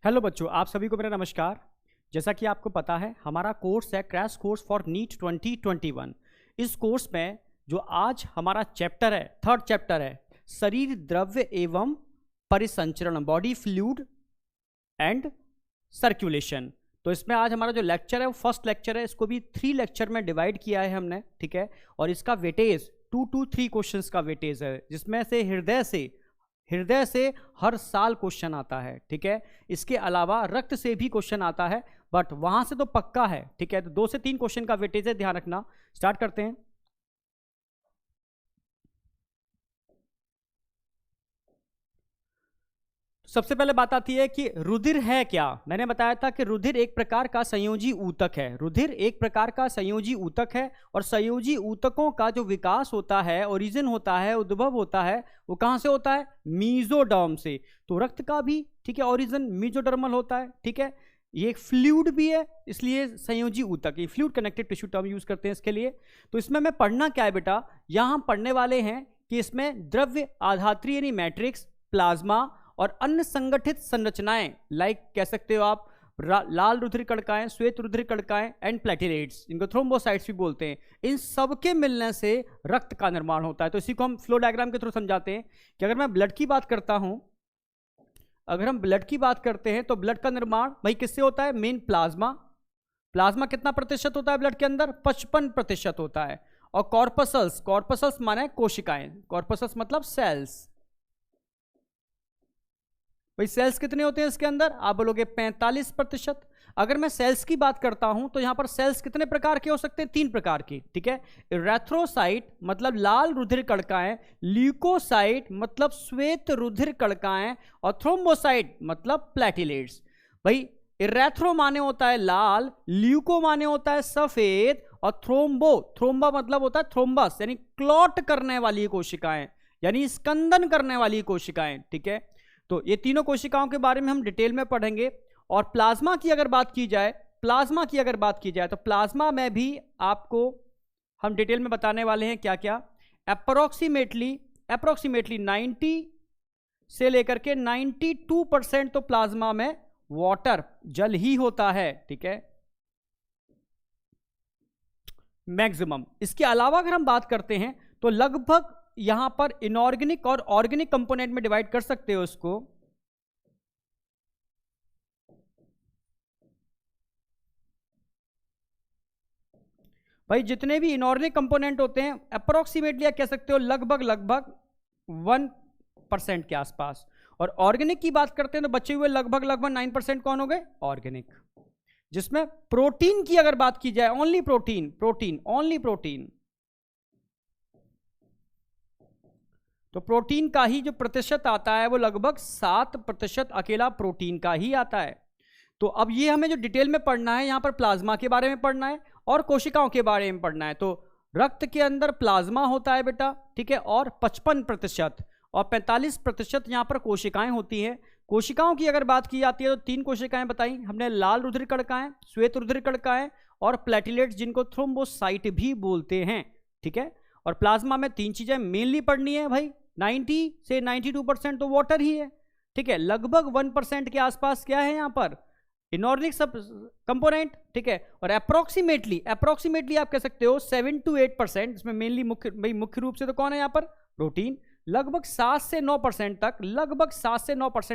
Hello बच्चों, आप सभी को मेरा नमस्कार। जैसा कि आपको पता है, हमारा कोर्स है क्रैश कोर्स फॉर नीट 2021। इस कोर्स में जो आज हमारा चैप्टर है, थर्ड चैप्टर है, शरीर द्रव्य एवं परिसंचरण, बॉडी फ्लूइड एंड सर्कुलेशन। तो इसमें आज हमारा जो लेक्चर है वो फर्स्ट लेक्चर है। इसको भी 3 लेक्चर में डिवाइड किया है हमने, ठीक है। और इसका वेटेज 2 to 3 क्वेश्चंस का वेटेज है, जिसमें से हृदय से हर साल क्वेश्चन आता है, ठीक है। इसके अलावा रक्त से भी क्वेश्चन आता है, बट वहां से तो पक्का है, ठीक है। तो 2 से 3 क्वेश्चन का वेटेज है, ध्यान रखना। स्टार्ट करते हैं। सबसे पहले बात आती है कि रुधिर है क्या। मैंने बताया था कि रुधिर एक प्रकार का संयोजी ऊतक है। रुधिर एक प्रकार का संयोजी ऊतक है, और संयोजी ऊतकों का जो विकास होता है, ओरिजिन होता है, उद्भव होता है, वो कहां से होता है? मीजोडर्म से। तो रक्त का भी, ठीक है, ओरिजिन मीजोडर्मल होता है, ठीक है। ये एक फ्लूइड भी है, इसलिए संयोजी ऊतक, ये fluid connected tissue term use करते हैं इसके लिए। तो इसमें मैं पढ़ना क्या है बेटा, यहां हम पढ़ने वाले हैं कि इसमें द्रव्य आधात्री यानी मैट्रिक्स, प्लाज्मा और अन्य संगठित संरचनाएं, लाइक कह सकते हो आप लाल रुधिर कणिकाएं, श्वेत रुधिर कणिकाएं एंड प्लेटिलेट्स, इनको थ्रोम्बोसाइट्स भी बोलते हैं, इन सब के मिलने से रक्त का निर्माण होता है। तो इसी को हम फ्लो डायग्राम के थ्रू समझाते हैं कि अगर मैं ब्लड की बात करता हूं, अगर हम ब्लड की बात करते हैं तो ब्लड का निर्माण भाई किससे होता है? Main plasma. प्लाज्मा कितना प्रतिशत होता है ब्लड के अंदर? 55% होता है। और कॉर्पसल्स, कॉर्पसल्स माने कोशिकाएं, कॉर्पसल्स मतलब सेल्स। भाई सेल्स कितने होते हैं इसके अंदर? आप बोलोगे 45%। अगर मैं सेल्स की बात करता हूं तो यहां पर सेल्स कितने प्रकार के हो सकते हैं? 3 प्रकार की, ठीक है। इरेथ्रोसाइट मतलब लाल रुधिर कणिकाएं, ल्यूकोसाइट मतलब श्वेत रुधिर कणिकाएं, और थ्रोम्बोसाइट मतलब प्लेटिलेट्स। भाई इरेथ्रो माने होता है लाल, ल्यूको माने होता है सफेद, और थ्रोम्बा मतलब होता है थ्रोम्बस यानी क्लॉट करने वाली कोशिकाएं, यानी स्कंदन करने वाली कोशिकाएं, ठीक है। तो ये तीनों कोशिकाओं के बारे में हम डिटेल में पढ़ेंगे। और प्लाज्मा की अगर बात की जाए, तो प्लाज्मा में भी आपको हम डिटेल में बताने वाले हैं क्या क्या। अप्रोक्सीमेटली 90 से लेकर के 92% तो प्लाज्मा में वाटर, जल ही होता है, ठीक है, मैक्सिमम। इसके अलावा अगर हम बात करते हैं तो लगभग यहां पर इनऑर्गेनिक और ऑर्गेनिक कंपोनेंट में डिवाइड कर सकते हो इसको। भाई जितने भी इनऑर्गेनिक कंपोनेंट होते हैं अप्रोक्सीमेटली आप कह सकते हो लगभग 1% के आसपास। और ऑर्गेनिक की बात करते हैं तो बचे हुए लगभग 9% कौन हो गए? ऑर्गेनिक। जिसमें प्रोटीन की अगर बात की जाए, ओनली प्रोटीन, तो प्रोटीन का ही जो प्रतिशत आता है वो लगभग 7% अकेला प्रोटीन का ही आता है। तो अब ये हमें जो डिटेल में पढ़ना है, यहां पर प्लाज्मा के बारे में पढ़ना है और कोशिकाओं के बारे में पढ़ना है। तो रक्त के अंदर प्लाज्मा होता है बेटा, ठीक है, और 55% और 45% यहां पर कोशिकाएं होती हैं। कोशिकाओं की अगर बात की जाती है तो 3 कोशिकाएं बताई हमने, लाल रुधिर कणिकाएं, श्वेत रुधिर कणिकाएं और प्लेटिलेट्स, जिनको थ्रोम्बोसाइट भी बोलते हैं, ठीक है। और प्लाज्मा में 3 चीजें मेनली पढ़नी है भाई। 90 से 92% तो वाटर ही है, ठीक है। लगभग 1% के आसपास क्या है यहाँ पर? इनऑर्गेनिक सब कंपोनेंट, ठीक है। और अप्रोक्सीमेटली आप कह सकते हो 7 to 8%, इसमें मेनली मुख्य रूप से तो कौन है यहाँ पर? प्रोटीन। लगभग 7 से 9%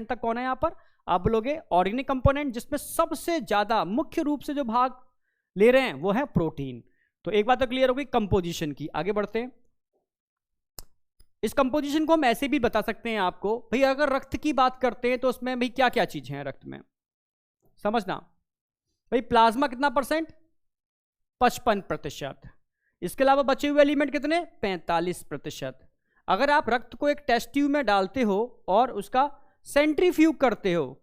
तक कौन है यहाँ पर? आप बोलोगे ऑर्गेनिक कंपोनेंट, जिसमें सबसे ज्यादा मुख्य रूप से जो भाग ले रहे हैं वो है प्रोटीन। तो एक बात तो क्लियर हो गई कंपोजिशन की। आगे बढ़ते हैं। इस कंपोजिशन को हम ऐसे भी बता सकते हैं आपको, भाई अगर रक्त की बात करते हैं तो उसमें भाई क्या क्या चीजें हैं रक्त में, समझना। भाई प्लाज्मा कितना परसेंट? 55%। इसके अलावा बचे हुए एलिमेंट कितने? 45%। अगर आप रक्त को एक टेस्ट ट्यूब में डालते हो और उसका सेंट्रीफ्यूग करते हो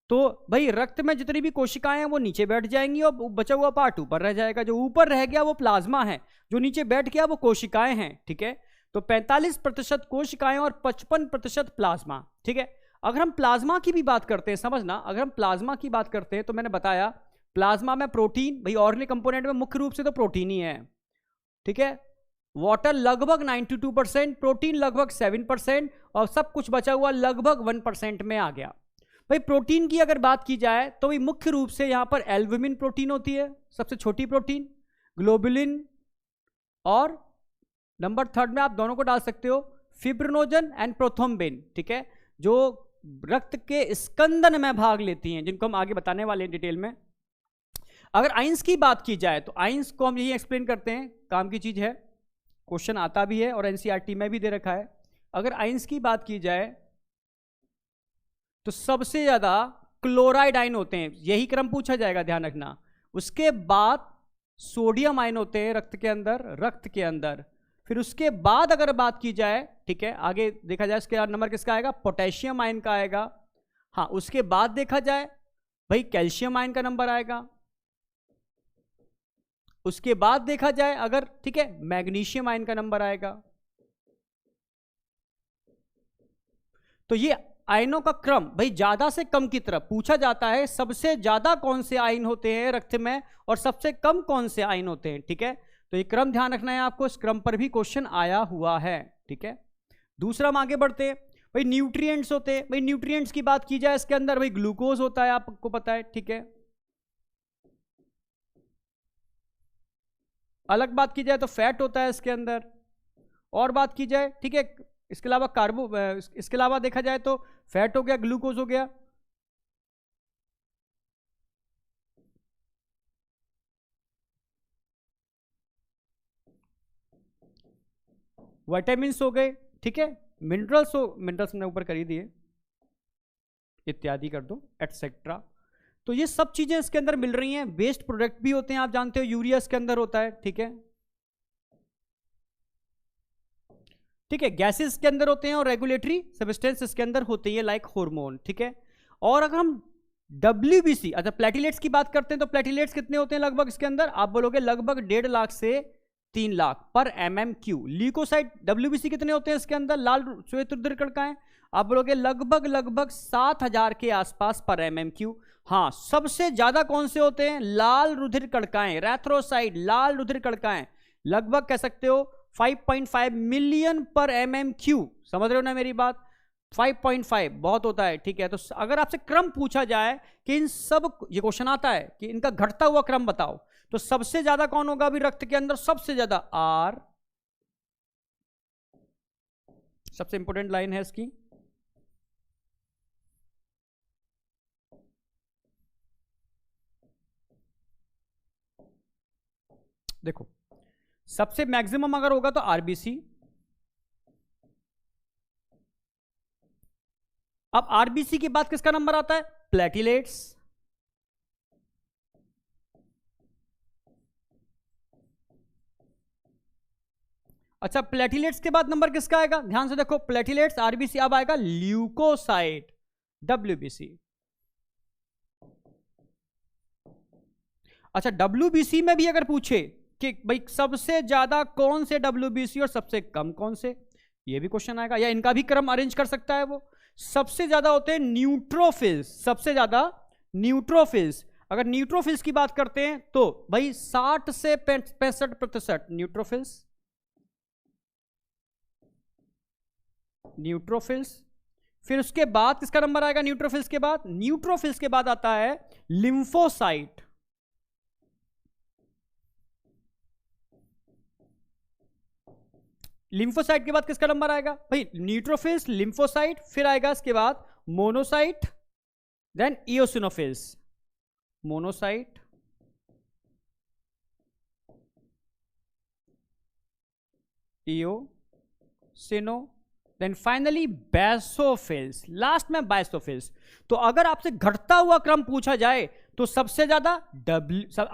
तो भाई रक्त में जितनी भी कोशिकाएं हैं वो नीचे बैठ जाएंगी और बचा हुआ पार्ट ऊपर रह जाएगा। जो ऊपर रह गया वो प्लाज्मा है, जो नीचे बैठ गया वो कोशिकाएं हैं, ठीक है। तो 45% कोशिकाएं और 55% प्लाज्मा, ठीक है। अगर हम प्लाज्मा की भी बात करते हैं, समझना, अगर हम प्लाज्मा की बात करते हैं तो मैंने बताया प्लाज्मा में प्रोटीन, भाई ऑर्गेनिक कंपोनेंट में मुख्य रूप से तो प्रोटीन ही है, ठीक है। वाटर लगभग 92%, प्रोटीन लगभग 7%, और सब कुछ बचा हुआ लगभग 1% में आ गया। भाई प्रोटीन की अगर बात की जाए तो भाई मुख्य रूप से यहां पर एल्बुमिन प्रोटीन होती है, सबसे छोटी प्रोटीन, ग्लोबुलिन, और नंबर थर्ड में आप दोनों को डाल सकते हो, फिब्रिनोजन एंड प्रोथ्रोम्बिन, ठीक है, जो रक्त के स्कंदन में भाग लेती हैं, जिनको हम आगे बताने वाले हैं डिटेल में। अगर आइंस की बात की जाए तो आइंस को हम यही एक्सप्लेन करते हैं, काम की चीज है, क्वेश्चन आता भी है और एनसीईआरटी में भी दे रखा है। अगर आइंस की बात की जाए तो सबसे ज्यादा क्लोराइड आयन होते हैं, यही क्रम पूछा जाएगा, ध्यान रखना। उसके बाद सोडियम आयन होते हैं रक्त के अंदर। फिर उसके बाद अगर बात की जाए, ठीक है, आगे देखा जाए इसके नंबर किसका आएगा, पोटेशियम आयन का आएगा। हाँ, उसके बाद देखा जाए भाई कैल्शियम आयन का नंबर आएगा। उसके बाद देखा जाए अगर, ठीक है, मैग्नीशियम आयन का नंबर आएगा। तो ये आयनों का क्रम भाई ज्यादा से कम की तरफ पूछा जाता है, सबसे ज्यादा कौन से आयन होते हैं रक्त में और सबसे कम कौन से आयन होते हैं, ठीक है। तो ये क्रम ध्यान रखना है आपको, इस क्रम पर भी क्वेश्चन आया हुआ है, ठीक है। दूसरा हम आगे बढ़ते हैं, भाई न्यूट्रिएंट्स होते हैं। भाई न्यूट्रिएंट्स की बात की जाए इसके अंदर भाई ग्लूकोज होता है, आपको पता है, ठीक है। अलग बात की जाए तो फैट होता है इसके अंदर, और बात की जाए, ठीक है, इसके अलावा इसके अलावा देखा जाए तो फैट हो गया, ग्लूकोज हो गया, विटामिन्स हो गए, ठीक है, मिनरल्स हमने ऊपर कर ही दिए, इत्यादि कर दो, एटसेट्रा। तो ये सब चीजें इसके अंदर मिल रही हैं। वेस्ट प्रोडक्ट भी होते हैं, आप जानते हो, यूरिया इसके अंदर होता है, ठीक है, ठीक है, गैसेस के अंदर होते हैं और रेगुलेटरी सब्सटेंस इसके अंदर होती है, लाइक हार्मोन, ठीक है। और अगर हम WBC, अच्छा प्लेटिलेट्स की बात करते हैं तो प्लेटिलेट्स कितने होते हैं लगभग इसके अंदर, आप बोलोगे लगभग 1.5 लाख से 3 लाख पर mmQ। ल्यूकोसाइट WBC कितने होते हैं इसके अंदर, लाल श्वेत रुधिर कणिकाएं, आप बोलोगे लगभग 7000 के आसपास पर mmQ। हाँ, सबसे ज्यादा कौन से होते हैं, लाल रुधिर कणिकाएं, एरिथ्रोसाइट, लाल रुधिर कणिकाएं, लगभग कह सकते हो 5.5 मिलियन पर mmQ। समझ रहे हो ना मेरी बात, 5.5 बहुत होता है, ठीक है। तो अगर आपसे क्रम पूछा जाए कि इन सब, ये क्वेश्चन आता है कि इनका घटता हुआ क्रम बताओ, तो सबसे ज्यादा कौन होगा अभी रक्त के अंदर, सबसे ज्यादा R, सबसे इंपॉर्टेंट लाइन है इसकी। देखो सबसे मैक्सिमम अगर होगा तो RBC। अब RBC के बाद किसका नंबर आता है, प्लेटिलेट्स। अच्छा, प्लेटिलेट्स के बाद नंबर किसका आएगा, ध्यान से देखो, प्लेटिलेट्स, RBC, अब आएगा ल्यूकोसाइट, WBC। अच्छा, WBC में भी अगर पूछे कि भाई सबसे ज्यादा कौन से WBC और सबसे कम कौन से, ये भी क्वेश्चन आएगा, या इनका भी क्रम अरेंज कर सकता है वो। सबसे ज्यादा होते हैं न्यूट्रोफिल्स, सबसे ज्यादा न्यूट्रोफिल्स। अगर न्यूट्रोफिल्स की बात करते हैं तो भाई 60 से 65% न्यूट्रोफिल्स। फिर उसके बाद किसका नंबर आएगा न्यूट्रोफिल्स के बाद, न्यूट्रोफिल्स के बाद आता है लिम्फोसाइट। लिम्फोसाइट के बाद किसका नंबर आएगा भाई, न्यूट्रोफिल्स, लिम्फोसाइट, फिर आएगा इसके बाद monocyte, then eosinophils, monocyte, eosino, then finally basophils, last में बाइसोफिल्स। तो अगर आपसे घटता हुआ क्रम पूछा जाए तो सबसे ज्यादा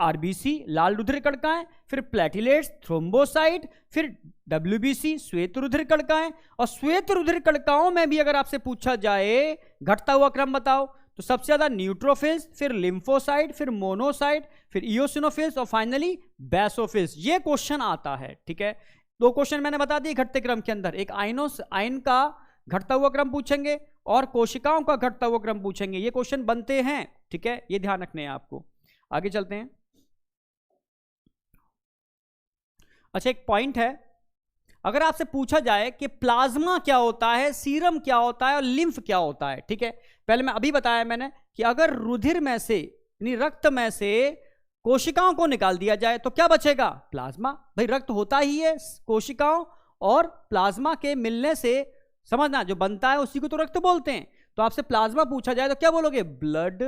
RBC, लाल रुधिर कणिकाएं, फिर प्लेटिलेट्स, थ्रोम्बोसाइट, फिर WBC, श्वेत रुधिर कणिकाएं। और श्वेत रुधिर कणिकाओं में भी अगर आपसे पूछा जाए घटता हुआ क्रम बताओ तो सबसे ज्यादा न्यूट्रोफिल्स, फिर लिम्फोसाइट, फिर मोनोसाइट, फिर इओसिनोफिल्स और फाइनली बेसोफिल्स। ये क्वेश्चन आता है, ठीक है। 2 क्वेश्चन मैंने बता दिए घटते क्रम के अंदर, एक आयन का घटता हुआ क्रम पूछेंगे और कोशिकाओं का घटता हुआ क्रम पूछेंगे, ये क्वेश्चन बनते हैं, ठीक है, ये ध्यान रखने हैं आपको। आगे चलते हैं। अच्छा, एक पॉइंट है, अगर आपसे पूछा जाए कि प्लाज्मा क्या होता है, सीरम क्या होता है और लिम्फ क्या होता है, ठीक है, पहले मैं अभी बताया मैंने कि अगर रुधिर में से यानी रक्त में से कोशिकाओं को निकाल दिया जाए तो क्या बचेगा? प्लाज्मा। भाई रक्त होता ही है कोशिकाओं और प्लाज्मा के मिलने से, समझना, जो बनता है उसी को तो रक्त बोलते हैं। तो आपसे प्लाज्मा पूछा जाए तो क्या बोलोगे? ब्लड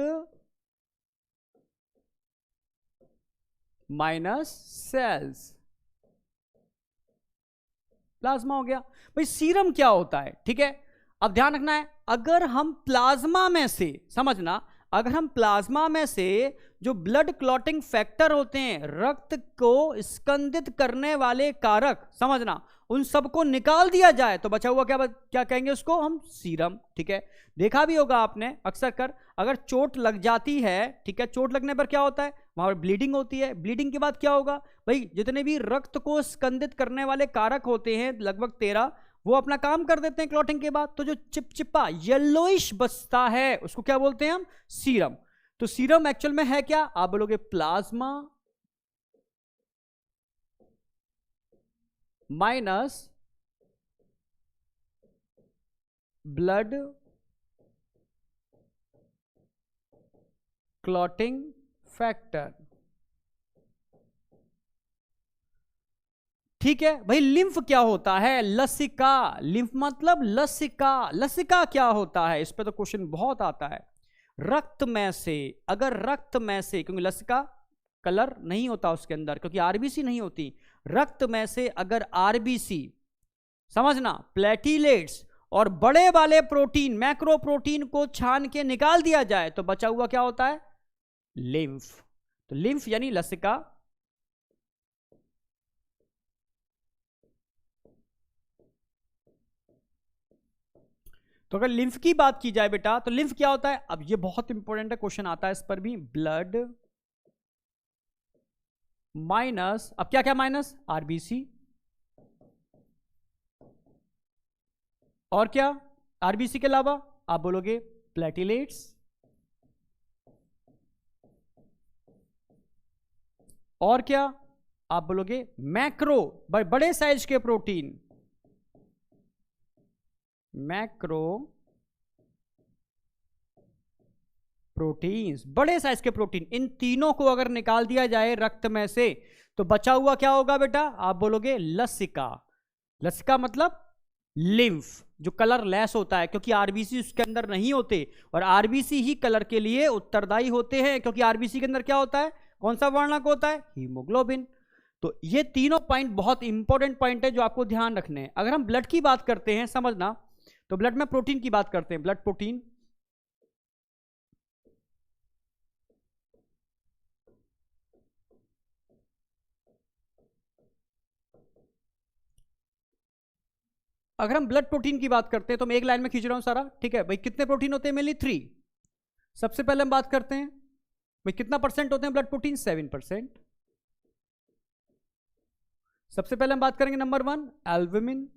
माइनस सेल्स, प्लाज्मा हो गया। भाई सीरम क्या होता है? ठीक है, अब ध्यान रखना है, अगर हम प्लाज्मा में से, समझना, अगर हम प्लाज्मा में से जो ब्लड क्लॉटिंग फैक्टर होते हैं, रक्त को स्कंदित करने वाले कारक, समझना, उन सबको निकाल दिया जाए तो बचा हुआ क्या कहेंगे? उसको हम सीरम। ठीक है, देखा भी होगा आपने अक्सर कर, अगर चोट लग जाती है, ठीक है, चोट लगने पर क्या होता है? वहां पर ब्लीडिंग होती है। ब्लीडिंग के बाद क्या होगा? भाई जितने भी रक्त को स्कंदित करने वाले कारक होते हैं, लगभग 13, वो अपना काम कर देते हैं क्लॉटिंग के बाद। तो जो चिपचिपा येलोइश बचता है उसको क्या बोलते हैं हम? सीरम। तो सीरम एक्चुअल में है क्या? आप बोलोगे plasma minus blood clotting factor. ठीक है भाई, लिम्फ क्या होता है? लसिका। लिम्फ मतलब लसिका। लसिका क्या होता है? इस पे तो क्वेश्चन बहुत आता है। रक्त में से, अगर रक्त में से, क्योंकि लसिका कलर नहीं होता उसके अंदर, क्योंकि आरबीसी नहीं होती, रक्त में से अगर आरबीसी, समझना, प्लेटिलेट्स और बड़े वाले प्रोटीन, मैक्रो प्रोटीन को छान के निकाल दिया जाए तो बचा हुआ क्या होता है? लिम्फ। तो लिम्फ यानी लसिका। तो अगर लिम्फ की बात की जाए बेटा, तो लिम्फ क्या होता है? अब ये बहुत इंपॉर्टेंट है, क्वेश्चन आता है इस पर भी। ब्लड माइनस, अब क्या क्या माइनस? आरबीसी। और क्या? आरबीसी के अलावा आप बोलोगे प्लेटिलेट्स। और क्या? आप बोलोगे मैक्रो, बड़े साइज के प्रोटीन, मैक्रो प्रोटीन्स, बड़े साइज के प्रोटीन। इन तीनों को अगर निकाल दिया जाए रक्त में से तो बचा हुआ क्या होगा बेटा? आप बोलोगे लसिका। लसिका मतलब लिम्फ, जो कलर लेस होता है, क्योंकि आरबीसी उसके अंदर नहीं होते, और आरबीसी ही कलर के लिए उत्तरदायी होते हैं, क्योंकि आरबीसी के अंदर क्या होता है? कौन सा वर्णक होता है? हीमोग्लोबिन। तो ये तीनों पॉइंट बहुत इंपॉर्टेंट पॉइंट है जो आपको ध्यान रखने हैं। अगर हम ब्लड की बात करते हैं, समझना, तो ब्लड में प्रोटीन की बात करते हैं, ब्लड प्रोटीन। अगर हम ब्लड प्रोटीन की बात करते हैं तो मैं एक लाइन में खींच रहा हूं सारा, ठीक है भाई। कितने प्रोटीन होते हैं? मेनली 3। सबसे पहले हम बात करते हैं भाई कितना परसेंट होते हैं ब्लड प्रोटीन? 7%। सबसे पहले हम बात करेंगे नंबर 1, एल्बुमिन।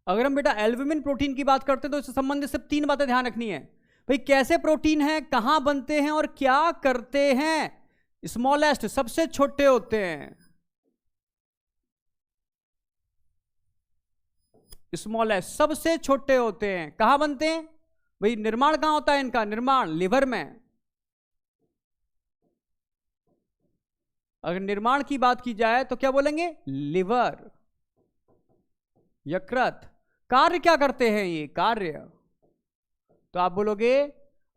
अगर हम बेटा एल्बुमिन प्रोटीन की बात करते हैं तो इससे संबंधित सिर्फ 3 बातें ध्यान रखनी है भाई। कैसे प्रोटीन है, कहां बनते हैं और क्या करते हैं? स्मॉलेस्ट, सबसे छोटे होते हैं। स्मॉलेस्ट, सबसे छोटे होते हैं। कहां बनते हैं भाई? निर्माण कहां होता है इनका? निर्माण लिवर में। अगर निर्माण की बात की जाए तो क्या बोलेंगे? लिवर, यकृत। कार्य क्या करते हैं ये? कार्य, तो आप बोलोगे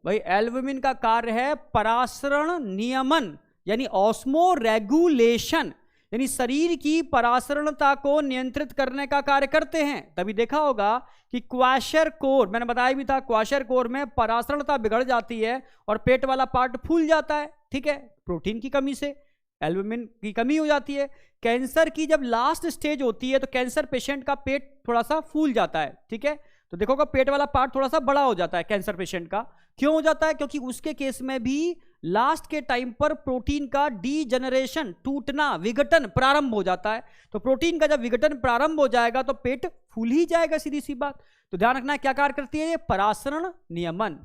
भाई एल्बुमिन का कार्य है परासरण नियमन, यानी ऑस्मो रेगुलेशन, यानी शरीर की परासरणता को नियंत्रित करने का कार्य करते हैं। तभी देखा होगा कि क्वाशरकोर, मैंने बताया भी था, क्वाशरकोर में परासरणता बिगड़ जाती है और पेट वाला पार्ट फूल जाता है, ठीक है, प्रोटीन की कमी से, एल्बुमिन की कमी हो जाती है। कैंसर की जब लास्ट स्टेज होती है तो कैंसर पेशेंट का पेट थोड़ा सा फूल जाता है, ठीक है, तो देखोगा पेट वाला पार्ट थोड़ा सा बड़ा हो जाता है कैंसर पेशेंट का। क्यों हो जाता है? क्योंकि उसके केस में भी लास्ट के टाइम पर प्रोटीन का डीजनरेशन, टूटना, विघटन प्रारंभ हो जाता है। तो प्रोटीन का जब विघटन प्रारंभ हो जाएगा तो पेट फूल ही जाएगा, सीधी सी बात। तो ध्यान रखना है क्या कार्य करती है ये? परासरण नियमन।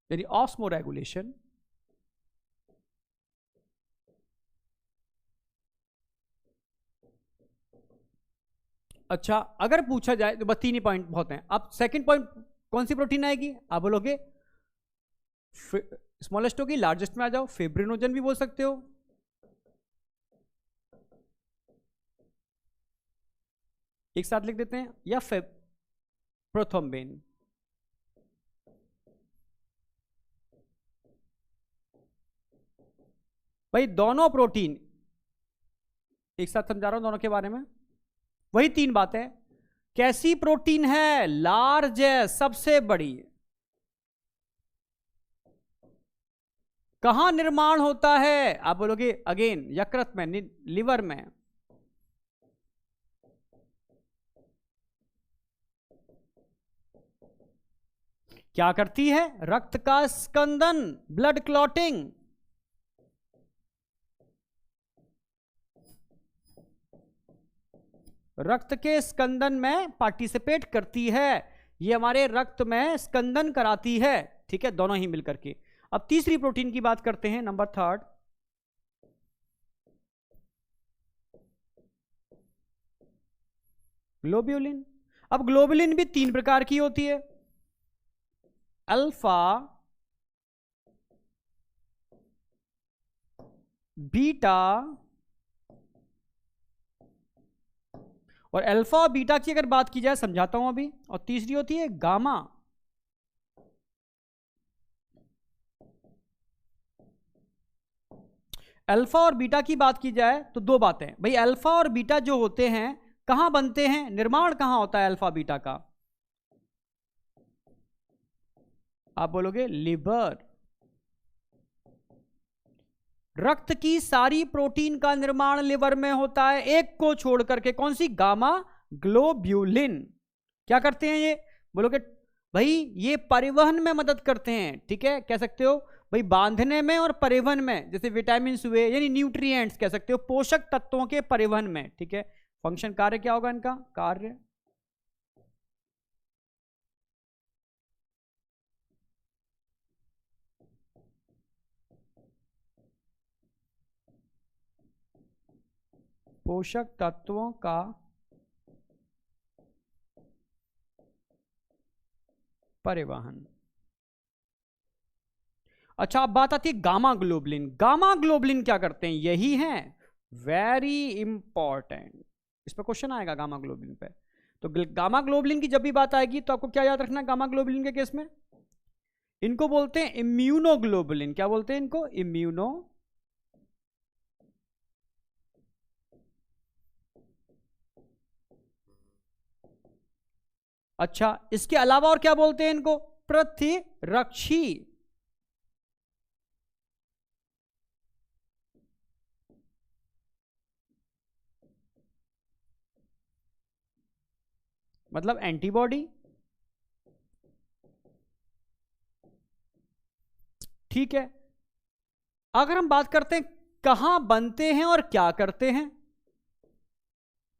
यानी ऑस्मोरेगुलेशन। अच्छा, अगर पूछा जाए तो बस 3 ही पॉइंट बहुत हैं। अब सेकंड पॉइंट कौन सी प्रोटीन आएगी? आप बोलोगे स्मॉलेस्ट होगी, लार्जेस्ट में आ जाओ, फिब्रिनोजन भी बोल सकते हो। एक साथ लिख देते हैं, या प्रोथ्रोम्बिन। भाई दोनों प्रोटीन एक साथ समझा रहा हूं दोनों के बारे में। वही 3 बातें। कैसी प्रोटीन है? लार्ज है, सबसे बड़ी। कहां निर्माण होता है? आप बोलोगे अगेन यकृत में, लिवर में। क्या करती है? रक्त का स्कंदन, ब्लड क्लॉटिंग। रक्त के स्कंदन में पार्टिसिपेट करती है, ये हमारे रक्त में स्कंदन कराती है। ठीक है, दोनों ही मिलकर के। अब तीसरी प्रोटीन की बात करते हैं, नंबर 3, ग्लोब्यूलिन। अब ग्लोब्यूलिन भी 3 प्रकार की होती है, अल्फा, बीटा, और अल्फा और बीटा की अगर बात की जाए, समझाता हूं अभी। और तीसरी होती है गामा। अल्फा और बीटा की बात की जाए तो 2 बातें भाई। अल्फा और बीटा जो होते हैं कहां बनते हैं? निर्माण कहां होता है अल्फा बीटा का? आप बोलोगे लिवर। रक्त की सारी प्रोटीन का निर्माण लिवर में होता है, एक को छोड़ करके। कौन सी? Gamma globulin. क्या करते हैं ये? बोलोगे भाई ये परिवहन में मदद करते हैं। ठीक है, कह सकते हो भाई बांधने में और परिवहन में, जैसे विटामिन हुए, यानी न्यूट्रिएंट्स कह सकते हो, पोषक तत्वों के परिवहन में। ठीक है, फंक्शन, कार्य क्या होगा इनका? कार्य पोषक तत्वों का परिवहन। अच्छा, अब बात आती है गामा ग्लोबुलिन। गामा ग्लोबुलिन क्या करते हैं? यही है वेरी इंपॉर्टेंट। इस पर क्वेश्चन आएगा गामा ग्लोबुलिन पे। तो गामा ग्लोबुलिन की जब भी बात आएगी तो आपको क्या याद रखना है गामा ग्लोबुलिन के केस में? इनको बोलते हैं इम्यूनोग्लोबुलिन। क्या बोलते हैं इनको? इम्यूनो। अच्छा, इसके अलावा और क्या बोलते हैं इनको? प्रतिरक्षी। मतलब एंटीबॉडी। ठीक है, अगर हम बात करते हैं कहां बनते हैं और क्या करते हैं,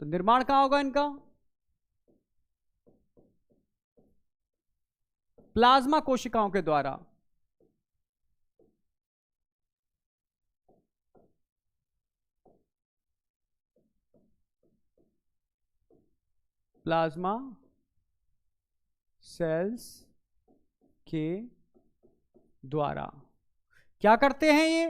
तो निर्माण कहां होगा इनका? प्लाज्मा कोशिकाओं के द्वारा। प्लाज्मा सेल्स के द्वारा क्या करते हैं ये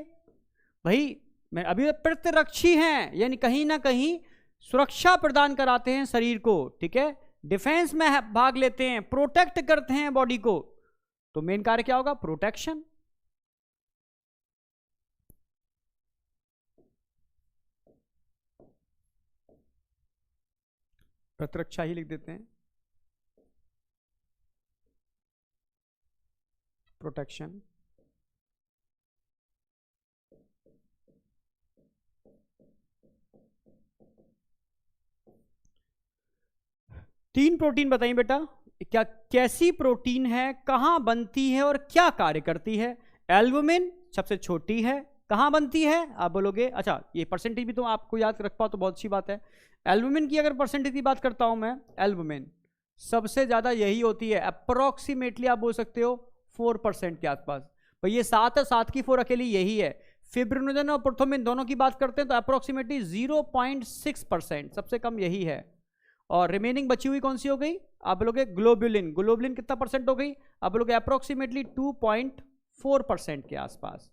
भाई? मैं अभी प्रतिरक्षी हैं, यानी कहीं ना कहीं सुरक्षा प्रदान कराते हैं शरीर को। ठीक है, डिफेंस में भाग लेते हैं, प्रोटेक्ट करते हैं बॉडी को। तो मेन कार्य क्या होगा? प्रोटेक्शन। प्रतिरक्षा ही लिख देते हैं, प्रोटेक्शन। तीन प्रोटीन बताइए बेटा, क्या कैसी प्रोटीन है, कहां बनती है और क्या कार्य करती है? एल्बुमिन सबसे छोटी है, कहां बनती है? आप बोलोगे अच्छा ये परसेंटेज भी तो आपको याद रख पाओ तो बहुत अच्छी बात है। एल्बुमिन की अगर परसेंटेज की बात करता हूं मैं, एल्बुमिन सबसे ज्यादा यही होती है, अप्रोक्सीमेटली आप बोल सकते हो 4% के आसपास। तो ये 7 है, 7 की 4 अकेली यही है। फिब्रिनोजन और प्रोथ्रोम्बिन दोनों की बात करते हैं तो अप्रोक्सीमेटली 0.6%, सबसे कम यही है। और रिमेनिंग बची हुई कौन सी हो गई, आप बोलोगे ग्लोबुलिन। ग्लोबुलिन कितना परसेंट हो गई, आप बोलोगे अप्रोक्सीमेटली 2.4% के आसपास।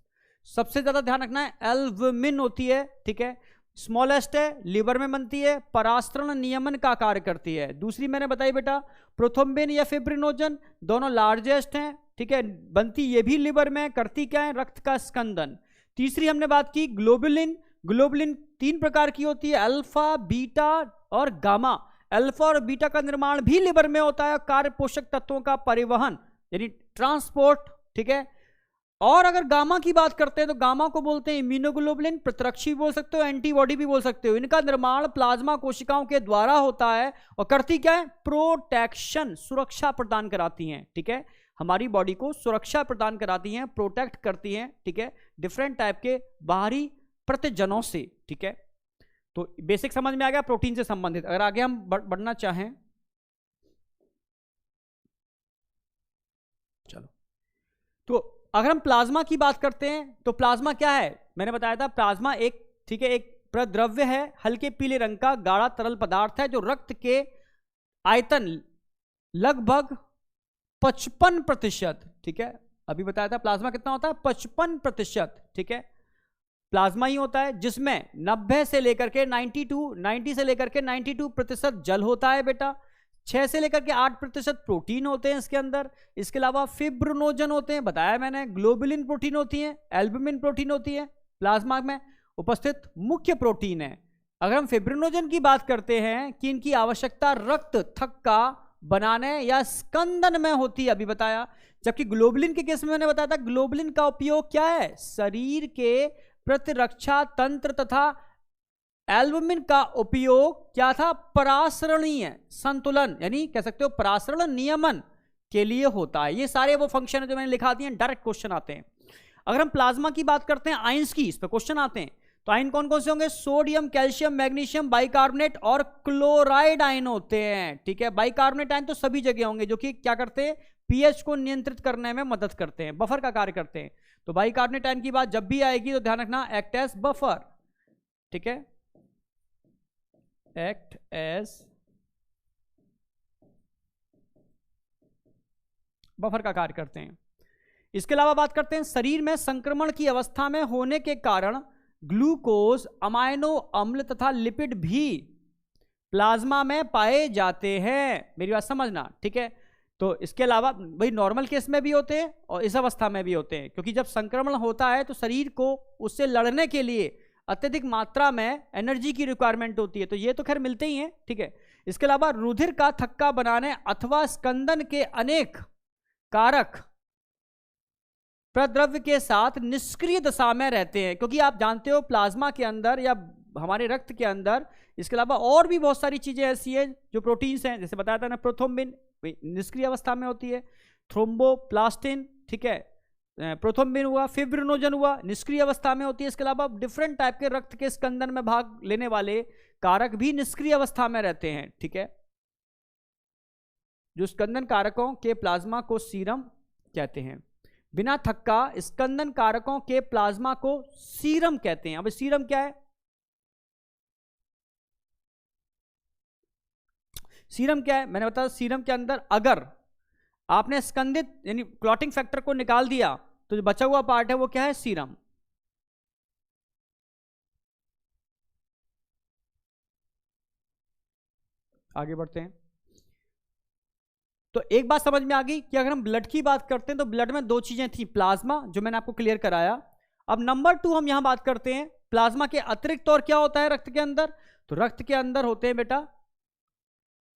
सबसे ज्यादा ध्यान रखना है एल्बुमिन होती है, ठीक है, स्मॉलेस्ट है, लिवर में बनती है, परास्तरण नियमन का कार्य करती है। दूसरी मैंने बताई बेटा प्रोथ्रोम्बिन या फिब्रिनोजन दोनों लार्जेस्ट हैं, ठीक है, बनती ये भी लिवर में, करती क्या है, रक्त का स्कंदन। तीसरी हमने बात की ग्लोबुलिन। ग्लोबुलिन 3 प्रकार की होती है, अल्फा, बीटा और गामा। अल्फा और बीटा का निर्माण भी लिवर में होता है, कार्य पोषक तत्वों का परिवहन यानी ट्रांसपोर्ट, ठीक है। और अगर गामा की बात करते हैं तो गामा को बोलते हैं इम्यूनोग्लोबुलिन, प्रतिरक्षी भी बोल सकते हो, एंटीबॉडी भी बोल सकते हो। इनका निर्माण प्लाज्मा कोशिकाओं के द्वारा होता है और करती क्या है, प्रोटेक्शन, सुरक्षा प्रदान कराती हैं, ठीक है, हमारी बॉडी को सुरक्षा प्रदान कराती हैं, प्रोटेक्ट करती हैं, ठीक है, डिफरेंट टाइप के बाहरी प्रतिजनों से, ठीक है। तो बेसिक समझ में आ गया प्रोटीन से संबंधित। अगर आगे हम बढ़ना चाहें, चलो, तो अगर हम प्लाज्मा की बात करते हैं तो प्लाज्मा क्या है, मैंने बताया था प्लाज्मा एक, ठीक है, एक प्रद्रव्य है, हल्के पीले रंग का गाढ़ा तरल पदार्थ है जो रक्त के आयतन लगभग 55%, ठीक है, अभी बताया था प्लाज्मा कितना होता है 55%, ठीक है, प्लाज्मा ही होता है जिसमें 90 से लेकर के 90 से लेकर के 92% जल होता है बेटा। 6 से लेकर के 8% प्रोटीन होते हैं इसके अंदर। इसके अलावा फिब्रिनोजन होते हैं, बताया मैंने, ग्लोबुलिन प्रोटीन होती है, एल्बुमिन प्रोटीन होती है, प्लाज्मा में उपस्थित मुख्य प्रोटीन है। अगर हम फिब्रिनोजन की बात करते हैं कि इनकी आवश्यकता रक्त थक्का बनाने या स्कंदन में होती है, अभी बताया। जबकि ग्लोबुलिन के केस में मैंने बताया था ग्लोबुलिन का उपयोग क्या है, शरीर के प्रतिरक्षा तंत्र, तथा एल्बुमिन का उपयोग क्या था, परासरणीय संतुलन यानी कह सकते हो परासरण नियमन के लिए होता है। ये सारे वो फंक्शन है जो मैंने लिखा दिए, डायरेक्ट क्वेश्चन आते हैं। अगर हम प्लाज्मा की बात करते हैं आयंस की, इस पर क्वेश्चन आते हैं, तो आयन कौन कौन से होंगे, सोडियम, कैल्शियम, मैग्नीशियम, बाइकार्बोनेट और क्लोराइड आयन होते हैं, ठीक है। बाइकार्बोनेट आयन तो सभी जगह होंगे जो कि क्या करते हैं, पीएच को नियंत्रित करने में मदद करते हैं, बफर का कार्य करते हैं। तो बाइकार्बोनेट आयन की बात जब भी आएगी तो ध्यान रखना एक्ट एज बफर, ठीक है, एक्ट एज बफर का कार्य करते हैं। इसके अलावा बात करते हैं शरीर में संक्रमण की अवस्था में होने के कारण ग्लूकोज, अमाइनो अम्ल तथा लिपिड भी प्लाज्मा में पाए जाते हैं, मेरी बात समझना, ठीक है। तो इसके अलावा भाई नॉर्मल केस में भी होते हैं और इस अवस्था में भी होते हैं, क्योंकि जब संक्रमण होता है तो शरीर को उससे लड़ने के लिए अत्यधिक मात्रा में एनर्जी की रिक्वायरमेंट होती है, तो ये तो खैर मिलते ही हैं, ठीक है। इसके अलावा रुधिर का थक्का बनाने अथवा स्कंदन के अनेक कारक प्रद्रव्य के साथ निष्क्रिय दशा में रहते हैं, क्योंकि आप जानते हो प्लाज्मा के अंदर या हमारे रक्त के अंदर इसके अलावा और भी बहुत सारी चीजें ऐसी हैं जो प्रोटीन्स हैं, जैसे बताया था ना, प्रोथ्रोम्बिन निष्क्रिय अवस्था में होती है, थ्रोम्बोप्लास्टिन, ठीक है, प्रोथ्रोम्बिन हुआ, फिब्रिनोजन हुआ, निष्क्रिय अवस्था में होती है। इसके अलावा डिफरेंट टाइप के रक्त के स्कंदन में भाग लेने वाले कारक भी निष्क्रिय अवस्था में रहते हैं, ठीक है। जो स्कंदन कारकों के प्लाज्मा को सीरम कहते हैं। बिना थक्का स्कंदन कारकों के प्लाज्मा को सीरम कहते हैं। अब सीरम क्या है, सीरम क्या है, मैंने बताया सीरम के अंदर अगर आपने स्कंदित यानी क्लॉटिंग फैक्टर को निकाल दिया तो जो बचा हुआ पार्ट है वो क्या है, सीरम। आगे बढ़ते हैं। तो एक बात समझ में आ गई कि अगर हम ब्लड की बात करते हैं तो ब्लड में 2 चीजें थी, प्लाज्मा जो मैंने आपको क्लियर कराया। अब नंबर 2 हम यहां बात करते हैं प्लाज्मा के अतिरिक्त और क्या होता है रक्त के अंदर, तो रक्त के अंदर होते हैं बेटा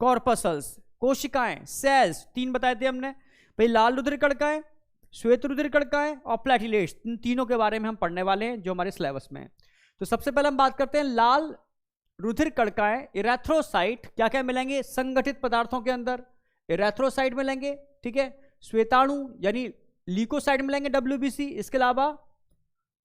कॉर्पसल्स, कोशिकाएं, सेल्स, 3 बताए थे हमने भाई, लाल रुधिर कणिकाएं, श्वेत रुधिर कणिकाएं और प्लेटलेट्स, इन तीनों के बारे में हम पढ़ने वाले हैं जो हमारे सिलेबस में है। तो सबसे पहले हम बात करते हैं लाल रुधिर कणिकाएं, इरेथ्रोसाइट, क्या क्या मिलेंगे संगठित पदार्थों के अंदर, इरेथ्रोसाइट मिलेंगे, ठीक है, श्वेताणु यानी ल्यूकोसाइट मिलेंगे, WBC, इसके अलावा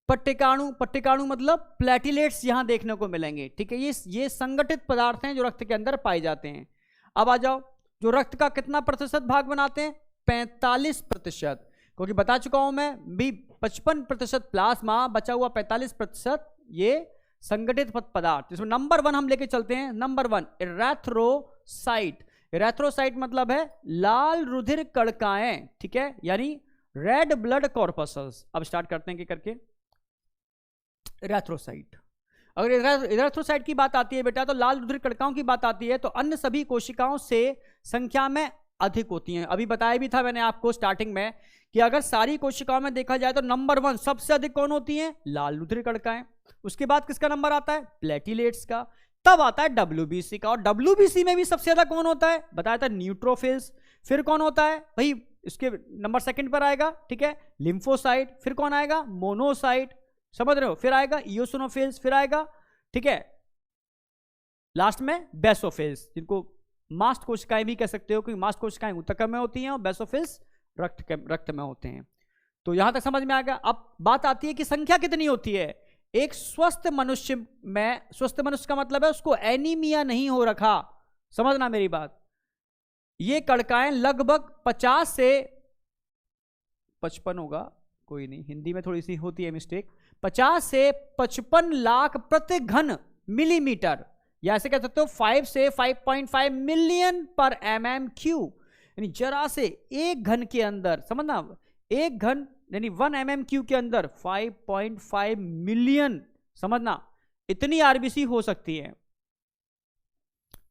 पट्टिकाणु, पट्टिकाणु मतलब प्लेटलेट्स यहां देखने को मिलेंगे, ठीक है। ये संगठित पदार्थ हैं जो रक्त के अंदर पाए जाते हैं। अब आ जाओ, जो रक्त का कितना प्रतिशत भाग बनाते हैं, 45%। क्योंकि बता चुका हूं मैं भी 55% प्लाज्मा, बचा हुआ 45% ये संगठित पदार्थ। इसमें नंबर 1 हम लेके चलते हैं। Number 1 erythrocyte. इरेथ्रोसाइट मतलब है लाल रुधिर कणिकाएं, ठीक है, यानी रेड ब्लड कॉर्पसल्स। अब स्टार्ट करते हैं कि करके इरेथ्रोसाइट। अगर इरेथ्रोसाइट की बात आती है बेटा तो लाल रुधिर कणिकाओं की बात आती है तो अन्य सभी कोशिकाओं से संख्या में अधिक होती हैं। अभी बताया भी था मैंने आपको स्टार्टिंग में कि अगर सारी कोशिकाओं में देखा जाए तो नंबर 1 सबसे अधिक कौन होती है? लाल रुधिर कणिकाएं। उसके बाद किसका नंबर आता है? प्लेटिलेट्स का। तब आता है डब्ल्यूबीसी का। और डब्ल्यूबीसी में भी सबसे ज्यादा कौन होता है? बताया था न्यूट्रोफिल्स। फिर कौन होता है भाई? इसके नंबर 2 पर आएगा, ठीक है, लिम्फोसाइट। फिर कौन आएगा? मोनोसाइट, समझ रहे हो? फिर आएगा इओसिनोफिल्स, फिर आएगा, ठीक है, लास्ट में बेसोफिल्स, जिनको मास्ट कोशिकाएं भी कह सकते हो, क्योंकि मास्ट कोशिकाएं ऊतक में होती हैं और बेसोफिल्स रक्त में होते हैं। तो यहां तक समझ में आ गया। अब बात आती है कि संख्या कितनी होती है एक स्वस्थ मनुष्य में। स्वस्थ मनुष्य का मतलब है उसको एनीमिया नहीं हो रखा, समझना मेरी बात। ये कणिकाएं लगभग 50 से 55 होगा, कोई नहीं, हिंदी में थोड़ी सी होती है मिस्टेक, 50 से 55 लाख प्रति घन मिलीमीटर, या ऐसे कह सकते हो 5 से 5.5 मिलियन पर mm3, यानी जरा से एक घन के अंदर, समझना, एक घन यानी 1 mm3 के अंदर 5.5 मिलियन, समझना, इतनी आरबीसी हो सकती है।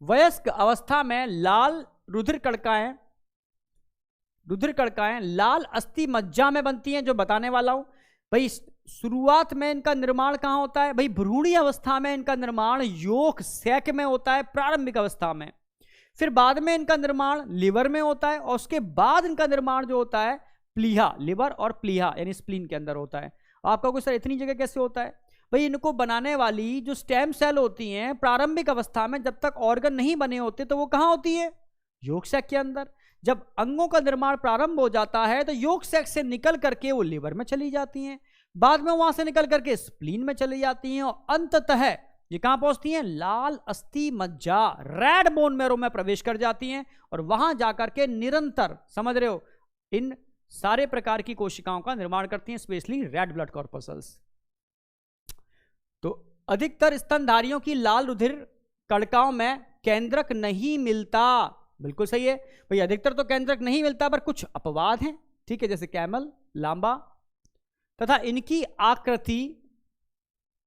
वयस्क अवस्था में लाल रुधिर कणिकाएं लाल अस्थि मज्जा में बनती हैं, जो बताने वाला हूं भाई। शुरुआत में इनका निर्माण कहां होता है भाई? भ्रूणीय अवस्था में इनका निर्माण यॉर्क सैक में होता है, प्रारंभिक अवस्था में। फिर बाद में इनका निर्माण लिवर में होता है, और उसके बाद इनका निर्माण जो होता है प्लीहा, लिवर और प्लीहा यानी स्प्लीन के अंदर होता है। आपका कोई सर इतनी जगह कैसे होता है भाई? इनको बनाने वाली जो स्टेम सेल होती हैं प्रारंभिक अवस्था में, जब तक ऑर्गन नहीं बने होते तो वो कहां होती है? यॉर्क सैक के अंदर। जब अंगों का निर्माण प्रारंभ हो जाता है तो यॉर्क सैक से निकल करके वो लिवर में चली जाती हैं, बाद में वहां से निकल करके स्प्लीन में चली जाती हैं, और अंततः ये कहां पहुंचती हैं? लाल अस्थि मज्जा, रेड बोन मैरो में प्रवेश कर जाती हैं, और वहां जाकर के निरंतर, समझ रहे हो, इन सारे प्रकार की कोशिकाओं का निर्माण करती हैं, स्पेशली रेड ब्लड कॉर्पसल्स। तो अधिकतर स्तनधारियों की लाल रुधिर कणिकाओं में केंद्रक नहीं मिलता। बिल्कुल सही है भाई, अधिकतर तो केंद्रक नहीं मिलता, पर कुछ अपवाद हैं, ठीक है, जैसे कैमल, लांबा, तथा इनकी आकृति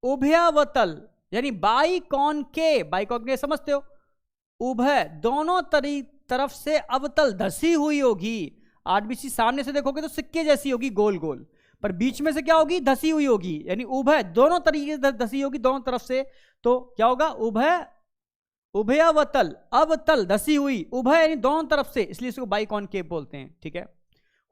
उभयावतल यानी बाइकॉनकेव समझते हो? उभय दोनों तरफ से अवतल धसी हुई होगी। आरबीसी सामने से देखोगे तो सिक्के जैसी होगी, गोल गोल, पर बीच में से क्या होगी? धसी हुई होगी, यानी उभय दोनों तरीके से धसी होगी, दोनों तरफ से। तो क्या होगा? उभयावतल, अवतल, धसी हुई, उभय यानी दोनों तरफ से, इसलिए इसको बाइकॉनकेव बोलते हैं, ठीक है,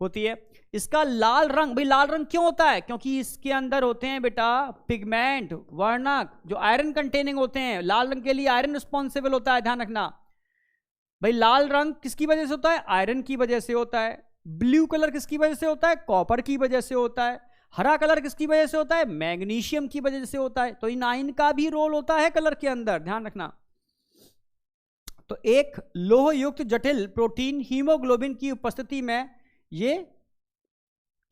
होती है। इसका लाल रंग, भाई लाल रंग क्यों होता है? क्योंकि इसके अंदर होते हैं बेटा पिगमेंट, वर्णक, जो आयरन कंटेनिंग होते हैं। लाल रंग के लिए आयरन रिस्पॉन्सिबल होता है, ध्यान रखना भाई। लाल रंग किसकी वजह से होता है? आयरन की वजह से होता है। ब्लू कलर किसकी वजह से होता है? कॉपर की वजह से होता है। हरा कलर किसकी वजह से होता है? मैग्नीशियम की वजह से होता है। तो इन आयन का भी रोल होता है कलर के अंदर, ध्यान रखना। तो एक लोह युक्त जटिल प्रोटीन हीमोग्लोबिन की उपस्थिति में ये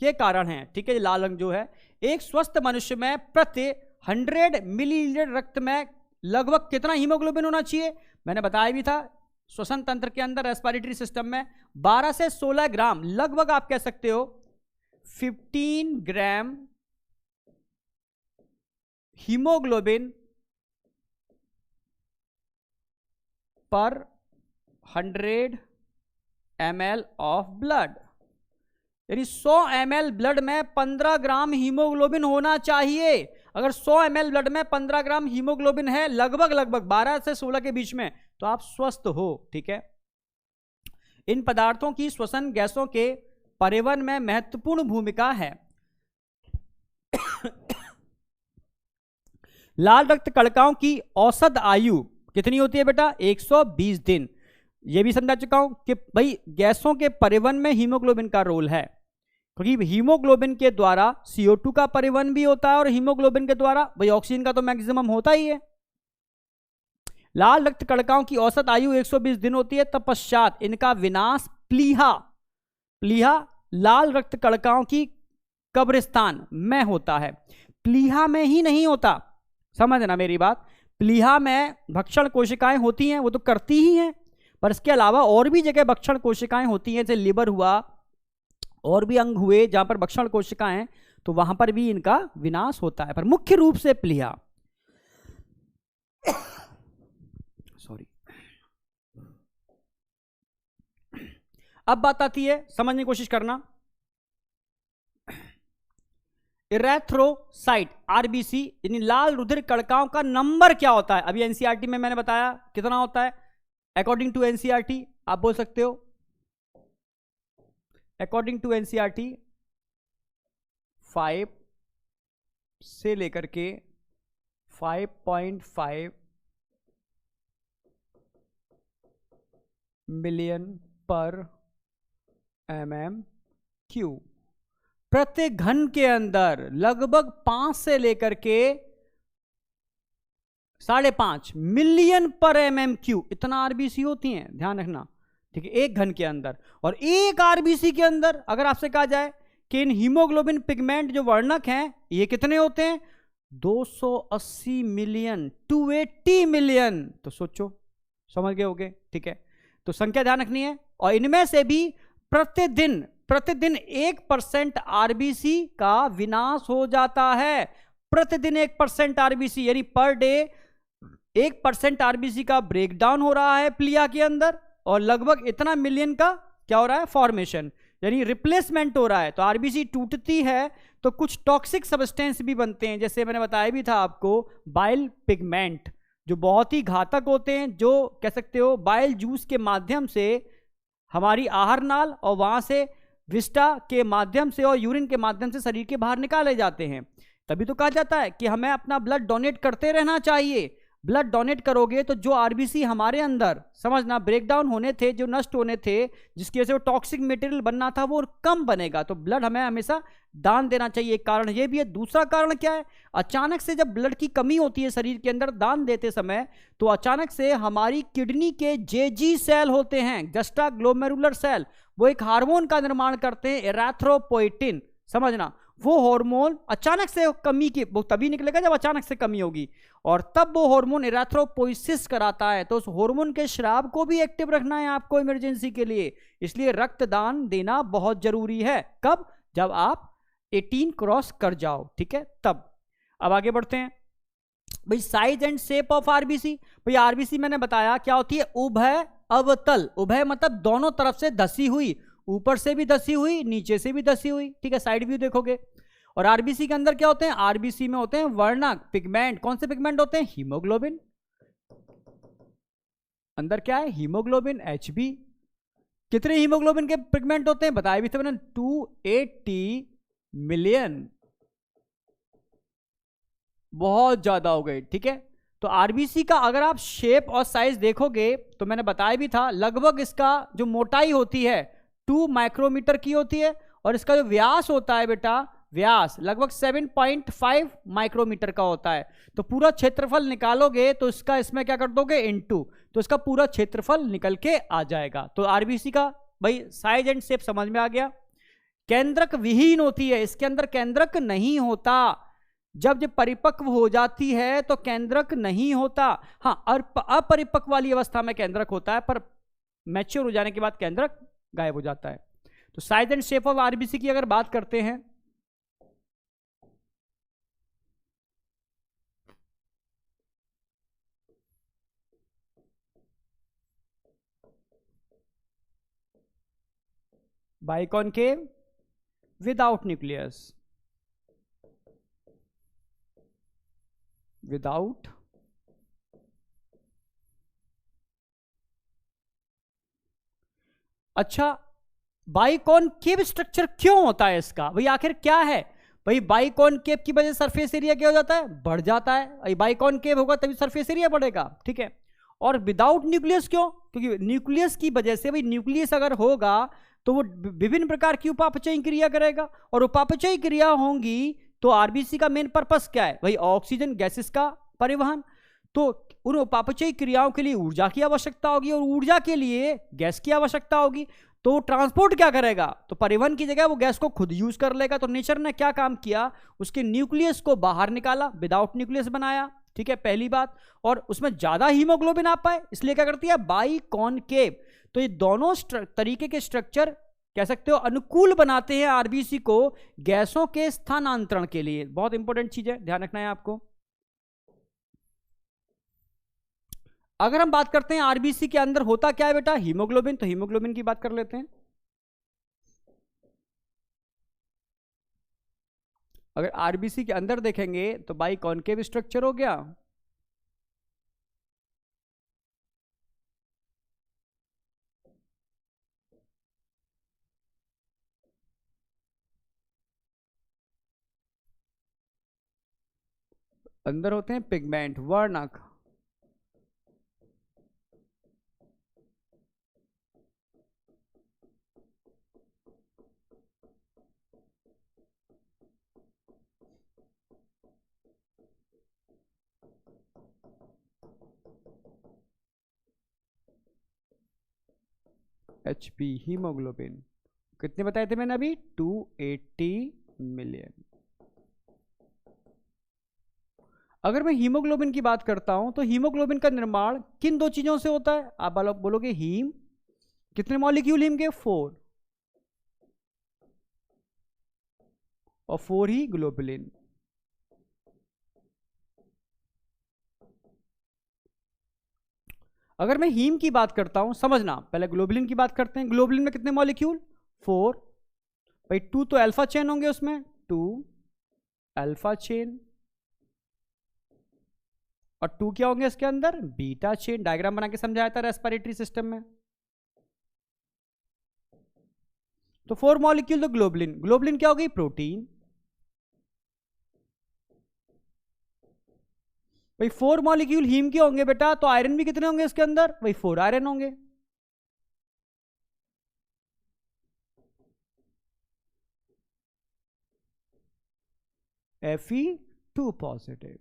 के कारण है, ठीक है। लाल रंग जो है, एक स्वस्थ मनुष्य में प्रति 100 मिलीलीटर रक्त में लगभग कितना हीमोग्लोबिन होना चाहिए? मैंने बताया भी था, श्वसन तंत्र के अंदर, रेस्पिरेटरी सिस्टम में 12 से 16 ग्राम, लगभग आप कह सकते हो 15 ग्राम हीमोग्लोबिन पर 100 ml ऑफ ब्लड, यानी 100 ml ब्लड में 15 ग्राम हीमोग्लोबिन होना चाहिए। अगर 100 ml ब्लड में 15 ग्राम हीमोग्लोबिन है, लगभग 12 से 16 के बीच में, तो आप स्वस्थ हो, ठीक है। इन पदार्थों की श्वसन गैसों के परिवहन में महत्वपूर्ण भूमिका है। लाल रक्त कणिकाओं की औसत आयु कितनी होती है बेटा? 120 दिन। यह भी समझा चुका हूं कि भाई गैसों के परिवहन में हीमोग्लोबिन का रोल है, क्योंकि हीमोग्लोबिन के द्वारा CO2 का परिवहन भी होता है, और हीमोग्लोबिन के द्वारा भाई ऑक्सीजन का तो मैक्सिमम होता ही है। लाल रक्त कणिकाओं की औसत आयु 120 दिन होती है। तत्पश्चात इनका विनाश प्लीहा लाल रक्त कणिकाओं की कब्रिस्तान में होता है, प्लीहा में ही नहीं होता। समझना मेरी बात, प्लीहा में भक्षण कोशिकाएं होती हैं, वो तो करती ही हैं, पर इसके अलावा और भी जगह भक्षण कोशिकाएं होती हैं, जैसे लिवर हुआ, और भी अंग हुए जहां पर भक्षण कोशिकाएं, तो वहां पर भी इनका विनाश होता है, पर मुख्य रूप से प्लीहा। सॉरी। अब बात आती है, समझने की कोशिश करना, इरेथ्रोसाइट आरबीसी यानी लाल रुधिर कणिकाओं का नंबर क्या होता है। अभी एनसीईआरटी में मैंने बताया कितना होता है, अकॉर्डिंग टू एनसीईआरटी आप बोल सकते हो, अकॉर्डिंग टू एनसीईआरटी 5 से लेकर के 5.5 मिलियन पर mm³ प्रति घन के अंदर लगभग 5 से लेकर के 5.5 मिलियन पर mm³ इतना आरबीसी होती हैं, ध्यान रखना, ठीक है, एक घन के अंदर। और एक आरबीसी के अंदर अगर आपसे कहा जाए कि इन हीमोग्लोबिन पिगमेंट जो वर्णक हैं ये कितने होते हैं, 280 मिलियन, 280 मिलियन, तो सोचो, समझ गए होगे, ठीक है। तो संख्या ध्यान रखनी है, और इनमें से भी प्रतिदिन 1% आरबीसी का विनाश हो जाता है, प्रतिदिन 1% आरबीसी, यानी पर डे 1% आरबीसी का ब्रेकडाउन हो रहा है प्लिया के अंदर, और लगभग इतना मिलियन का क्या हो रहा है, फॉर्मेशन, यानी रिप्लेसमेंट हो रहा है। तो आरबीसी टूटती है तो कुछ टॉक्सिक सब्सटेंस भी बनते हैं, जैसे मैंने बताया भी था आपको, बाइल पिगमेंट, जो बहुत ही घातक होते हैं, जो कह सकते हो बाइल जूस के माध्यम से हमारी आहार नाल और वहां से विस्टा के माध्यम से और यूरिन के माध्यम से शरीर के बाहर निकाले जाते हैं। तभी तो कहा जाता है कि हमें अपना ब्लड डोनेट करते रहना चाहिए। ब्लड डोनेट करोगे तो जो आरबीसी हमारे अंदर, समझना, ब्रेकडाउन होने थे, जो नष्ट होने थे, जिसकी वजह से वो टॉक्सिक मटेरियल बनना था, वो कम बनेगा। तो ब्लड हमें हमेशा दान देना चाहिए, एक कारण ये भी है। दूसरा कारण क्या है, अचानक से जब ब्लड की कमी होती है शरीर के अंदर दान देते समय, तो अचानक से हमारी किडनी के जेजी सेल होते हैं, जस्टा ग्लोमेरुलर सेल, वो एक हार्मोन का निर्माण करते हैं, एराथ्रोपोइटिन, समझना, वो हार्मोन अचानक से कमी की, वो तभी निकलेगा जब अचानक से कमी होगी, और तब वो हार्मोन एराथ्रोपोइसिस कराता है। तो उस हार्मोन के स्राव को भी एक्टिव रखना है आपको इमरजेंसी के लिए, इसलिए रक्तदान देना बहुत जरूरी है। कब, जब आप 18 क्रॉस कर जाओ, ठीक है, तब। अब आगे बढ़ते हैं भाई, size and shape of RBC. भाई आरबीसी मैंने बताया क्या होती है, उभय अवतल, उभय मतलब दोनों तरफ से धसी हुई, ऊपर से भी धसी हुई, नीचे से भी धसी हुई, ठीक है, साइड व्यू देखोगे। और आरबीसी के अंदर क्या होते हैं, आरबीसी में होते हैं वर्णक पिगमेंट। कौन से पिगमेंट होते हैं, हीमोग्लोबिन, अंदर क्या है, हीमोग्लोबिन, एचबी। कितने हीमोग्लोबिन के पिगमेंट होते हैं, बताया भी थे मैंने, 280 मिलियन, बहुत ज्यादा हो गए, ठीक है। तो आरबीसी का अगर आप शेप और साइज देखोगे तो मैंने बताया भी था, लगभग इसका जो मोटाई होती है 2 माइक्रोमीटर की होती है, और इसका जो व्यास होता है बेटा, व्यास लगभग 7.5 माइक्रोमीटर का होता है। तो पूरा क्षेत्रफल निकालोगे तो इसका, इसमें क्या कर दोगे, इनटू, तो इसका पूरा क्षेत्रफल निकल के आ जाएगा। तो आरबीसी का भाई साइज एंड शेप समझ में आ गया। केंद्रक विहीन होती है, इसके अंदर केंद्रक नहीं होता, जब परिपक्व हो जाती है तो केंद्रक नहीं होता। हाँ, अपरिपक्व वाली अवस्था में केंद्रक होता है, पर मैच्योर हो जाने के बाद केंद्रक गायब हो जाता है। तो size and shape of RBC की अगर बात करते हैं, बाइकॉनकेव विदाउट न्यूक्लियस, विदाउट अच्छा, बाइकॉनकेव स्ट्रक्चर क्यों होता है इसका, भाई आखिर क्या है। भाई बाइकॉनकेव की वजह से सरफेस एरिया क्या हो जाता है, बढ़ जाता है। बाइकॉनकेव होगा तभी सरफेस एरिया बढ़ेगा, ठीक है। और विदाउट न्यूक्लियस क्यों, क्योंकि न्यूक्लियस की वजह से, भाई न्यूक्लियस अगर होगा तो वो विभिन्न प्रकार की उपापचयी क्रिया करेगा, और उपापचयी क्रिया होंगी तो आरबीसी का मेन पर्पस क्या है, भाई ऑक्सीजन गैसेस का परिवहन। तो उन उपापचयी क्रियाओं के लिए ऊर्जा की आवश्यकता होगी, और ऊर्जा के लिए गैस की आवश्यकता होगी। तो ट्रांसपोर्ट क्या करेगा, तो परिवहन की जगह वो गैस को खुद यूज कर लेगा। तो नेचर ने क्या काम किया, उसके न्यूक्लियस को बाहर निकाला, विदाउट न्यूक्लियस बनाया, ठीक है, पहली बात। और उसमें ज्यादा हीमोग्लोबिन आ पाए इसलिए क्या करती है, बाई कॉनकेव। तो ये दोनों तरीके के स्ट्रक्चर कह सकते हो अनुकूल बनाते हैं आरबीसी को गैसों के स्थानांतरण के लिए। बहुत इंपॉर्टेंट चीज है, ध्यान रखना है आपको। अगर हम बात करते हैं आरबीसी के अंदर होता क्या है बेटा, हीमोग्लोबिन, तो हीमोग्लोबिन की बात कर लेते हैं। अगर आरबीसी के अंदर देखेंगे तो बाई कॉनकेव स्ट्रक्चर हो गया, अंदर होते हैं पिगमेंट, वर्णक। एचपी हीमोग्लोबिन कितने बताए थे मैंने अभी, 280 मिलियन। अगर मैं हीमोग्लोबिन की बात करता हूं तो हीमोग्लोबिन का निर्माण किन दो चीजों से होता है, आप बोलोगे हीम, कितने मॉलिक्यूल हीम के, 4, और 4 ही ग्लोबुलिन। अगर मैं हीम की बात करता हूं, समझना, पहले ग्लोबुलिन की बात करते हैं। ग्लोबुलिन में कितने मॉलिक्यूल, 4, भाई 2 तो अल्फा चेन होंगे उसमें, 2 अल्फा चेन, और 2 क्या होंगे इसके अंदर, बीटा चेन। डायग्राम बना के समझाया था रेस्पिरेटरी सिस्टम में। तो 4 मॉलिक्यूल तो ग्लोबुलिन, ग्लोबुलिन क्या हो गई, प्रोटीन। भाई 4 मॉलिक्यूल हीम के होंगे बेटा, तो आयरन भी कितने होंगे इसके अंदर, भाई 4 आयरन होंगे। Fe2 positive.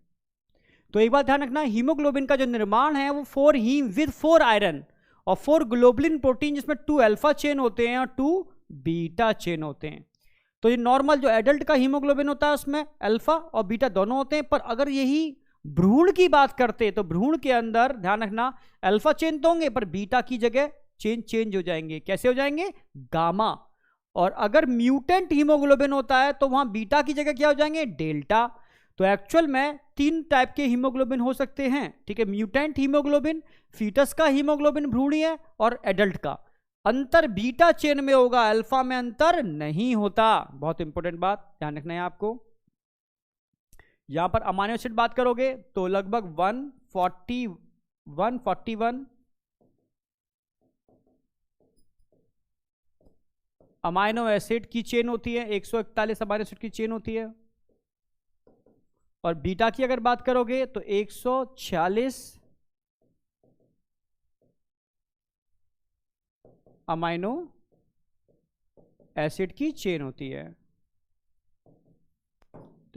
तो एक बात ध्यान रखना, हीमोग्लोबिन का जो निर्माण है वो 4 हीम विद 4 आयरन और 4 ग्लोबुलिन प्रोटीन, जिसमें 2 अल्फा चेन होते हैं और 2 बीटा चेन होते हैं। तो ये नॉर्मल जो एडल्ट का हीमोग्लोबिन होता है उसमें अल्फा और बीटा दोनों होते हैं। पर अगर यही भ्रूण की बात करते तो भ्रूण के अंदर ध्यान रखना, अल्फा चेन तो होंगे पर बीटा की जगह चेन चेंज हो जाएंगे। कैसे हो जाएंगे, गामा। और अगर म्यूटेंट हीमोग्लोबिन होता है तो वहां बीटा की जगह क्या हो जाएंगे, डेल्टा। तो एक्चुअल में 3 टाइप के हीमोग्लोबिन हो सकते हैं, ठीक है, म्यूटेंट हीमोग्लोबिन, फीटस का हीमोग्लोबिन भ्रूणीय, और एडल्ट का। अंतर बीटा चेन में होगा, अल्फा में अंतर नहीं होता। बहुत इंपॉर्टेंट बात ध्यान रखना है आपको। यहां पर अमाइनो एसिड बात करोगे तो लगभग 141 अमाइनो एसिड की चेन होती है, 141 अमाइनो एसिड की चेन होती है। और बीटा की अगर बात करोगे तो 146 अमाइनो एसिड की चेन होती है।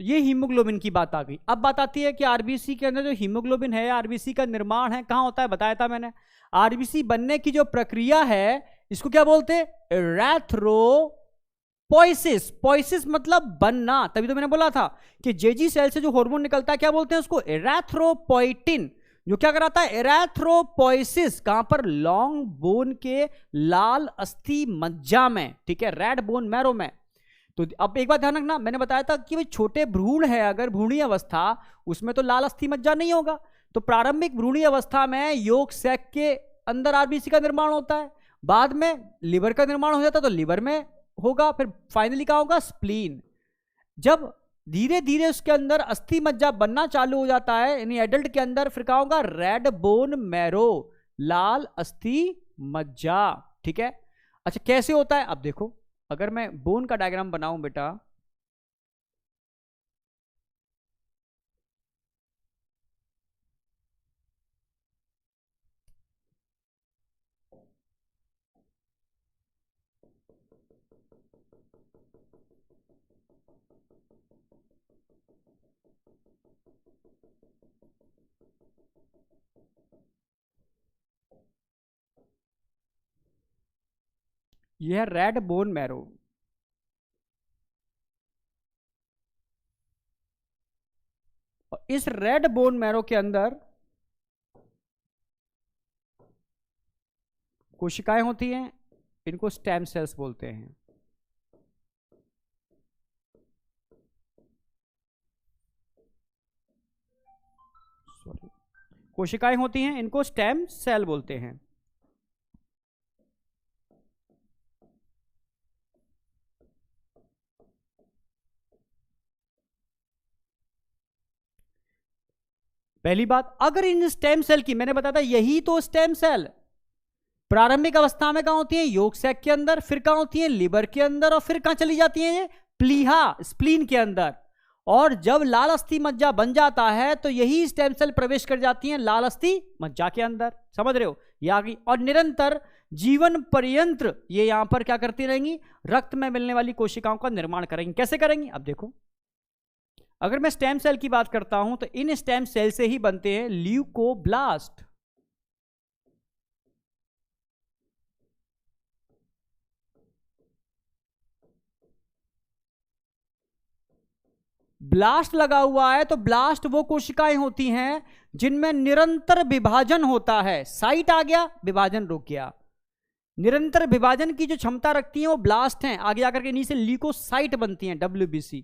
तो ये हीमोग्लोबिन की बात आ गई। अब बात आती है कि आरबीसी के अंदर जो हीमोग्लोबिन है, आरबीसी का निर्माण है कहां होता है, बताया था मैंने। आरबीसी बनने की जो प्रक्रिया है इसको क्या बोलते हैं, इरेथ्रोपोइसिस। पोइसिस मतलब बनना, तभी तो मैंने बोला था कि जेजी सेल से जो हार्मोन निकलता है क्या बोलते हैं उसको, इरेथ्रोपोइटिन, जो क्या कराता है, इरेथ्रोपोइसिस। कहां पर, लॉन्ग बोन के लाल अस्थि मज्जा में, ठीक है, रेड बोन मैरो में। तो अब एक बात ध्यान रखना, मैंने बताया था कि भाई छोटे भ्रूण है अगर भ्रूणीय अवस्था, उसमें तो लाल अस्थि मज्जा नहीं होगा। तो प्रारंभिक भ्रूणीय अवस्था में योग सैक के अंदर आरबीसी का निर्माण होता है, बाद में लिवर का निर्माण हो जाता है तो लिवर में होगा, फिर फाइनली क्या होगा, स्प्लीन। जब धीरे धीरे उसके अंदर अस्थि मज्जा बनना चालू हो जाता है यानी एडल्ट के अंदर, फिर क्या होगा, रेड बोन मैरो, लाल अस्थि मज्जा, ठीक है। अच्छा कैसे होता है, अब देखो, अगर मैं बोन का डायग्राम बनाऊं बेटा, यह है रेड बोन मैरो। और इस रेड बोन मैरो के अंदर कोशिकाएं होती हैं, इनको स्टेम सेल्स बोलते हैं। सॉरी, कोशिकाएं होती हैं, इनको स्टेम सेल बोलते हैं। पहली बात, अगर इन स्टेम सेल की, मैंने बताया था यही तो स्टेम सेल प्रारंभिक अवस्था में कहां होती है, यॉर्क सैक के अंदर, फिर कहां होती है, लिवर के अंदर, और फिर कहां चली जाती है ये प्लीहा, स्प्लीन के अंदर। और जब लाल अस्थि मज्जा बन जाता है तो यही स्टेम सेल प्रवेश कर जाती हैं लाल अस्थि मज्जा के अंदर। समझ रहे हो, ये आ गई। और निरंतर जीवन पर्यंत ये यहां पर क्या करती रहेंगी, रक्त में मिलने वाली कोशिकाओं का निर्माण करेंगी। कैसे करेंगी, अब देखो, अगर मैं स्टेम सेल की बात करता हूं तो इन स्टेम सेल से ही बनते हैं ल्यूकोब्लास्ट। ब्लास्ट लगा हुआ है तो ब्लास्ट वो कोशिकाएं होती हैं जिनमें निरंतर विभाजन होता है। साइट आ गया, विभाजन रुक गया। निरंतर विभाजन की जो क्षमता रखती है वो ब्लास्ट हैं। आगे आकर के नीचे ल्यूकोसाइट बनती हैं, WBC।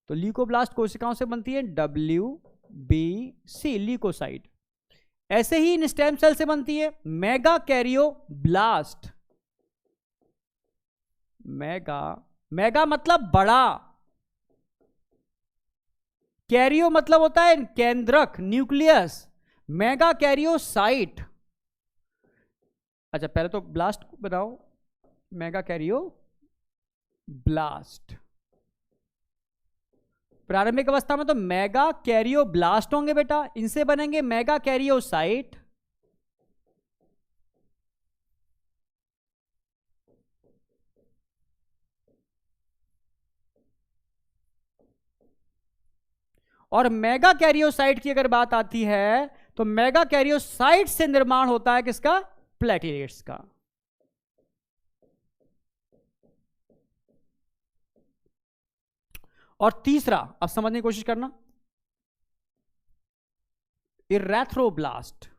तो ल्यूकोब्लास्ट कोशिकाओं से बनती है WBC, ल्यूकोसाइट। ऐसे ही इन स्टेम सेल से बनती है मेगा कैरियोब्लास्ट। मेगा मतलब बड़ा, कैरियो मतलब होता है केंद्रक, न्यूक्लियस, मेगा कैरियोसाइट। अच्छा, पहले तो ब्लास्ट बनाओ, मेगा कैरियो ब्लास्ट। प्रारंभिक अवस्था में तो मेगा कैरियो ब्लास्ट होंगे बेटा, इनसे बनेंगे मेगा कैरियोसाइट। और मेगा कैरियोसाइट की अगर बात आती है तो मेगा कैरियोसाइट से निर्माण होता है किसका, प्लेटलेट्स का। और तीसरा, अब समझने की कोशिश करना, इरेथ्रोब्लास्ट।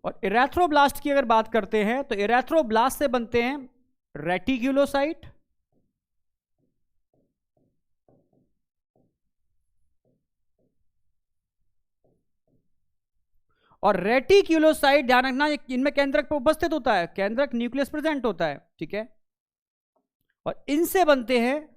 और इरेथ्रोब्लास्ट की अगर बात करते हैं तो इरेथ्रोब्लास्ट से बनते हैं रेटिक्यूलोसाइट, और रेटिक्यूलोसाइट ध्यान रखना इनमें केंद्रक पर उपस्थित होता है, केंद्रक न्यूक्लियस प्रेजेंट होता है, ठीक है। और इनसे बनते हैं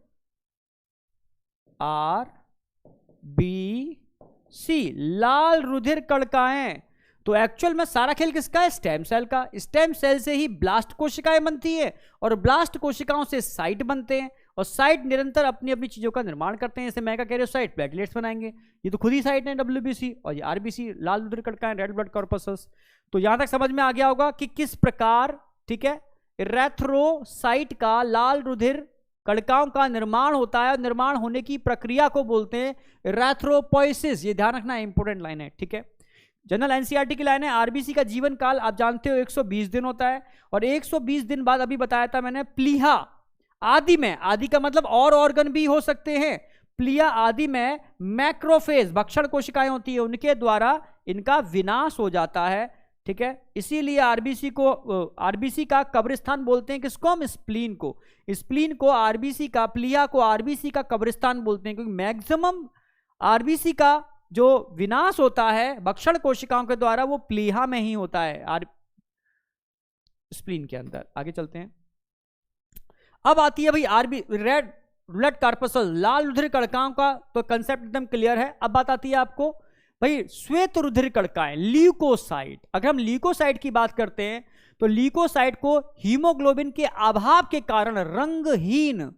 RBC, लाल रुधिर कणिकाएं। तो एक्चुअल में सारा खेल किसका है, स्टेम सेल का। स्टेम सेल से ही ब्लास्ट कोशिकाएं बनती है और ब्लास्ट कोशिकाओं से साइट बनते हैं, और साइट निरंतर अपनी अपनी चीजों का निर्माण करते हैं। जैसे मेगा कैरियोसाइट प्लेटलेट्स बनाएंगे, ये तो खुद ही साइट है WBC, और ये RBC, लाल रुधिर कणिकाएं, रेड ब्लड कॉर्पसेस। तो यहां तक समझ में आ गया होगा कि किस प्रकार, ठीक है, इरेथ्रोसाइट का, लाल रुधिर कणिकाओं का निर्माण होता है। निर्माण होने की प्रक्रिया को बोलते हैं इरेथ्रोपोइसिस। ये ध्यान रखना, इंपोर्टेंट लाइन है, ठीक है। जनरल एनसीईआरटी की लाइन है, आरबीसी का जीवन काल आप जानते हो 120 दिन होता है, और 120 दिन बाद, अभी बताया था मैंने, प्लीहा आदि में, आदि का मतलब और ऑर्गन भी हो सकते हैं, प्लीहा आदि में मैक्रोफेज, भक्षण कोशिकाएं होती है, उनके द्वारा इनका विनाश हो जाता है, ठीक है। इसीलिए आरबीसी को, आरबीसी का कब्रिस्तान बोलते हैं किसको, हम स्प्लीन को। स्प्लीन को आरबीसी का, प्लीहा को आरबीसी का कब्रिस्तान बोलते हैं, क्योंकि मैक्सिमम आरबीसी का जो विनाश होता है भक्षण कोशिकाओं के द्वारा वो प्लीहा में ही होता है, स्प्लीन के अंदर। आगे चलते हैं। अब आती है भाई रेड ब्लड कॉर्पसल, लाल रुधिर कणिकाओं का तो कंसेप्ट एकदम क्लियर है। अब बात आती है आपको भाई श्वेत रुधिर कणिकाएं, ल्यूकोसाइट। अगर हम ल्यूकोसाइट की बात करते हैं तो ल्यूकोसाइट को हीमोग्लोबिन के अभाव के कारण रंगहीन,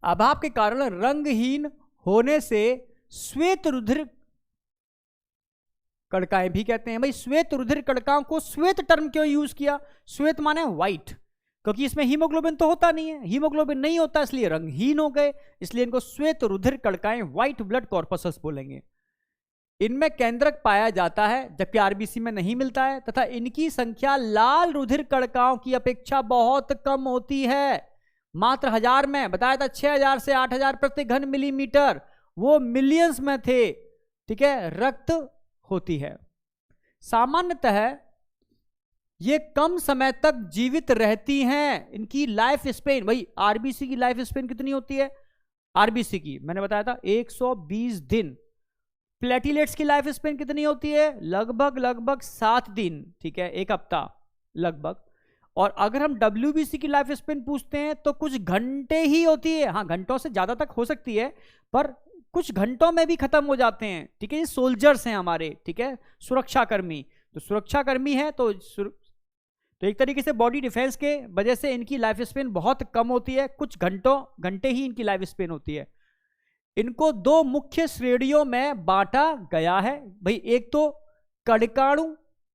अभाव के कारण रंगहीन होने से श्वेत रुधिर कणिकाएं भी कहते हैं। भाई श्वेत रुधिर कणिकाओं को श्वेत टर्म क्यों यूज किया, श्वेत माने व्हाइट, क्योंकि इसमें हीमोग्लोबिन तो होता नहीं है, हीमोग्लोबिन नहीं होता इसलिए रंगहीन हो गए, इसलिए इनको श्वेत रुधिर कणिकाएं, व्हाइट ब्लड कॉर्पसस बोलेंगे। इनमें केंद्रक पाया जाता है जबकि आरबीसी में नहीं मिलता है, तथा इनकी संख्या लाल रुधिर कणिकाओं की अपेक्षा बहुत कम होती है, मात्र 1000 में, बताया था 6000 से 8000 प्रति घन मिलीमीटर, वो मिलियंस में थे, ठीक है, रक्त होती है। सामान्यतः ये कम समय तक जीवित रहती हैं, इनकी लाइफ स्पेन, भाई आरबीसी की लाइफ स्पेन कितनी होती है, आरबीसी की मैंने बताया था 120 दिन। प्लेटिलेट्स की लाइफ स्पेन कितनी होती है, लगभग 7 दिन, ठीक है, 1 हफ्ता लगभग। और अगर हम डब्ल्यूबीसी की लाइफ स्पेन पूछते हैं तो कुछ घंटे ही होती है, हाँ घंटों से ज्यादा तक हो सकती है पर कुछ घंटों में भी खत्म हो जाते हैं, ठीक है। ये सोल्जर्स हैं हमारे, ठीक है, सुरक्षाकर्मी, तो सुरक्षाकर्मी है तो एक तरीके से बॉडी डिफेंस के वजह से इनकी लाइफ स्पेन बहुत कम होती है, कुछ घंटे ही इनकी लाइफ स्पेन होती है। इनको 2 मुख्य श्रेणियों में बांटा गया है भाई, एक तो कणिकाणु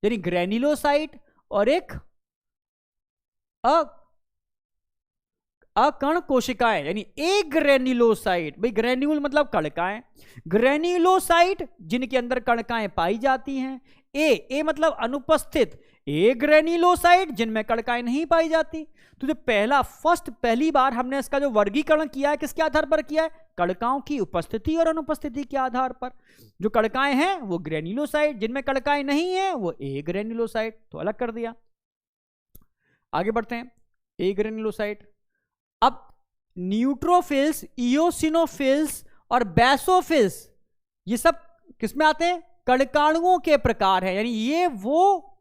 यानी ग्रेन्युलोसाइट और एक अकण कोशिकाएं यानी एग्रेन्युलोसाइट। भाई ग्रेन्यूल मतलब कणिकाएं, ग्रेन्युलोसाइट जिनके अंदर कणिकाएं पाई जाती हैं, ए मतलब अनुपस्थित एग्रेन्युलोसाइट जिनमें कणिकाएं नहीं पाई जाती। तो जो पहली बार हमने इसका जो वर्गीकरण किया है किसके आधार पर किया है, कणिकाओं की उपस्थिति और अनुपस्थिति के आधार पर। जो कणिकाएं हैं वो ग्रेन्युलोसाइट, जिनमें कणिकाएं नहीं है वो एग्रेन्युलोसाइट, तो अलग कर दिया। आगे बढ़ते हैं, एग्रेन्युलोसाइट। अब न्यूट्रोफिल्स, इओसिनोफिल्स और बेसोफिल्स ये सब किसमें आते हैं, कणिकाणुओं के प्रकार है, यानी ये वो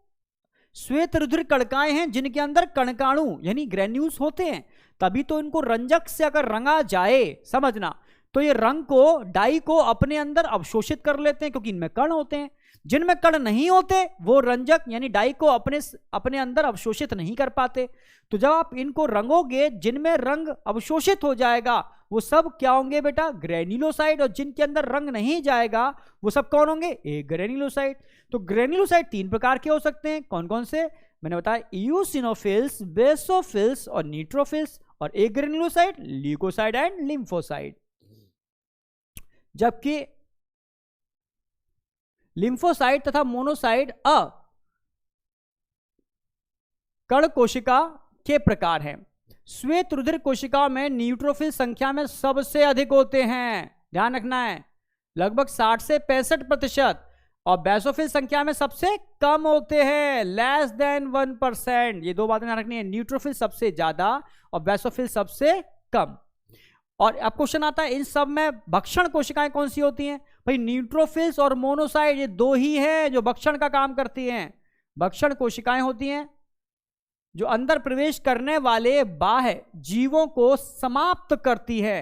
श्वेत रुधिर कणिकाएं हैं जिनके अंदर कणिकाणु यानी ग्रेन्यूल्स होते हैं। तभी तो इनको रंजक से अगर रंगा जाए, समझना, तो ये रंग को, डाई को अपने अंदर अवशोषित कर लेते हैं क्योंकि इनमें कण होते हैं। जिनमें कण नहीं होते वो रंजक यानी डाई को अपने अंदर अवशोषित नहीं कर पाते। तो जब आप इनको रंगोगे, जिनमें रंग अवशोषित हो जाएगा वो सब क्या होंगे बेटा, ग्रेन्युलोसाइट, और जिनके अंदर रंग नहीं जाएगा वो सब कौन होंगे, एग्रेन्युलोसाइट। तो ग्रेन्युलोसाइट 3 प्रकार के हो सकते हैं, कौन कौन से मैंने बताया, इओसिनोफिल्स, बेसोफिल्स और न्यूट्रोफिल्स, और एग्रेन्युलोसाइट ल्यूकोसाइट एंड लिम्फोसाइट। जबकि लिम्फोसाइट तथा मोनोसाइट कण कोशिका के प्रकार हैं। श्वेत रुधिर कोशिकाओं में न्यूट्रोफिल संख्या में सबसे अधिक होते हैं, ध्यान रखना है, लगभग 60 से 65%, और बेसोफिल संख्या में सबसे कम होते हैं, लेस देन 1%। ये 2 बातें ध्यान रखनी है, न्यूट्रोफिल सबसे ज्यादा और बेसोफिल सबसे कम। और अब क्वेश्चन आता है इन सब में भक्षण कोशिकाएं कौन सी होती हैं, भाई न्यूट्रोफिल्स और मोनोसाइट ये 2 ही हैं जो भक्षण का काम करती हैं। भक्षण कोशिकाएं होती हैं जो अंदर प्रवेश करने वाले बाह्य जीवों को समाप्त करती है।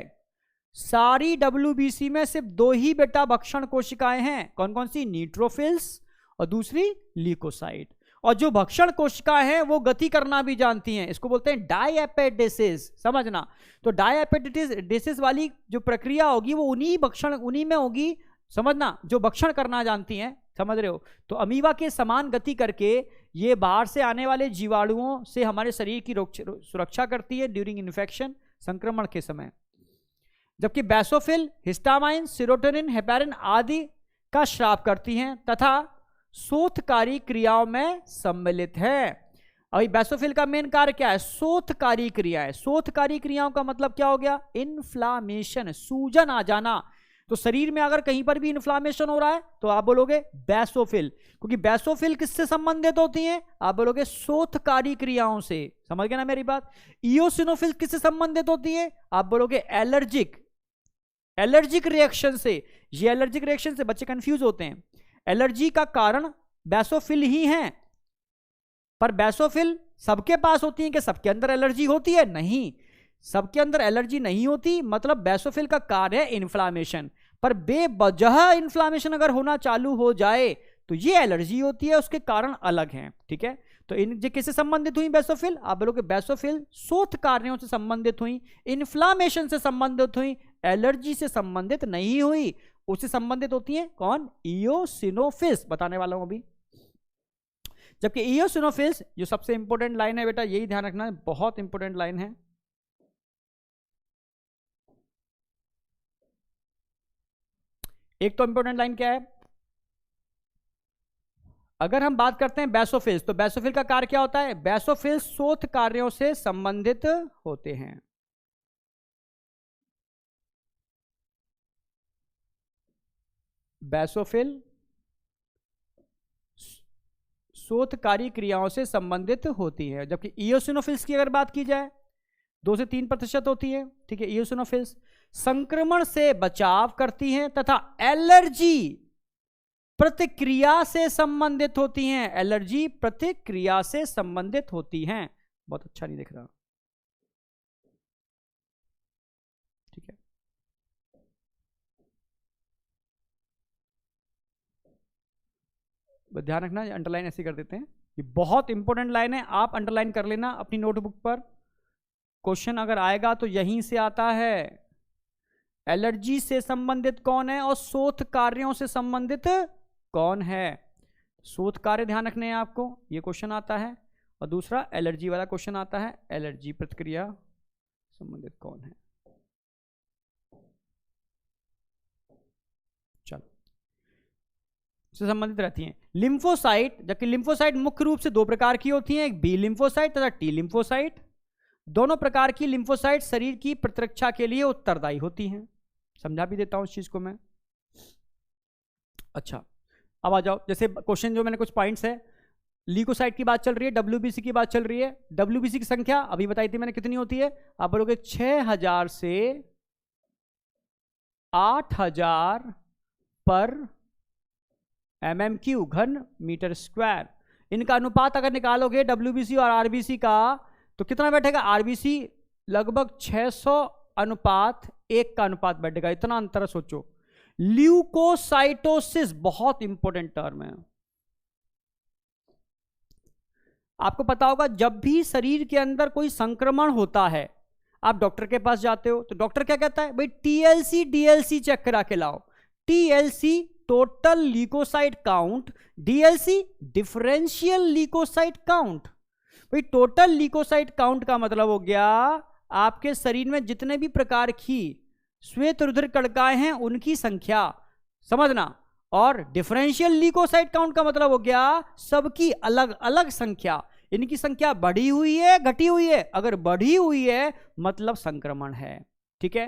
सारी डब्ल्यूबीसी में सिर्फ 2 ही बेटा भक्षण कोशिकाएं हैं, कौन कौन सी, न्यूट्रोफिल्स और दूसरी ल्यूकोसाइट। और जो भक्षण कोशिकाएं हैं वो गति करना भी जानती हैं, इसको बोलते हैं डायएपेडेसिस, समझना। तो डायएपेडेसिस वाली जो प्रक्रिया होगी वो उन्हीं में होगी, समझना, जो भक्षण करना जानती हैं, समझ रहे हो। तो अमीबा के समान गति करके ये बाहर से आने वाले जीवाणुओं से हमारे शरीर की सुरक्षा करती है ड्यूरिंग इन्फेक्शन, संक्रमण के समय। जबकि बेसोफिल हिस्टामाइन, सेरोटोनिन, हेपेरिन आदि का स्राव करती हैं तथा शोथकारी क्रियाओं में सम्मिलित है। अभी बेसोफिल का मेन कार्य क्या है, शोथकारी क्रियाएं। शोथकारी क्रियाओं का मतलब क्या हो गया, इन्फ्लामेशन, सूजन आ जाना। तो शरीर में अगर कहीं पर भी इन्फ्लामेशन हो रहा है तो आप बोलोगे बेसोफिल, क्योंकि बेसोफिल किससे संबंधित होती हैं, आप बोलोगे शोथकारी क्रियाओं से, समझ गए ना मेरी बात। इओसिनोफिल किससे संबंधित होती है, आप बोलोगे एलर्जिक रिएक्शन से। ये एलर्जिक रिएक्शन से बच्चे कंफ्यूज होते हैं, एलर्जी का कारण बेसोफिल ही हैं, पर बेसोफिल सबके पास होती है कि सबके अंदर एलर्जी होती है, नहीं, सबके अंदर एलर्जी नहीं होती। मतलब बेसोफिल का कार्य है इन्फ्लामेशन, पर बेवजह इन्फ्लामेशन अगर होना चालू हो जाए तो ये एलर्जी होती है, उसके कारण अलग हैं, ठीक है। तो इन किससे संबंधित हुई बेसोफिल, आप बोलोगे बेसोफिल शोथ कार्यों से संबंधित हुई, इन्फ्लामेशन से संबंधित हुई, एलर्जी से संबंधित नहीं हुई। उससे संबंधित होती है कौन, इओसिनोफिल्स, बताने वाला हूं अभी। जबकि इयोसिनोफिल्स, जो सबसे इंपॉर्टेंट लाइन है बेटा, यही ध्यान रखना है, बहुत इंपॉर्टेंट लाइन है, एक तो इंपॉर्टेंट लाइन क्या है, अगर हम बात करते हैं बेसोफिल्स, तो बेसोफिल का कार्य क्या होता है, बेसोफिल्स शोथ कार्यों से संबंधित होते हैं। बेसोफिल शोधकारी क्रियाओं से संबंधित होती है, जबकि इयोसिनोफिल्स की अगर बात की जाए 2 से 3% होती है, ठीक है। इयोसिनोफिल्स संक्रमण से बचाव करती हैं तथा एलर्जी प्रतिक्रिया से संबंधित होती हैं, एलर्जी प्रतिक्रिया से संबंधित होती हैं। बहुत अच्छा नहीं दिख रहा, ठीक है। ध्यान रखना, अंडरलाइन ऐसे कर देते हैं, ये बहुत इंपॉर्टेंट लाइन है, आप अंडरलाइन कर लेना अपनी नोटबुक पर, क्वेश्चन अगर आएगा तो यहीं से आता है। एलर्जी से संबंधित कौन है और शोध कार्यों से संबंधित कौन है। शोध कार्य ध्यान रखने हैं आपको, ये क्वेश्चन आता है, और दूसरा एलर्जी वाला क्वेश्चन आता है, एलर्जी प्रतिक्रिया संबंधित कौन है। चलो, से संबंधित रहती हैं। लिम्फोसाइट, जबकि लिम्फोसाइट मुख्य रूप से 2 प्रकार की होती हैं, एक बी लिम्फोसाइट तथा टी लिम्फोसाइट। दोनों प्रकार की लिम्फोसाइट शरीर की प्रतिरक्षा के लिए उत्तरदायी होती हैं। समझा भी देता हूं इस चीज को मैं। अच्छा, अब आ जाओ, जैसे क्वेश्चन जो मैंने कुछ पॉइंट्स है, लीकोसाइट की बात चल रही है, डब्ल्यूबीसी की बात चल रही है। डब्ल्यूबीसी की संख्या अभी बताई थी मैंने कितनी होती है, आप बोलोगे 6000 से 8000 पर MMQ घन मीटर स्क्वायर। इनका अनुपात अगर निकालोगे डब्ल्यूबीसी और आरबीसी का, तो कितना बैठेगा, आरबीसी लगभग 600 अनुपात 1 का अनुपात बैठेगा, इतना अंतर सोचो। ल्यूकोसाइटोसिस बहुत इंपॉर्टेंट टर्म है, आपको पता होगा जब भी शरीर के अंदर कोई संक्रमण होता है, आप डॉक्टर के पास जाते हो तो डॉक्टर क्या कहता है, भाई टीएलसी डीएलसी चेक करा के लाओ। TLC total leucocyte count, DLC differential leucocyte count. भाई टोटल ल्यूकोसाइट काउंट का मतलब हो गया आपके शरीर में जितने भी प्रकार की श्वेत रुधिर कणिकाएं हैं उनकी संख्या, समझना। और डिफरेंशियल ल्यूकोसाइट काउंट का मतलब हो गया सबकी अलग अलग संख्या, इनकी संख्या बढ़ी हुई है घटी हुई है, अगर बढ़ी हुई है मतलब संक्रमण है, ठीक है।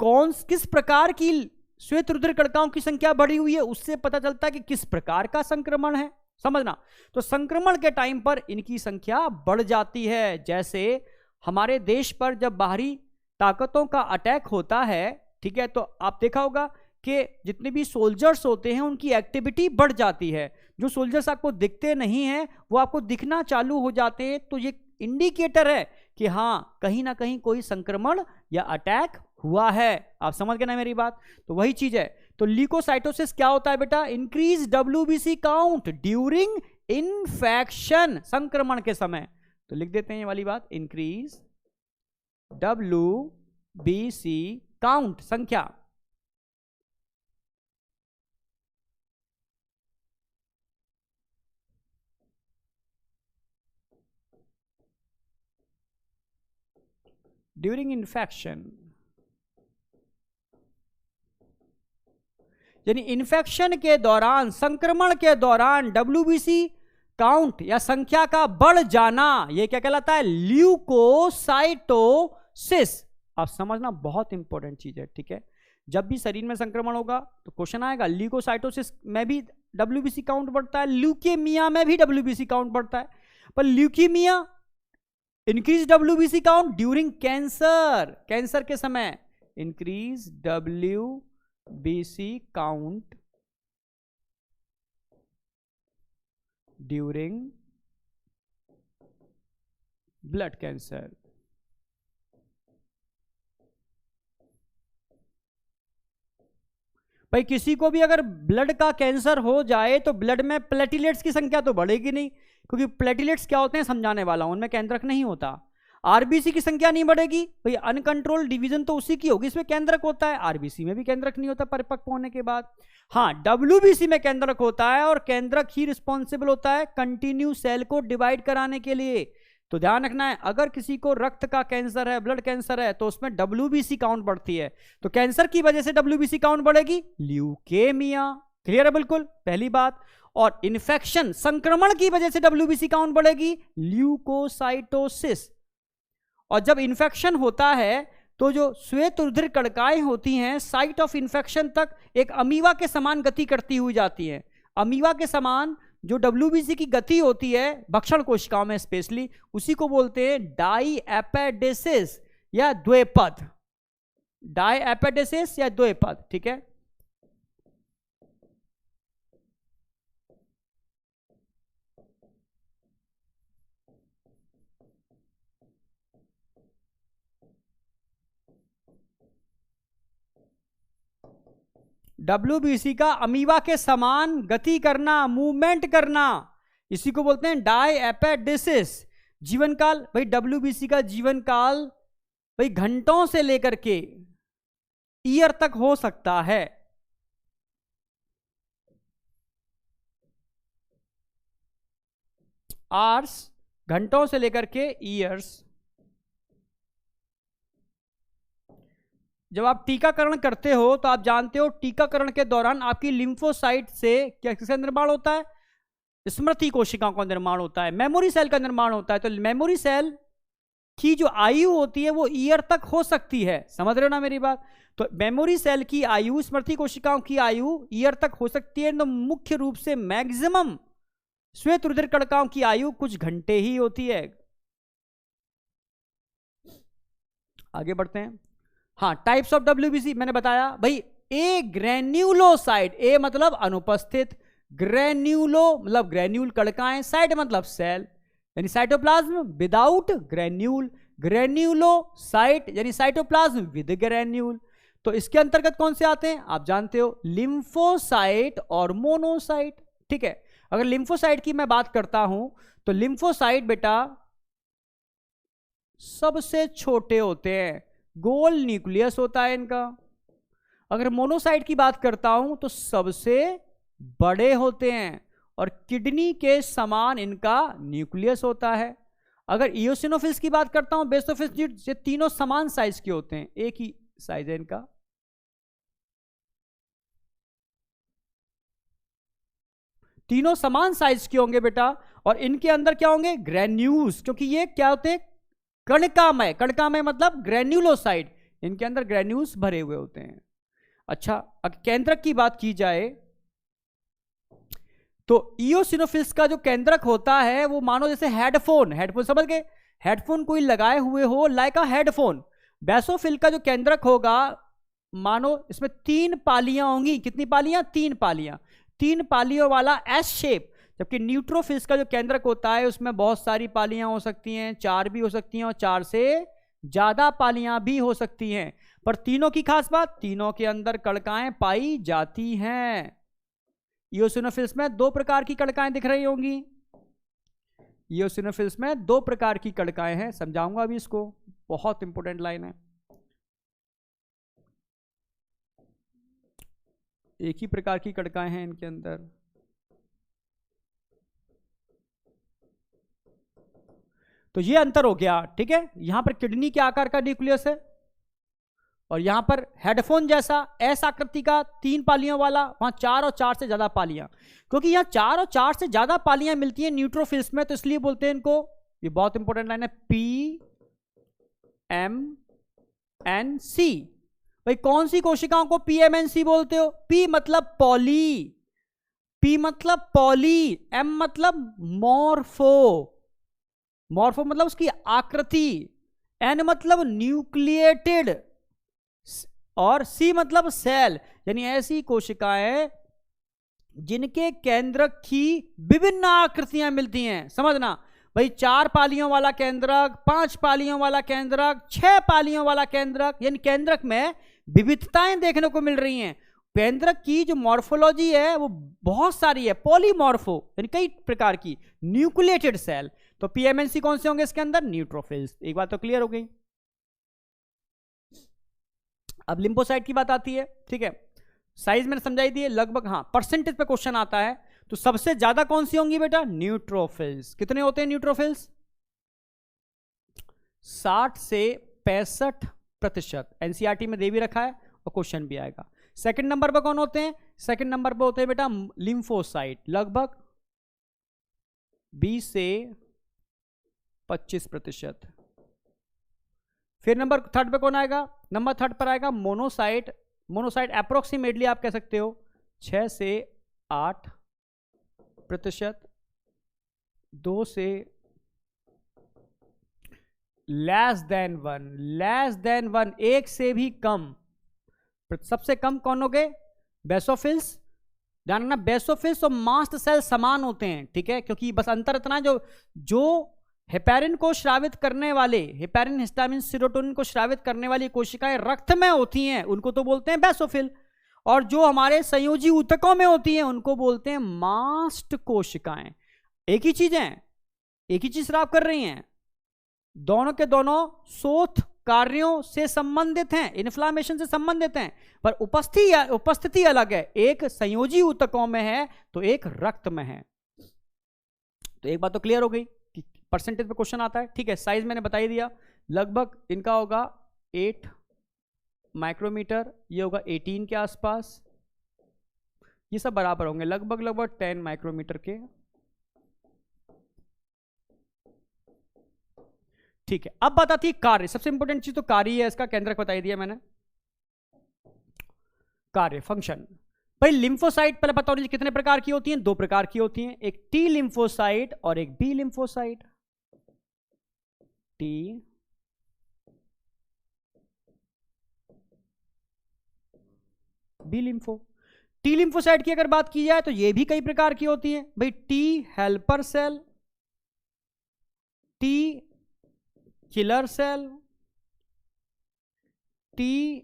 किस प्रकार की श्वेत रुधिर कणिकाओं की संख्या बढ़ी हुई है उससे पता चलता है कि किस प्रकार का संक्रमण है, समझना। तो संक्रमण के टाइम पर इनकी संख्या बढ़ जाती है। जैसे हमारे देश पर जब बाहरी ताकतों का अटैक होता है, ठीक है, तो आप देखा होगा कि जितने भी सोल्जर्स होते हैं उनकी एक्टिविटी बढ़ जाती है। जो सोल्जर्स आपको दिखते नहीं हैं वो आपको दिखना चालू हो जाते हैं, तो ये इंडिकेटर है कि हाँ कहीं ना कहीं कोई संक्रमण या अटैक हुआ है। आप समझ गए ना मेरी बात, तो वही चीज है। तो ल्यूकोसाइटोसिस क्या होता है बेटा, increase WBC count during infection, संक्रमण के समय। तो लिख देते हैं ये वाली बात, इंक्रीज डब्ल्यूबीसी काउंट, संख्या। ड्यूरिंग इन्फेक्शन, यानी इन्फेक्शन के दौरान, संक्रमण के दौरान डब्ल्यूबीसी काउंट या संख्या का बढ़ जाना, यह क्या कहलाता है, ल्यूकोसाइटोसिस। आप समझना बहुत इंपॉर्टेंट चीज है, ठीक है। जब भी शरीर में संक्रमण होगा तो क्वेश्चन आएगा, ल्यूकोसाइटोसिस में भी डब्ल्यूबीसी काउंट बढ़ता है, ल्यूकेमिया में भी डब्ल्यूबीसी काउंट बढ़ता है। पर leukaemia increase WBC count during cancer, cancer के समय increase WBC count during blood cancer. भाई किसी को भी अगर ब्लड का कैंसर हो जाए तो ब्लड में प्लेटिलेट्स की संख्या तो बढ़ेगी नहीं, क्योंकि प्लेटिलेट्स क्या होते हैं समझाने वाला हूं, उनमें केंद्रक नहीं होता। आरबीसी की संख्या नहीं बढ़ेगी भाई, अनकंट्रोल्ड डिवीजन तो उसी की होगी, इसमें केंद्रक होता है, आरबीसी में भी केंद्रक नहीं होता परिपक्व होने के बाद। हाँ, डब्ल्यूबीसी में केंद्रक होता है और केंद्रक ही रिस्पॉन्सिबल होता है कंटिन्यू सेल को डिवाइड कराने के लिए। तो ध्यान रखना है, अगर किसी को रक्त का कैंसर है, ब्लड कैंसर है, तो उसमें डब्ल्यूबीसी काउंट बढ़ती है। तो कैंसर की वजह से डब्ल्यूबीसी काउंट बढ़ेगी, ल्यूकेमिया। क्लियर है बिल्कुल, पहली बात। और इन्फेक्शन, संक्रमण की वजह से डब्ल्यूबीसी काउंट बढ़ेगी, ल्यूकोसाइटोसिस। और जब इन्फेक्शन होता है तो जो श्वेत रुधिर कणिकाएं होती हैं, साइट ऑफ इन्फेक्शन तक एक अमीबा के समान गति करती हुई जाती हैं। अमीबा के समान जो डब्ल्यूबीसी की गति होती है भक्षण कोशिकाओं में स्पेशली, उसी को बोलते हैं डाईएपेडेसिस या द्विपद। डाईएपेडेसिस या द्विपद, ठीक है। डब्ल्यूबीसी का अमीबा के समान गति करना, मूवमेंट करना, इसी को बोलते हैं डाईएपेडेसिस। जीवन काल भाई, डब्ल्यूबीसी का जीवन काल भाई घंटों से लेकर के ईयर तक हो सकता है। आवर्स, घंटों से लेकर के ईयर्स। जब आप टीकाकरण करते हो तो आप जानते हो टीकाकरण के दौरान आपकी लिम्फोसाइट से क्या किसका निर्माण होता है? स्मृति कोशिकाओं का निर्माण होता है, मेमोरी सेल का निर्माण होता है। तो मेमोरी सेल की जो आयु होती है वो ईयर तक हो सकती है, समझ रहे हो ना मेरी बात? तो मेमोरी सेल की आयु, स्मृति कोशिकाओं की आयु ईयर तक हो सकती है। तो मुख्य रूप से मैक्सिमम श्वेत रुधिर कणिकाओं की आयु कुछ घंटे ही होती है। आगे बढ़ते हैं। हाँ, टाइप्स ऑफ डब्ल्यूबीसी मैंने बताया भाई। ए ग्रेन्यूलोसाइट, ए मतलब अनुपस्थित, ग्रेन्यूलो मतलब ग्रेन्यूल कणिकाएं, साइट मतलब सेल यानी साइटोप्लाज्म विदाउट ग्रेन्यूल, ग्रेन्यूलोसाइट यानी साइटोप्लाज्म विद ग्रेन्यूल। तो इसके अंतर्गत कौन से आते हैं आप जानते हो, लिम्फोसाइट और मोनोसाइट, ठीक है। अगर लिम्फोसाइट की मैं बात करता हूं तो लिम्फोसाइट बेटा सबसे छोटे होते हैं, गोल न्यूक्लियस होता है इनका। अगर मोनोसाइट की बात करता हूं तो सबसे बड़े होते हैं और किडनी के समान इनका न्यूक्लियस होता है। अगर इयोसिनोफिल्स की बात करता हूं, बेसोफिल्स, ये तीनों समान साइज के होते हैं, एक ही साइज है इनका। तीनों समान साइज के होंगे बेटा। और इनके अंदर क्या होंगे? ग्रेन्यूल्स, क्योंकि ये क्या होते हैं? कणिकामय। कणिकामय मतलब ग्रेन्यूलोसाइट, इनके अंदर ग्रेन्यूल्स भरे हुए होते हैं। अच्छा, अगर केंद्रक की बात की जाए तो इयोसिनोफिल्स का जो केंद्रक होता है वो मानो जैसे हेडफोन, हेडफोन समझ गए? हेडफोन कोई लगाए हुए हो, लाइक अ हेडफोन। बेसोफिल का जो केंद्रक होगा मानो इसमें 3 पालियां होंगी। कितनी पालियां? 3 पालियां, 3 पालियों वाला एस शेप। जबकि न्यूट्रोफिल्स का जो केंद्रक होता है उसमें बहुत सारी पालियां हो सकती हैं, 4 भी हो सकती हैं और 4 से ज्यादा पालियां भी हो सकती हैं। पर तीनों की खास बात, तीनों के अंदर कणिकाएं पाई जाती हैं। इयोसिनोफिल्स में 2 प्रकार की कणिकाएं दिख रही होंगी। इयोसिनोफिल्स में 2 प्रकार की कणिकाएं हैं, समझाऊंगा अभी इसको, बहुत इंपॉर्टेंट लाइन है। एक ही प्रकार की कणिकाएं हैं इनके अंदर। तो ये अंतर हो गया, ठीक है। यहां पर किडनी के आकार का न्यूक्लियस है और यहां पर हेडफोन जैसा एस आकृति का 3 पालियों वाला, वहां 4 और 4 से ज्यादा पालियां। क्योंकि यहां 4 और 4 से ज्यादा पालियां मिलती हैं न्यूट्रोफिल्स में, तो इसलिए बोलते हैं इनको, ये बहुत इंपॉर्टेंट लाइन है, PMNC। भाई कौन सी कोशिकाओं को PMNC बोलते हो? P मतलब पॉली, P मतलब पॉली, M मतलब मॉर्फो, मॉर्फो मतलब उसकी आकृति, N मतलब न्यूक्लिएटेड और C मतलब सेल, यानी ऐसी कोशिकाएं जिनके केंद्रक की विभिन्न आकृतियां मिलती हैं। समझना भाई, 4 पालियों वाला केंद्रक, 5 पालियों वाला केंद्रक, 6 पालियों वाला केंद्रक, यानी केंद्रक में विविधताएं देखने को मिल रही हैं। केंद्रक की जो मॉर्फोलॉजी है वो बहुत सारी है, पॉलीमॉर्फो यानी कई प्रकार की, न्यूक्लिएटेड सेल। तो तो पीएमएनसी कौन से होंगे इसके अंदर? न्यूट्रोफिल्स। एक बात तो क्लियर हो गई। अब लिम्फोसाइट की बात आती है, ठीक है, साइज मैंने समझाई दी है लगभग। हाँ, परसेंटेज पे क्वेश्चन आता है तो सबसे ज्यादा कौन सी होंगी बेटा? न्यूट्रोफिल्स। कितने होते हैं न्यूट्रोफिल्स? 60 से 65%। एनसीईआरटी में दे भी रखा है और क्वेश्चन भी आएगा। सेकंड नंबर पर कौन होते हैं? सेकंड नंबर पर होते हैं बेटा लिम्फोसाइट, लगभग 20 से 25%। फिर नंबर थर्ड पे कौन आएगा? नंबर थर्ड पर आएगा मोनोसाइट। मोनोसाइट अप्रोक्सीमेटली आप कह सकते हो 6 से 8%। 2 से लेस देन वन, एक से भी कम। सबसे कम कौन हो गए? बेसोफिल्स। ध्यान रखना, बेसोफिल्स और मास्ट सेल समान होते हैं, ठीक है, क्योंकि बस अंतर इतना, जो हेपेरिन को स्रावित करने वाले, हेपेरिन, हिस्टामिन, सीरोटोनिन को स्रावित करने वाली कोशिकाएं रक्त में होती हैं, उनको तो बोलते हैं बेसोफिल, और जो हमारे संयोजी ऊतकों में होती हैं उनको बोलते हैं मास्ट कोशिकाएं। एक ही चीज है, एक ही चीज स्राव कर रही हैं, दोनों के दोनों शोथ कार्यों से संबंधित हैं, इन्फ्लामेशन से संबंधित हैं, पर उपस्थिति अलग है। एक संयोजी ऊतकों में है तो एक रक्त में है। तो एक बात तो क्लियर हो गई कि परसेंटेज पे क्वेश्चन आता है, ठीक है। साइज मैंने बता ही दिया, लगभग इनका होगा 8 माइक्रोमीटर, ये होगा 18 के आसपास, ये सब बराबर होंगे, लगभग 10 माइक्रोमीटर के, ठीक है। अब बात आती है कार्य। सबसे इंपॉर्टेंट चीज तो कार्य है, इसका केंद्रक बताई दिया मैंने। कार्य, फंक्शन। भाई लिम्फोसाइट पहले पता होना चाहिए कितने प्रकार की होती हैं? 2 प्रकार की होती हैं, एक टी लिम्फोसाइट और एक B lymphocyte. T B lympho. T lymphocyte की अगर बात की जाए तो ये भी कई प्रकार की होती है भाई। T helper cell, T killer cell, T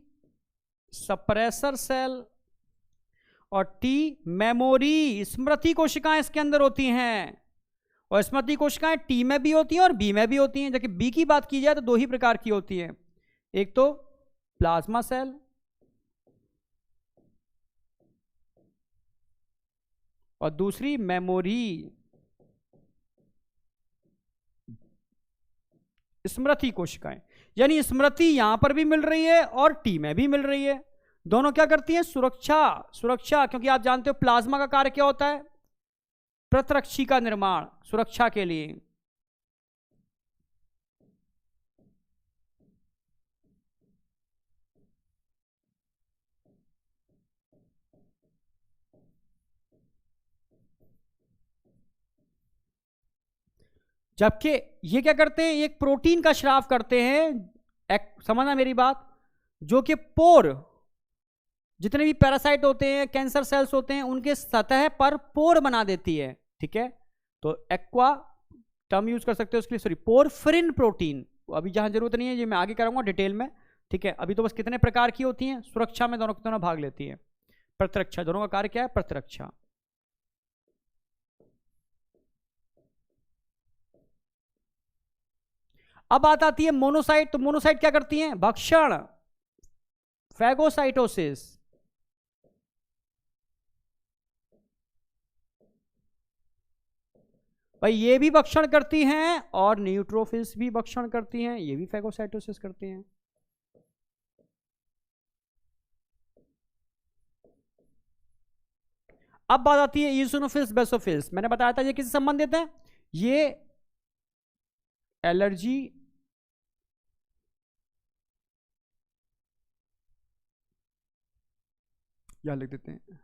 suppressor cell और टी मेमोरी, स्मृति कोशिकाएं इसके अंदर होती हैं। और स्मृति कोशिकाएं टी में भी होती हैं और बी में भी होती हैं। जबकि बी की बात की जाए तो 2 ही प्रकार की होती हैं, एक तो प्लाज्मा सेल और दूसरी मेमोरी, स्मृति कोशिकाएं। यानी स्मृति यहां पर भी मिल रही है और टी में भी मिल रही है। दोनों क्या करती हैं? सुरक्षा, क्योंकि आप जानते हो प्लाज्मा का कार्य क्या होता है? प्रतिरक्षी का निर्माण, सुरक्षा के लिए। जबकि ये क्या करते हैं? एक प्रोटीन का स्राव करते हैं, समझना मेरी बात, जो कि पोर, जितने भी पैरासाइट होते हैं, कैंसर सेल्स होते हैं, उनके सतह पर पोर बना देती है, ठीक है। तो एक्वा टर्म यूज कर सकते हो उसके लिए, सॉरी, पोरफिरिन प्रोटीन। अभी जहां जरूरत नहीं है, ये मैं आगे कराऊंगा डिटेल में, ठीक है। अभी तो बस कितने प्रकार की होती हैं, सुरक्षा में दोनों दोनों भाग लेती है। प्रतिरक्षा, दोनों का कार्य क्या है? प्रतिरक्षा। अब बात आती है मोनोसाइट। तो मोनोसाइट क्या करती हैं? भक्षण, फैगोसाइटोसिस। भाई ये भी भक्षण करती हैं और न्यूट्रोफिल्स भी भक्षण करती हैं, ये भी फैगोसाइटोसिस करती हैं। अब बात आती है ईओसिनोफिल्स, बेसोफिल्स। मैंने बताया था ये किससे संबंधित है? ये एलर्जी, यहां लिख देते हैं,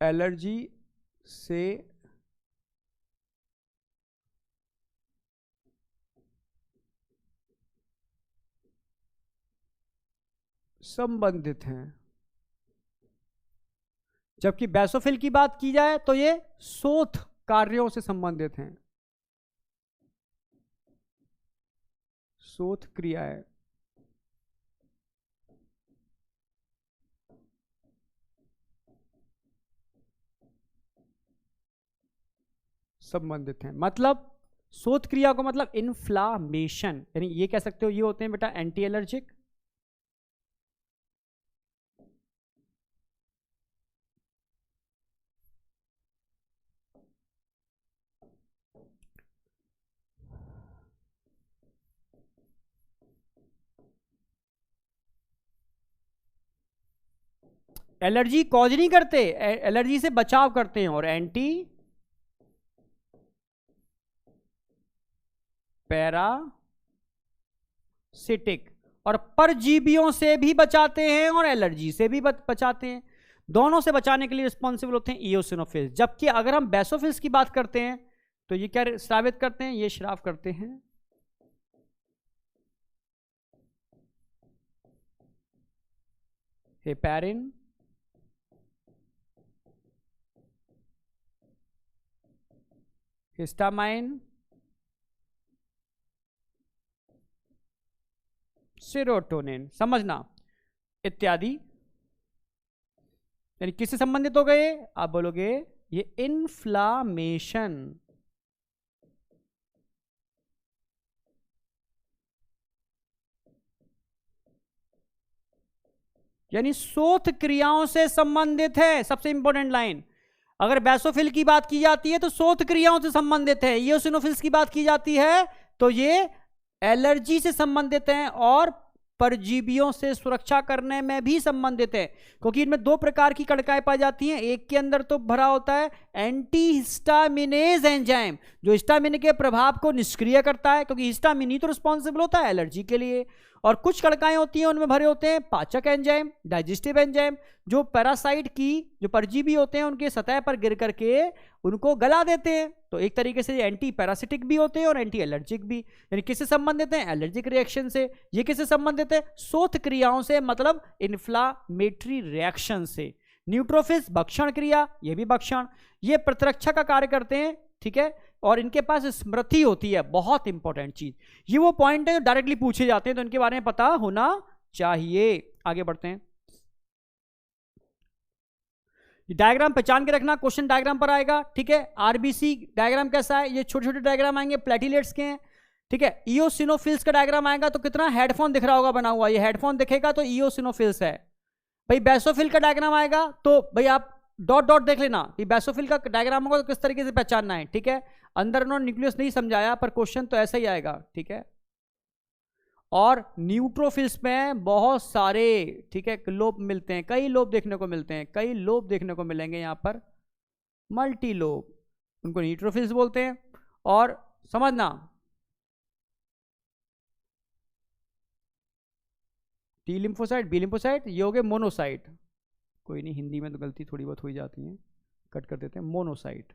एलर्जी से संबंधित हैं। जबकि बेसोफिल की बात की जाए तो ये शोथ कार्यों से संबंधित हैं, शोथ क्रियाएं। संबंधित हैं। मतलब शोथ क्रिया को मतलब इन्फ्लामेशन, यानी ये कह सकते हो ये होते हैं बेटा एंटी एलर्जिक, एलर्जी कॉज नहीं करते, एलर्जी से बचाव करते हैं, और एंटी पैरासिटिक, और परजीवियों से भी बचाते हैं और एलर्जी से भी बचाते हैं। दोनों से बचाने के लिए रिस्पॉन्सिबल होते हैं इओसिनोफिल्स। जबकि अगर हम बेसोफिल्स की बात करते हैं तो ये क्या स्रावित करते हैं, ये श्राव करते हैं हेपेरिन, हिस्टामाइन, सेरोटोनिन, समझना, इत्यादि। यानी किससे संबंधित हो गए, आप बोलोगे ये इन्फ्लामेशन, यानी शोथ क्रियाओं से संबंधित है। सबसे इंपॉर्टेंट लाइन, अगर बेसोफिल की बात की जाती है तो शोथ क्रियाओं से संबंधित है, इओसिनोफिल्स की बात की जाती है तो ये एलर्जी से संबंधित हैं और परजीवियों से सुरक्षा करने में भी संबंधित है। क्योंकि इनमें दो प्रकार की कणिकाएं पाई जाती हैं, एक के अंदर तो भरा होता है एंटी हिस्टामिनेज एंजाइम जो हिस्टामिन के प्रभाव को निष्क्रिय करता है, क्योंकि हिस्टामिन ही तो रिस्पॉन्सिबल होता है एलर्जी के लिए। और कुछ कणिकाएं होती हैं उनमें भरे होते हैं पाचक एंजाइम, डाइजेस्टिव एंजाइम, जो पैरासाइट की जो परजीवी होते हैं उनके सतह पर गिर करके उनको गला देते हैं। तो एक तरीके से एंटी पैरासिटिक भी होते हैं और एंटी एलर्जिक भी। यानी किससे संबंधित हैं, एलर्जिक रिएक्शन से। ये किससे संबंधित है, शोथ क्रियाओं से, मतलब इन्फ्लामेटरी रिएक्शन से। न्यूट्रोफिल्स भक्षण क्रिया, ये भी भक्षण, ये प्रतिरक्षा का कार्य करते हैं, ठीक है। और इनके पास स्मृति होती है, बहुत इंपॉर्टेंट चीज। ये वो पॉइंट है जो डायरेक्टली पूछे जाते हैं, तो इनके बारे में पता होना चाहिए। आगे बढ़ते हैं, डायग्राम पहचान के रखना, क्वेश्चन डायग्राम पर आएगा, ठीक है। आरबीसी डायग्राम कैसा है, ये छोटे छोटे डायग्राम आएंगे प्लेटिलेट्स के हैं, ठीक है। इओसिनोफिल्स का डायग्राम आएगा तो कितना हेडफोन दिख रहा होगा बना हुआ, ये हेडफोन दिखेगा तो इओसिनोफिल्स है भाई। बेसोफिल का डायग्राम आएगा तो भाई आप डॉट डॉट देख लेना, ये बेसोफिल का डायग्राम होगा तो किस तरीके से पहचानना है, ठीक है। अंदर उन्होंने न्यूक्लियस नहीं समझाया पर क्वेश्चन तो ऐसा ही आएगा, ठीक है। और न्यूट्रोफिल्स में बहुत सारे, ठीक है, लोब मिलते हैं, कई लोब देखने को मिलते हैं, कई लोब देखने को मिलेंगे यहाँ पर, मल्टी लोब, उनको न्यूट्रोफिल्स बोलते हैं। और समझना, टी लिम्फोसाइट, बी लिम्फोसाइट, ये हो गए मोनोसाइट। कोई नहीं, हिंदी में तो गलती थोड़ी बहुत हो जाती है, कट कर देते हैं, मोनोसाइट,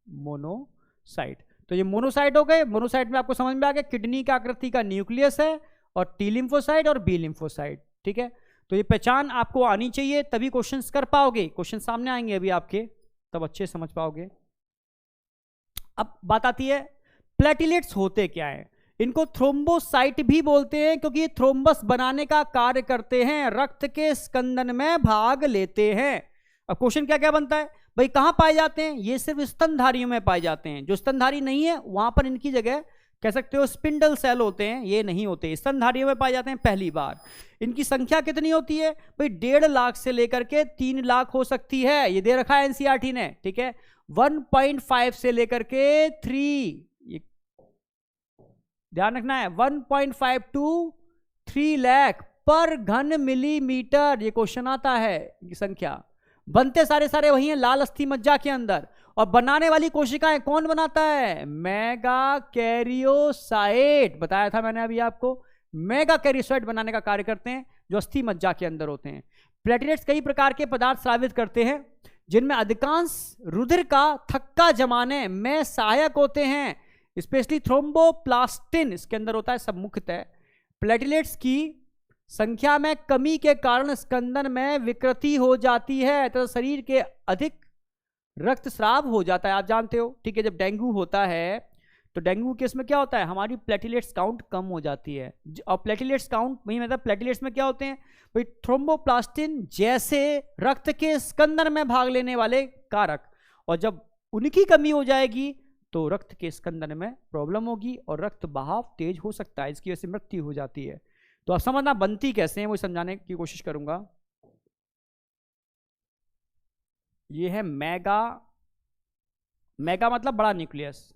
मोनोसाइट। तो ये मोनोसाइट हो गए। मोनोसाइट में आपको समझ में आ गया किडनी का आकृति का न्यूक्लियस है, और टी लिम्फोसाइट और बी लिम्फोसाइट, ठीक है। तो ये पहचान आपको आनी चाहिए, तभी क्वेश्चंस कर पाओगे, क्वेश्चन सामने आएंगे अभी आपके, तब अच्छे समझ पाओगे। अब बात आती है प्लेटिलेट्स होते क्या है। इनको थ्रोम्बोसाइट भी बोलते हैं क्योंकि ये थ्रोम्बस बनाने का कार्य करते हैं, रक्त के स्कंदन में भाग लेते हैं। अब क्वेश्चन क्या क्या बनता है भाई, कहां पाए जाते हैं, ये सिर्फ स्तनधारियों में पाए जाते हैं। जो स्तनधारी नहीं है वहां पर इनकी जगह कह सकते हो स्पिंडल सेल होते हैं, ये नहीं होते, स्तनधारियों में पाए जाते हैं पहली बार। इनकी संख्या कितनी होती है भाई, 1.5 लाख से लेकर के 3 लाख हो सकती है, ये दे रखा है एनसीईआरटी ने, ठीक है। 1.5 से लेकर के 3, ध्यान रखना है, 1.5 to 3 लाख पर घन मिलीमीटर, ये क्वेश्चन आता है ये संख्या। बनते सारे सारे वही हैं, लाल अस्थि मज्जा के अंदर। और बनाने वाली कोशिकाएं कौन बनाता है, मेगा कैरियोसाइट, बताया था मैंने अभी आपको, मेगा कैरियोसाइट बनाने का कार्य करते हैं जो अस्थि मज्जा के अंदर होते हैं। प्लेटलेट्स कई प्रकार के पदार्थ स्रावित करते हैं जिनमें अधिकांश रुधिर का थक्का जमाने में सहायक होते हैं, स्पेशली थ्रोम्बोप्लास्टिन इसके अंदर होता है सब मुख्यतः। प्लेटलेट्स की संख्या में कमी के कारण स्कंदन में विकृति हो जाती है तथा शरीर के अधिक रक्तस्राव हो जाता है, आप जानते हो, ठीक है। जब डेंगू होता है तो डेंगू केस में क्या होता है, हमारी प्लेटलेट्स काउंट कम हो जाती है। और प्लेटलेट्स काउंट वही मतलब प्लेटलेट्स में क्या होते हैं भाई, थ्रोम्बोप्लास्टिन जैसे रक्त के स्कंदन में भाग लेने वाले कारक। और जब उनकी कमी हो जाएगी तो रक्त के स्कंदन में प्रॉब्लम होगी और रक्त बहाव तेज हो सकता है, इसकी वजह से मृत्यु हो जाती है। तो अब समझना बनती कैसे है वो समझाने की कोशिश करूंगा। ये है मेगा, मेगा मतलब बड़ा न्यूक्लियस,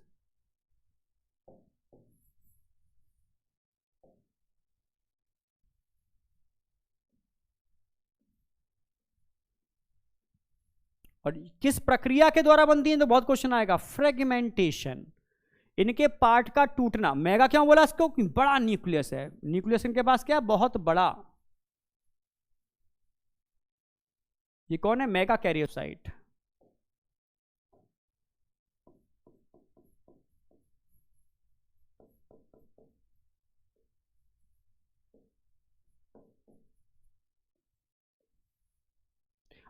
और किस प्रक्रिया के द्वारा बनती है, तो बहुत क्वेश्चन आएगा, फ्रेगमेंटेशन, इनके पार्ट का टूटना। मेगा क्यों बोला इसको, बड़ा न्यूक्लियस है, न्यूक्लियस इनके पास क्या है, बहुत बड़ा। ये कौन है, मेगा कैरियोसाइट।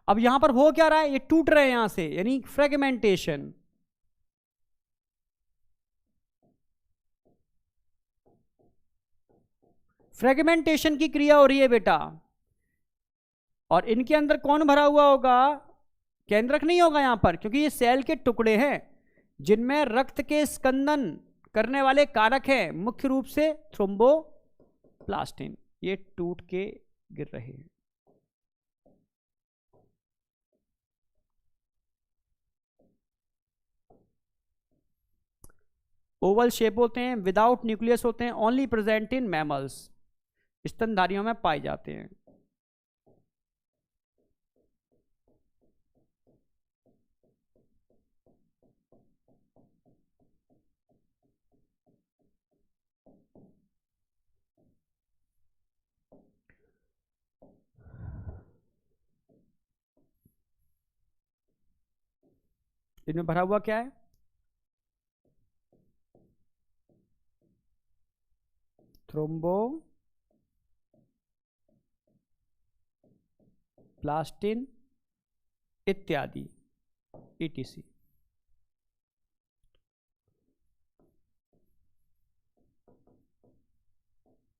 अब यहां पर हो क्या रहा है, ये टूट रहे हैं यहां से, यानी फ्रेगमेंटेशन। फ्रेगमेंटेशन की क्रिया हो रही है बेटा, और इनके अंदर कौन भरा हुआ होगा, केंद्रक नहीं होगा यहां पर, क्योंकि ये सेल के टुकड़े हैं जिनमें रक्त के स्कंदन करने वाले कारक हैं, मुख्य रूप से थ्रोम्बोप्लास्टिन। ये टूट के गिर रहे हैं। ओवल शेप होते हैं, विदाउट न्यूक्लियस होते हैं, ओनली प्रेजेंट इन मैमल्स, स्तनधारियों में पाए जाते हैं। इनमें भरा हुआ क्या है, थ्रोम्बोप्लास्टिन इत्यादि ETC।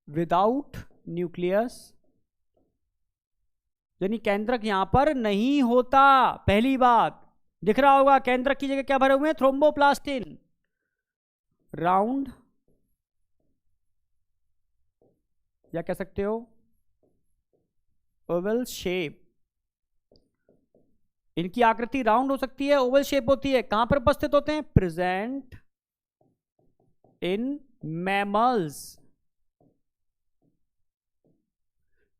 विदाउट न्यूक्लियस, यानी केंद्रक यहां पर नहीं होता। पहली बात दिख रहा होगा, केंद्रक की जगह क्या भरे हुए हैं, थ्रोम्बोप्लास्टिन, राउंड या कह सकते हो ओवल शेप। इनकी आकृति राउंड हो सकती है, ओवल शेप होती है। कहां पर उपस्थित होते हैं, प्रेजेंट इन मैमल्स,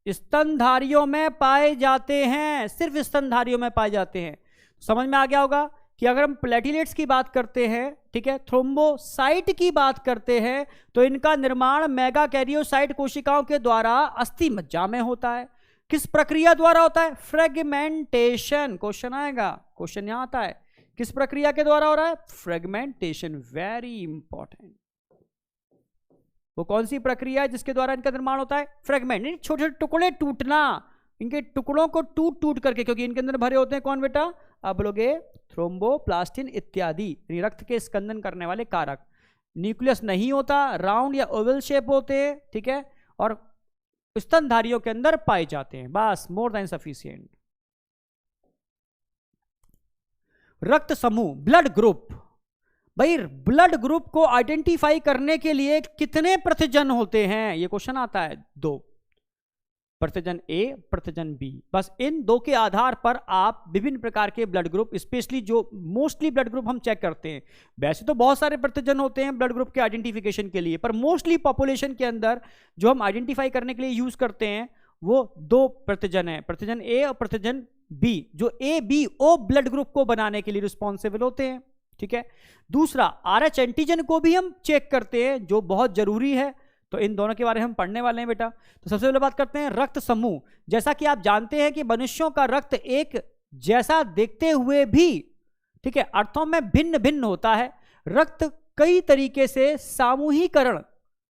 स्तनधारियों में पाए जाते हैं, सिर्फ स्तनधारियों में पाए जाते हैं। समझ में आ गया होगा कि अगर हम प्लेटिलेट्स की बात करते हैं, ठीक है, थ्रोम्बोसाइट की बात करते हैं, तो इनका निर्माण मेगा कैरियोसाइट कोशिकाओं के द्वारा अस्थि मज्जा में होता है। किस प्रक्रिया द्वारा होता है, फ्रेगमेंटेशन। क्वेश्चन आएगा, क्वेश्चन यहां आता है, किस प्रक्रिया के द्वारा हो रहा है, फ्रेगमेंटेशन। Very important. वो कौन सी प्रक्रिया है जिसके द्वारा इनका निर्माण होता है, फ्रेगमेंट, छोटे छोटे टुकड़े टूटना, इनके टुकड़ों को टूट टूट करके, क्योंकि इनके अंदर भरे होते हैं कौन बेटा, आप बोलोगे थ्रोम्बोप्लास्टिन इत्यादि, रक्त के स्कंदन करने वाले कारक। न्यूक्लियस नहीं होता, राउंड या ओवल शेप होते हैं, ठीक है, और स्तनधारियों के अंदर पाए जाते हैं। बस, मोर देन सफिशिएंट। रक्त समूह, ब्लड ग्रुप। भाई ब्लड ग्रुप को आइडेंटिफाई करने के लिए कितने प्रतिजन होते हैं, ये क्वेश्चन आता है। 2, प्रतिजन ए, प्रतिजन बी। बस इन 2 के आधार पर आप विभिन्न प्रकार के ब्लड ग्रुप, स्पेशली जो मोस्टली ब्लड ग्रुप हम चेक करते हैं। वैसे तो बहुत सारे प्रतिजन होते हैं ब्लड ग्रुप के आइडेंटिफिकेशन के लिए, पर मोस्टली पॉपुलेशन के अंदर जो हम आइडेंटिफाई करने के लिए यूज करते हैं वो 2 प्रतिजन है, प्रतिजन ए और प्रतिजन बी, जो ABO ब्लड ग्रुप को बनाने के लिए रिस्पॉन्सिबल होते हैं, ठीक है। दूसरा, RH एंटीजन को भी हम चेक करते हैं, जो बहुत जरूरी है। तो इन दोनों के बारे में हम पढ़ने वाले हैं बेटा। तो सबसे पहले बात करते हैं रक्त समूह। जैसा कि आप जानते हैं कि मनुष्यों का रक्त एक जैसा देखते हुए भी, ठीक है, अर्थों में भिन्न भिन्न होता है। रक्त कई तरीके से सामूहिकरण,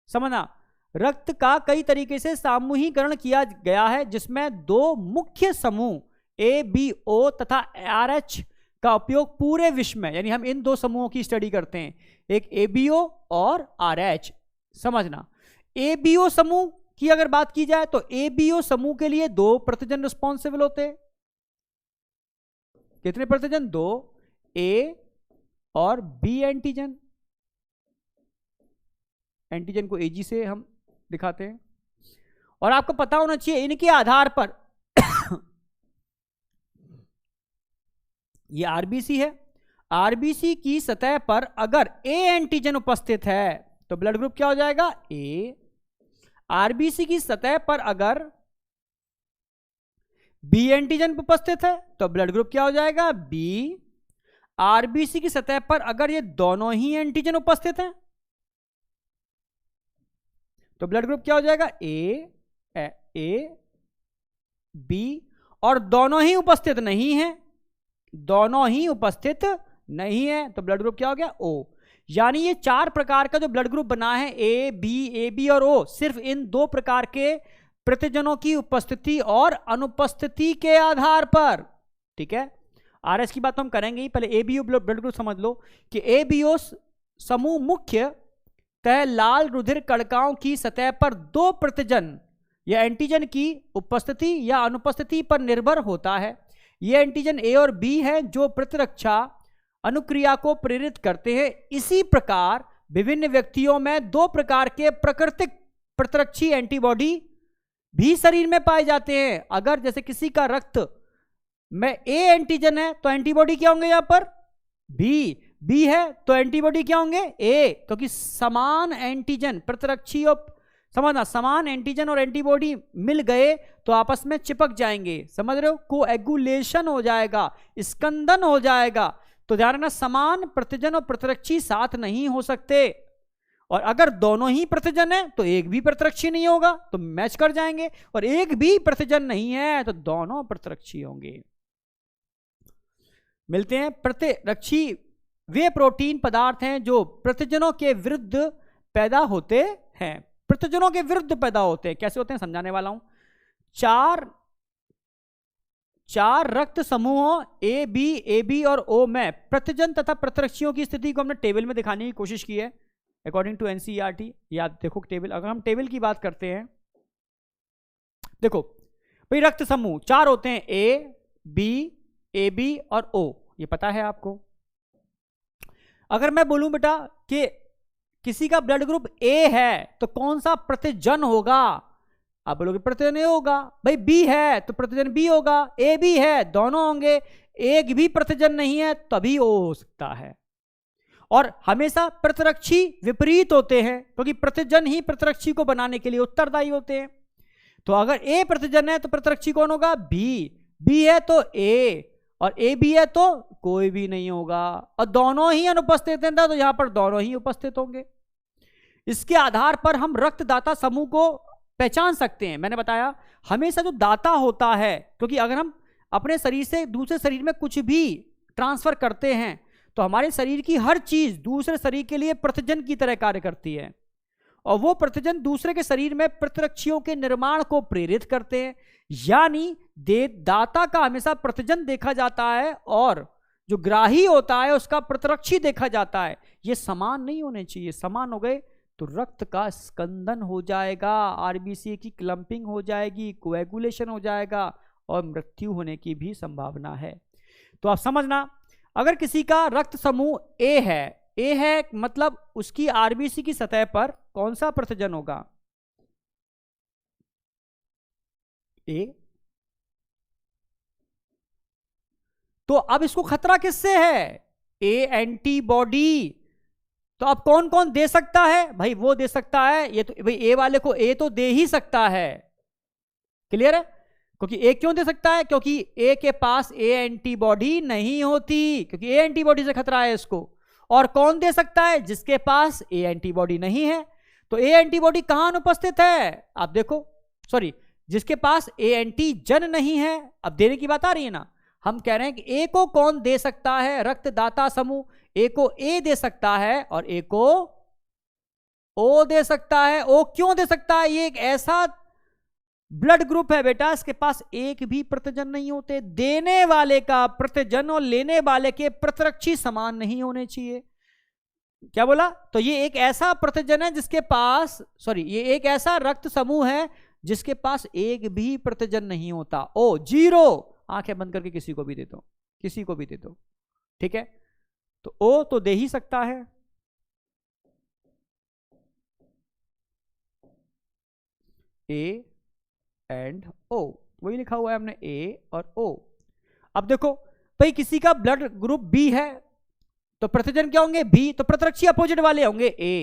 समझना, रक्त का कई तरीके से सामूहिकरण किया गया है, जिसमें 2 मुख्य समूह ABO तथा RH का उपयोग पूरे विश्व में, यानी हम इन 2 समूहों की स्टडी करते हैं, एक ABO और RH। समझना, ABO समूह की अगर बात की जाए तो ABO समूह के लिए 2 प्रतिजन रिस्पॉन्सिबल होते हैं। कितने प्रतिजन, 2। ए और बी एंटीजन। एंटीजन को एजी से हम दिखाते हैं, और आपको पता होना चाहिए इनके आधार पर ये आरबीसी है, आरबीसी की सतह पर अगर ए एंटीजन उपस्थित है तो ब्लड ग्रुप क्या हो जाएगा? ए। आरबीसी की सतह पर अगर बी एंटीजन उपस्थित है तो ब्लड ग्रुप क्या हो जाएगा? बी। आरबीसी की सतह पर अगर ये दोनों ही एंटीजन उपस्थित हैं तो ब्लड ग्रुप क्या हो जाएगा? A B. और दोनों ही उपस्थित नहीं है, दोनों ही उपस्थित नहीं है तो ब्लड ग्रुप क्या हो गया? ओ। यानी ये 4 प्रकार का जो ब्लड ग्रुप बना है ए बी और ओ, सिर्फ इन 2 प्रकार के प्रतिजनों की उपस्थिति और अनुपस्थिति के आधार पर। ठीक है, आरएस की बात तो हम करेंगे ही, पहले एबीओ ब्लड ग्रुप समझ लो कि एबीओ समूह मुख्य तह लाल रुधिर कणिकाओं की सतह पर 2 प्रतिजन या एंटीजन की उपस्थिति या अनुपस्थिति पर निर्भर होता है। ये एंटीजन ए और बी है जो प्रतिरक्षा अनुक्रिया को प्रेरित करते हैं। इसी प्रकार विभिन्न व्यक्तियों में 2 प्रकार के प्राकृतिक प्रतिरक्षी एंटीबॉडी भी शरीर में पाए जाते हैं। अगर जैसे किसी का रक्त में ए एंटीजन है तो एंटीबॉडी क्या होंगे? यहां पर बी है तो एंटीबॉडी क्या होंगे? ए, क्योंकि समान एंटीजन प्रतिरक्षी और समझना समान एंटीजन और एंटीबॉडी मिल गए तो आपस में चिपक जाएंगे, समझ रहे हो? कोएगुलेशन हो जाएगा, स्कंदन हो जाएगा। तो ध्यान रखना समान प्रतिजन और प्रतिरक्षी साथ नहीं हो सकते, और अगर दोनों ही प्रतिजन है तो एक भी प्रतिरक्षी नहीं होगा तो मैच कर जाएंगे, और एक भी प्रतिजन नहीं है तो दोनों प्रतिरक्षी होंगे। मिलते हैं। प्रतिरक्षी वे प्रोटीन पदार्थ हैं जो प्रतिजनों के विरुद्ध पैदा होते हैं। प्रतिजनों के विरुद्ध पैदा होते हैं, कैसे होते हैं समझाने वाला हूं। 4 रक्त समूहों ए बी और ओ में प्रतिजन तथा प्रतिरक्षियों की स्थिति को हमने टेबल में दिखाने की कोशिश की है अकॉर्डिंग टू एनसीईआरटी। याद देखो टेबल, अगर हम टेबल की बात करते हैं, देखो भाई रक्त समूह 4 होते हैं, ए बी और ओ, ये पता है आपको। अगर मैं बोलूं बेटा कि किसी का ब्लड ग्रुप ए है तो कौन सा प्रतिजन होगा? आप बोलोगे प्रतिजन ए होगा। भाई बी है तो प्रतिजन बी होगा, ए बी है दोनों होंगे, एक भी प्रतिजन नहीं है तभी ओ हो सकता है। और हमेशा प्रतिरक्षी विपरीत होते हैं क्योंकि प्रतिजन ही प्रतिरक्षी को बनाने के लिए उत्तरदायी होते हैं। तो अगर ए प्रतिजन है तो प्रतिरक्षी कौन होगा? बी है तो ए, और ए बी है तो कोई भी नहीं होगा, और दोनों ही अनुपस्थित हैं तो यहां पर दोनों ही उपस्थित होंगे। इसके आधार पर हम रक्तदाता समूह को पहचान सकते हैं। मैंने बताया हमेशा जो दाता होता है, क्योंकि अगर हम अपने शरीर से दूसरे शरीर में कुछ भी ट्रांसफर करते हैं तो हमारे शरीर की हर चीज दूसरे शरीर के लिए प्रतिजन की तरह कार्य करती है, और वो प्रतिजन दूसरे के शरीर में प्रतिरक्षियों के निर्माण को प्रेरित करते हैं। यानी दाता का हमेशा प्रतिजन देखा जाता है और जो ग्राही होता है उसका प्रतिरक्षी देखा जाता है। ये समान नहीं होने चाहिए, समान हो गए तो रक्त का स्कंदन हो जाएगा, आरबीसी की क्लंपिंग हो जाएगी, कोएगुलेशन हो जाएगा और मृत्यु होने की भी संभावना है। तो आप समझना, अगर किसी का रक्त समूह ए है मतलब उसकी आरबीसी की सतह पर कौन सा प्रतिजन होगा? ए। तो अब इसको खतरा किससे है? ए एंटीबॉडी। तो अब कौन कौन दे सकता है? भाई वो दे सकता है, ये तो भाई ए वाले को ए तो दे ही सकता है, क्लियर है? क्योंकि ए क्यों दे सकता है? क्योंकि ए के पास ए एंटीबॉडी नहीं होती, क्योंकि ए एंटीबॉडी से खतरा है इसको। और कौन दे सकता है? जिसके पास ए एंटीबॉडी नहीं है। तो ए एंटीबॉडी कहां अनुपस्थित है? आप देखो, सॉरी, जिसके पास ए एंटीजन नहीं है। अब देने की बात आ रही है ना, हम कह रहे हैं कि ए को कौन दे सकता है? रक्तदाता समूह ए को ए दे सकता है और ए को ओ दे सकता है। ओ क्यों दे सकता है? ये एक ऐसा ब्लड ग्रुप है बेटा, इसके पास एक भी प्रतिजन नहीं होते। देने वाले का प्रतिजन और लेने वाले के प्रतिरक्षी समान नहीं होने चाहिए। क्या बोला? तो ये एक ऐसा प्रतिजन है जिसके पास, सॉरी, ये एक ऐसा रक्त समूह है जिसके पास एक भी प्रतिजन नहीं होता। ओ जीरो, आंखें बंद करके किसी को भी दे दो, किसी को भी दे दो, ठीक है? तो O तो दे ही सकता है, A एंड O, वही लिखा हुआ है हमने A और O। अब देखो भाई किसी का ब्लड ग्रुप B है तो प्रतिजन क्या होंगे B, तो प्रतिरक्षी अपोजिट वाले होंगे A।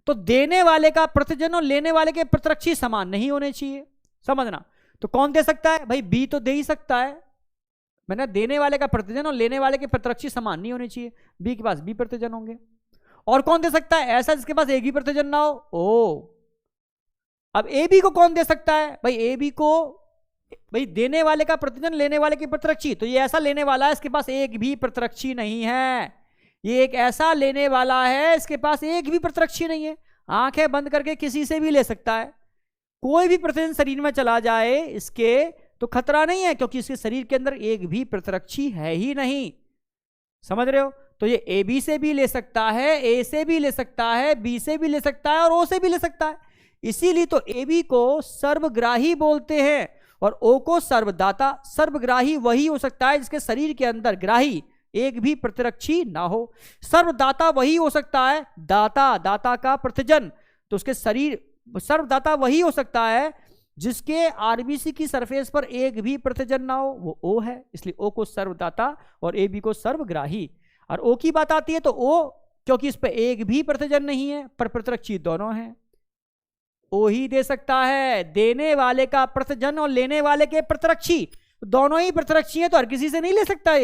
तो देने वाले का प्रतिजन और लेने वाले के प्रतिरक्षी समान नहीं होने चाहिए, समझना। तो कौन दे सकता है भाई, B तो दे ही सकता है, मैंने देने वाले का प्रतिजन और लेने वाले के प्रतिरक्षी समान नहीं होने चाहिए, B के पास B प्रतिजन होंगे। और कौन दे सकता है ऐसा जिसके पास एक भी प्रतिजन ना हो, O। अब AB को कौन दे सकता है भाई, AB को भाई देने वाले का प्रतिजन लेने वाले की प्रतिरक्षी, तो ये ऐसा लेने वाला है इसके पास एक भी प्रतिरक्षी नहीं है, ये एक ऐसा लेने वाला है इसके पास एक भी प्रतिरक्षी नहीं है। आंखें बंद करके किसी से भी ले सकता है, कोई भी प्रतिजन शरीर में चला जाए इसके तो खतरा नहीं है, क्योंकि इसके शरीर के अंदर एक भी प्रतिरक्षी है ही नहीं, समझ रहे हो। तो ये AB से भी ले सकता है, A से भी ले सकता है, B से भी ले सकता है और O से भी ले सकता है। इसीलिए तो AB को सर्वग्राही बोलते हैं और O को सर्वदाता। सर्वग्राही वही हो सकता है जिसके शरीर के अंदर ग्राही एक भी प्रतिरक्षी ना हो। सर्वदाता वही हो सकता है दाता, दाता का प्रतिजन, तो उसके शरीर सर्वदाता वही हो सकता है जिसके आरबीसी की सरफेस पर एक भी प्रतिजन ना हो, वो O है। इसलिए O को सर्वदाता और AB को सर्वग्राही। और O की बात आती है तो O, क्योंकि इस पर एक भी प्रतिजन नहीं है पर प्रतिरक्षी दोनों हैं, O ही दे सकता है। देने वाले का प्रतिजन और लेने वाले के प्रतिरक्षी दोनों ही प्रतिरक्षी हैं, तो हर किसी से नहीं ले सकता,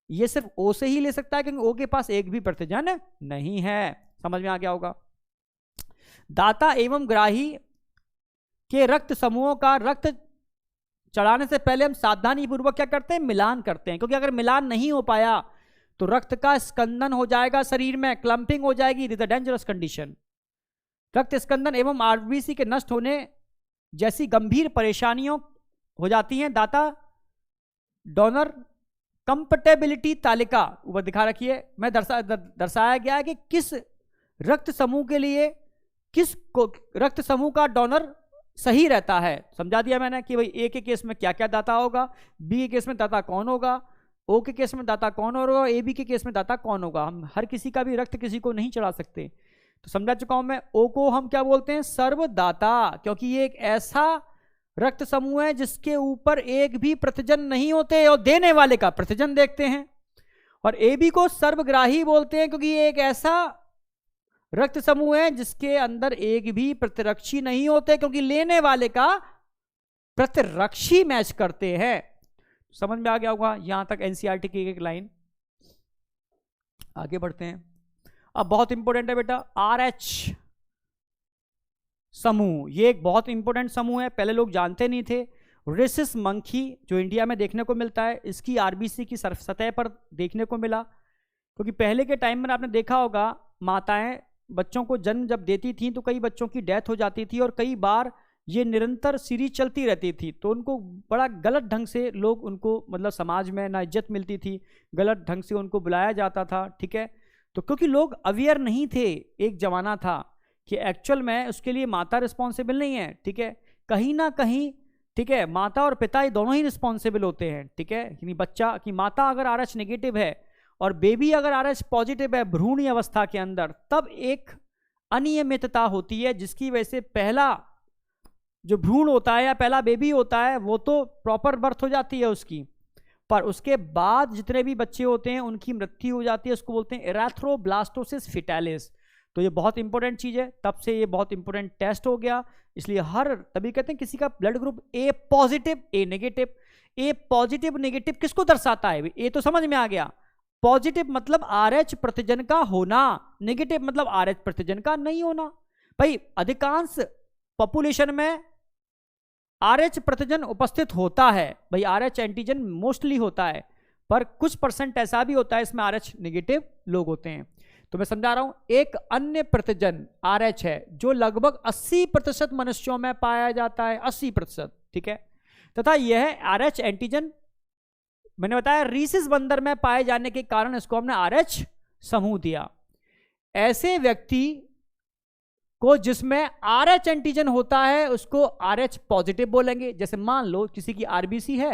ये सिर्फ O से ही ले सकता है, क्योंकि O के पास एक भी प्रतिजन नहीं है। समझ में आ गया होगा। दाता एवं ग्राही के रक्त समूहों का रक्त चढ़ाने से पहले हम सावधानी पूर्वक क्या करते हैं, मिलान करते हैं, क्योंकि अगर मिलान नहीं हो पाया तो रक्त का स्कंदन हो जाएगा शरीर में, क्लंपिंग हो जाएगी, it is a dangerous condition. रक्त स्कंदन एवं आरबीसी के नष्ट होने जैसी गंभीर परेशानियों हो जाती हैं। दाता डोनर कंपैटिबिलिटी तालिका ऊपर दिखा रखी है, मैं दर्शाया गया है कि किस रक्त समूह के लिए किस रक्त समूह का डोनर सही रहता है। समझा दिया मैंने कि भाई A के केस में क्या क्या दाता होगा, B के केस में दाता कौन होगा, O के केस में दाता कौन होगा, AB के केस में दाता कौन होगा। हम हर किसी का भी रक्त किसी को नहीं चढ़ा सकते, तो समझा चुका हूं मैं। O को हम क्या बोलते हैं, सर्वदाता, क्योंकि ये एक ऐसा रक्त समूह है जिसके ऊपर एक भी प्रतिजन नहीं होते और देने वाले का प्रतिजन देखते हैं। और AB को सर्वग्राही बोलते हैं क्योंकि ये एक ऐसा रक्त समूह है जिसके अंदर एक भी प्रतिरक्षी नहीं होते, क्योंकि लेने वाले का प्रतिरक्षी मैच करते हैं। समझ में आ गया होगा यहां तक एनसीईआरटी की एक लाइन। आगे बढ़ते हैं। अब बहुत इंपॉर्टेंट है बेटा RH समूह, ये एक बहुत इंपॉर्टेंट समूह है, पहले लोग जानते नहीं थे। रेसिस मंकी जो इंडिया में देखने को मिलता है, इसकी आरबीसी की सतह पर देखने को मिला, क्योंकि पहले के टाइम में आपने देखा होगा माताएं बच्चों को जन्म जब देती थी तो कई बच्चों की डेथ हो जाती थी और कई बार ये निरंतर सीरीज चलती रहती थी, तो उनको बड़ा गलत ढंग से लोग उनको मतलब समाज में ना इज्जत मिलती थी, गलत ढंग से उनको बुलाया जाता था, ठीक है। तो क्योंकि लोग अवेयर नहीं थे, एक जमाना था कि एक्चुअल में उसके लिए माता रिस्पॉन्सिबल नहीं है, ठीक है, कहीं ना कहीं, ठीक है, माता और पिता ये दोनों ही रिस्पॉन्सिबल होते हैं, ठीक है। कि बच्चा की माता अगर RH नेगेटिव है और बेबी अगर RH पॉजिटिव है भ्रूण अवस्था के अंदर, तब एक अनियमितता होती है जिसकी वजह से पहला जो भ्रूण होता है या पहला बेबी होता है वो तो प्रॉपर बर्थ हो जाती है उसकी, पर उसके बाद जितने भी बच्चे होते हैं उनकी मृत्यु हो जाती है, उसको बोलते हैं एरेथ्रोब्लास्टोसिस फिटालिस। तो ये बहुत इंपॉर्टेंट चीज़ है, तब से ये बहुत इंपॉर्टेंट टेस्ट हो गया। इसलिए तभी कहते हैं किसी का blood group A positive A negative, A positive negative किसको दर्शाता है, A तो समझ में आ गया। पॉजिटिव मतलब RH प्रतिजन का होना, नेगेटिव मतलब RH प्रतिजन का नहीं होना। भाई अधिकांश पॉपुलेशन में RH प्रतिजन उपस्थित होता है, भाई RH एंटीजन मोस्टली होता है, पर कुछ परसेंट ऐसा भी होता है इसमें RH नेगेटिव लोग होते हैं। तो मैं समझा रहा हूं, एक अन्य प्रतिजन RH है जो लगभग 80% मनुष्यों में पाया जाता है, 80%, ठीक है। तथा यह RH एंटीजन मैंने बताया रीसिस बंदर में पाए जाने के कारण इसको हमने RH समूह दिया। ऐसे व्यक्ति को जिसमें RH एंटीजन होता है उसको RH पॉजिटिव बोलेंगे। जैसे मान लो किसी की आरबीसी है,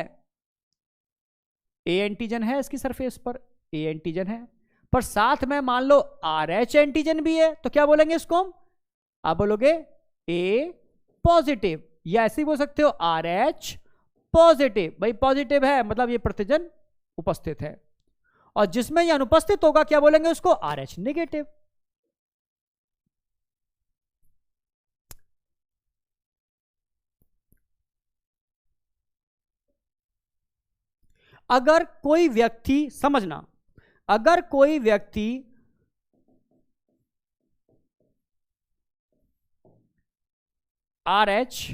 A एंटीजन है इसकी सरफेस पर, A एंटीजन है, पर साथ में मान लो RH एंटीजन भी है, तो क्या बोलेंगे इसको हम? आप बोलोगे A पॉजिटिव, या ऐसे ही बोल सकते हो RH पॉजिटिव। भाई पॉजिटिव है मतलब ये प्रतिजन उपस्थित है, और जिसमें ये अनुपस्थित होगा क्या बोलेंगे उसको? RH negative. अगर कोई व्यक्ति, समझना, अगर कोई व्यक्ति RH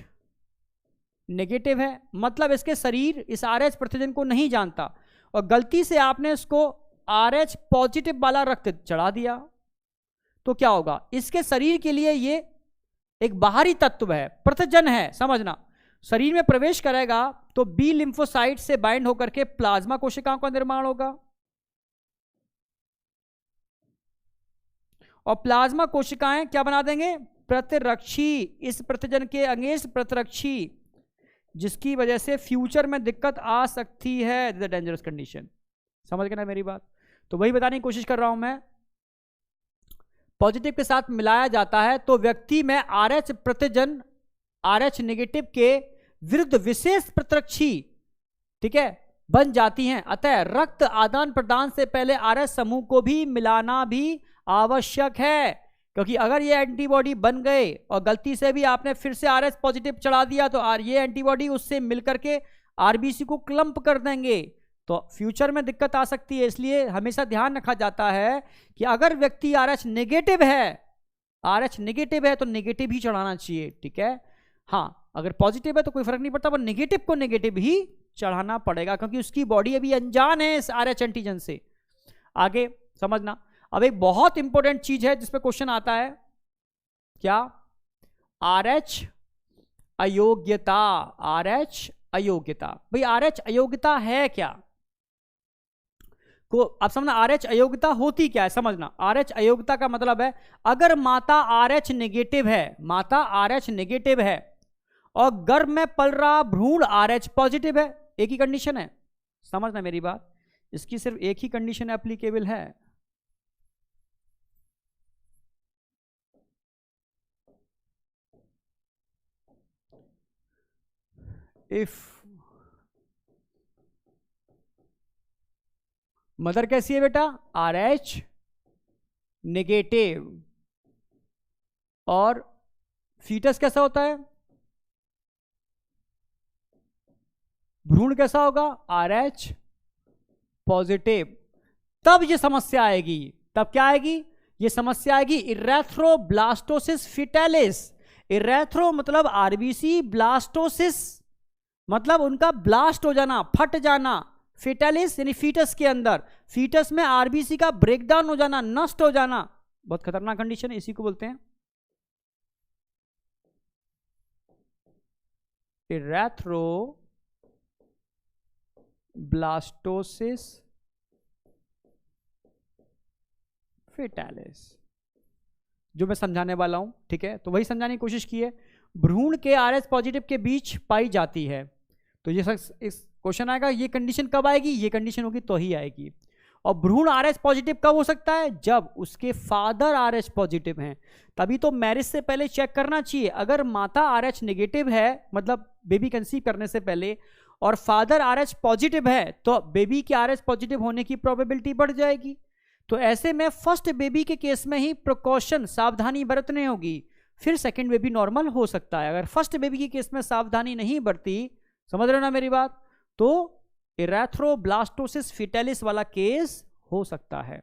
नेगेटिव है, मतलब इसके शरीर इस RH प्रतिजन को नहीं जानता, और गलती से आपने इसको RH पॉजिटिव वाला रक्त चढ़ा दिया, तो क्या होगा? इसके शरीर के लिए ये एक बाहरी तत्व है, प्रतिजन है, समझना। शरीर में प्रवेश करेगा तो बी लिम्फोसाइट से बाइंड होकर के प्लाज्मा कोशिकाओं का निर्माण होगा, और प्लाज्मा कोशिकाएं क्या बना देंगे? प्रतिरक्षी, इस प्रतिजन के अगेंस्ट प्रतिरक्षी, जिसकी वजह से फ्यूचर में दिक्कत आ सकती है, द डेंजरस कंडीशन। समझ गए ना मेरी बात? तो वही बताने की कोशिश कर रहा हूं मैं। पॉजिटिव के साथ मिलाया जाता है तो व्यक्ति में RH प्रतिजन RH नेगेटिव के विरुद्ध विशेष प्रतिरक्षी, ठीक है, बन जाती हैं। अतः रक्त आदान प्रदान से पहले RH समूह को भी मिलाना भी आवश्यक है, क्योंकि अगर ये एंटीबॉडी बन गए और गलती से भी आपने फिर से RH पॉजिटिव चढ़ा दिया तो ये एंटीबॉडी उससे मिलकर के RBC को क्लम्प कर देंगे, तो फ्यूचर में दिक्कत आ सकती है। इसलिए हमेशा ध्यान रखा जाता है कि अगर व्यक्ति RH नेगेटिव है तो नेगेटिव ही चढ़ाना चाहिए, ठीक है। हाँ, अगर पॉजिटिव है तो कोई फर्क नहीं पड़ता, पर नेगेटिव को नेगेटिव ही चढ़ाना पड़ेगा, क्योंकि उसकी बॉडी अभी अनजान है इस RH एंटीजन से। आगे समझना। अब एक बहुत इंपॉर्टेंट चीज है जिसपे क्वेश्चन आता है, क्या? RH अयोग्यता। RH अयोग्यता, भाई RH अयोग्यता है क्या? को आप समझना, RH अयोग्यता होती क्या है, समझना। RH अयोग्यता का मतलब है अगर माता RH नेगेटिव है और गर्भ में पल रहा भ्रूण RH पॉजिटिव है, एक ही कंडीशन है, समझना मेरी बात, इसकी सिर्फ एक ही कंडीशन एप्लीकेबल है। इफ मदर कैसी है बेटा? RH नेगेटिव, और फीटस कैसा होता है? भ्रूण कैसा होगा? RH positive. तब ये समस्या आएगी, तब क्या आएगी? ये समस्या आएगी इरेथ्रोब्लास्टोसिस फिटालिस। इरेथ्रो मतलब RBC, ब्लास्टोसिस मतलब उनका ब्लास्ट हो जाना, फट जाना, फिटालिस यानी फीटस के अंदर, फीटस में RBC का ब्रेकडाउन हो जाना, नष्ट हो जाना, बहुत खतरनाक कंडीशन है, इसी को बोलते हैं इरेथ्रोब्लास्टोसिस फिटालिस, जो मैं समझाने वाला हूं, ठीक है। तो वही समझाने की कोशिश की है। भ्रूण के RH पॉजिटिव के बीच पाई जाती है, तो ये इस क्वेश्चन आएगा, ये कंडीशन कब आएगी? ये कंडीशन होगी तो ही आएगी। और भ्रूण RH पॉजिटिव कब हो सकता है? जब उसके फादर RH पॉजिटिव हैं, तभी तो मैरिज से पहले चेक करना चाहिए। अगर माता RH नेगेटिव है, मतलब बेबी कंसीव करने से पहले, और फादर RH पॉजिटिव है, तो बेबी के RH पॉजिटिव होने की प्रोबेबिलिटी बढ़ जाएगी। तो ऐसे में फर्स्ट बेबी के केस में ही प्रिकॉशन, सावधानी बरतनी होगी, फिर सेकंड बेबी नॉर्मल हो सकता है। अगर फर्स्ट बेबी के केस में सावधानी नहीं बरती, समझ रहे हो ना मेरी बात, तो इरेथ्रोब्लास्टोसिस फिटालिस वाला केस हो सकता है।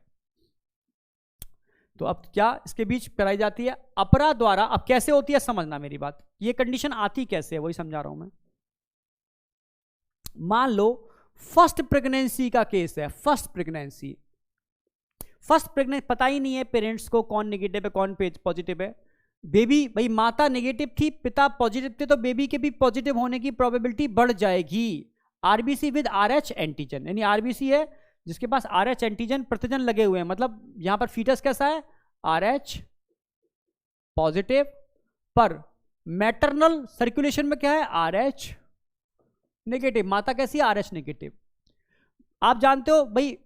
तो अब क्या इसके बीच कराई जाती है? अपरा द्वारा। अब कैसे होती है समझना मेरी बात, ये कंडीशन आती कैसे है वही समझा रहा हूं मैं। मान लो फर्स्ट प्रेगनेंसी का केस है, फर्स्ट प्रेगनेंसी पता ही नहीं है पेरेंट्स को कौन नेगेटिव है कौन पॉजिटिव है। बेबी, भाई माता नेगेटिव थी, पिता पॉजिटिव थे, तो बेबी के भी पॉजिटिव होने की प्रोबेबिलिटी बढ़ जाएगी। RBC विद RH एंटीजन, यानी RBC है जिसके पास RH एंटीजन प्रतिजन लगे हुए हैं, मतलब यहां पर फीटस कैसा है? RH पॉजिटिव, पर मैटरनल सर्कुलेशन में क्या है? RH negative. माता कैसी है? RH negative. आप जानते हो भाई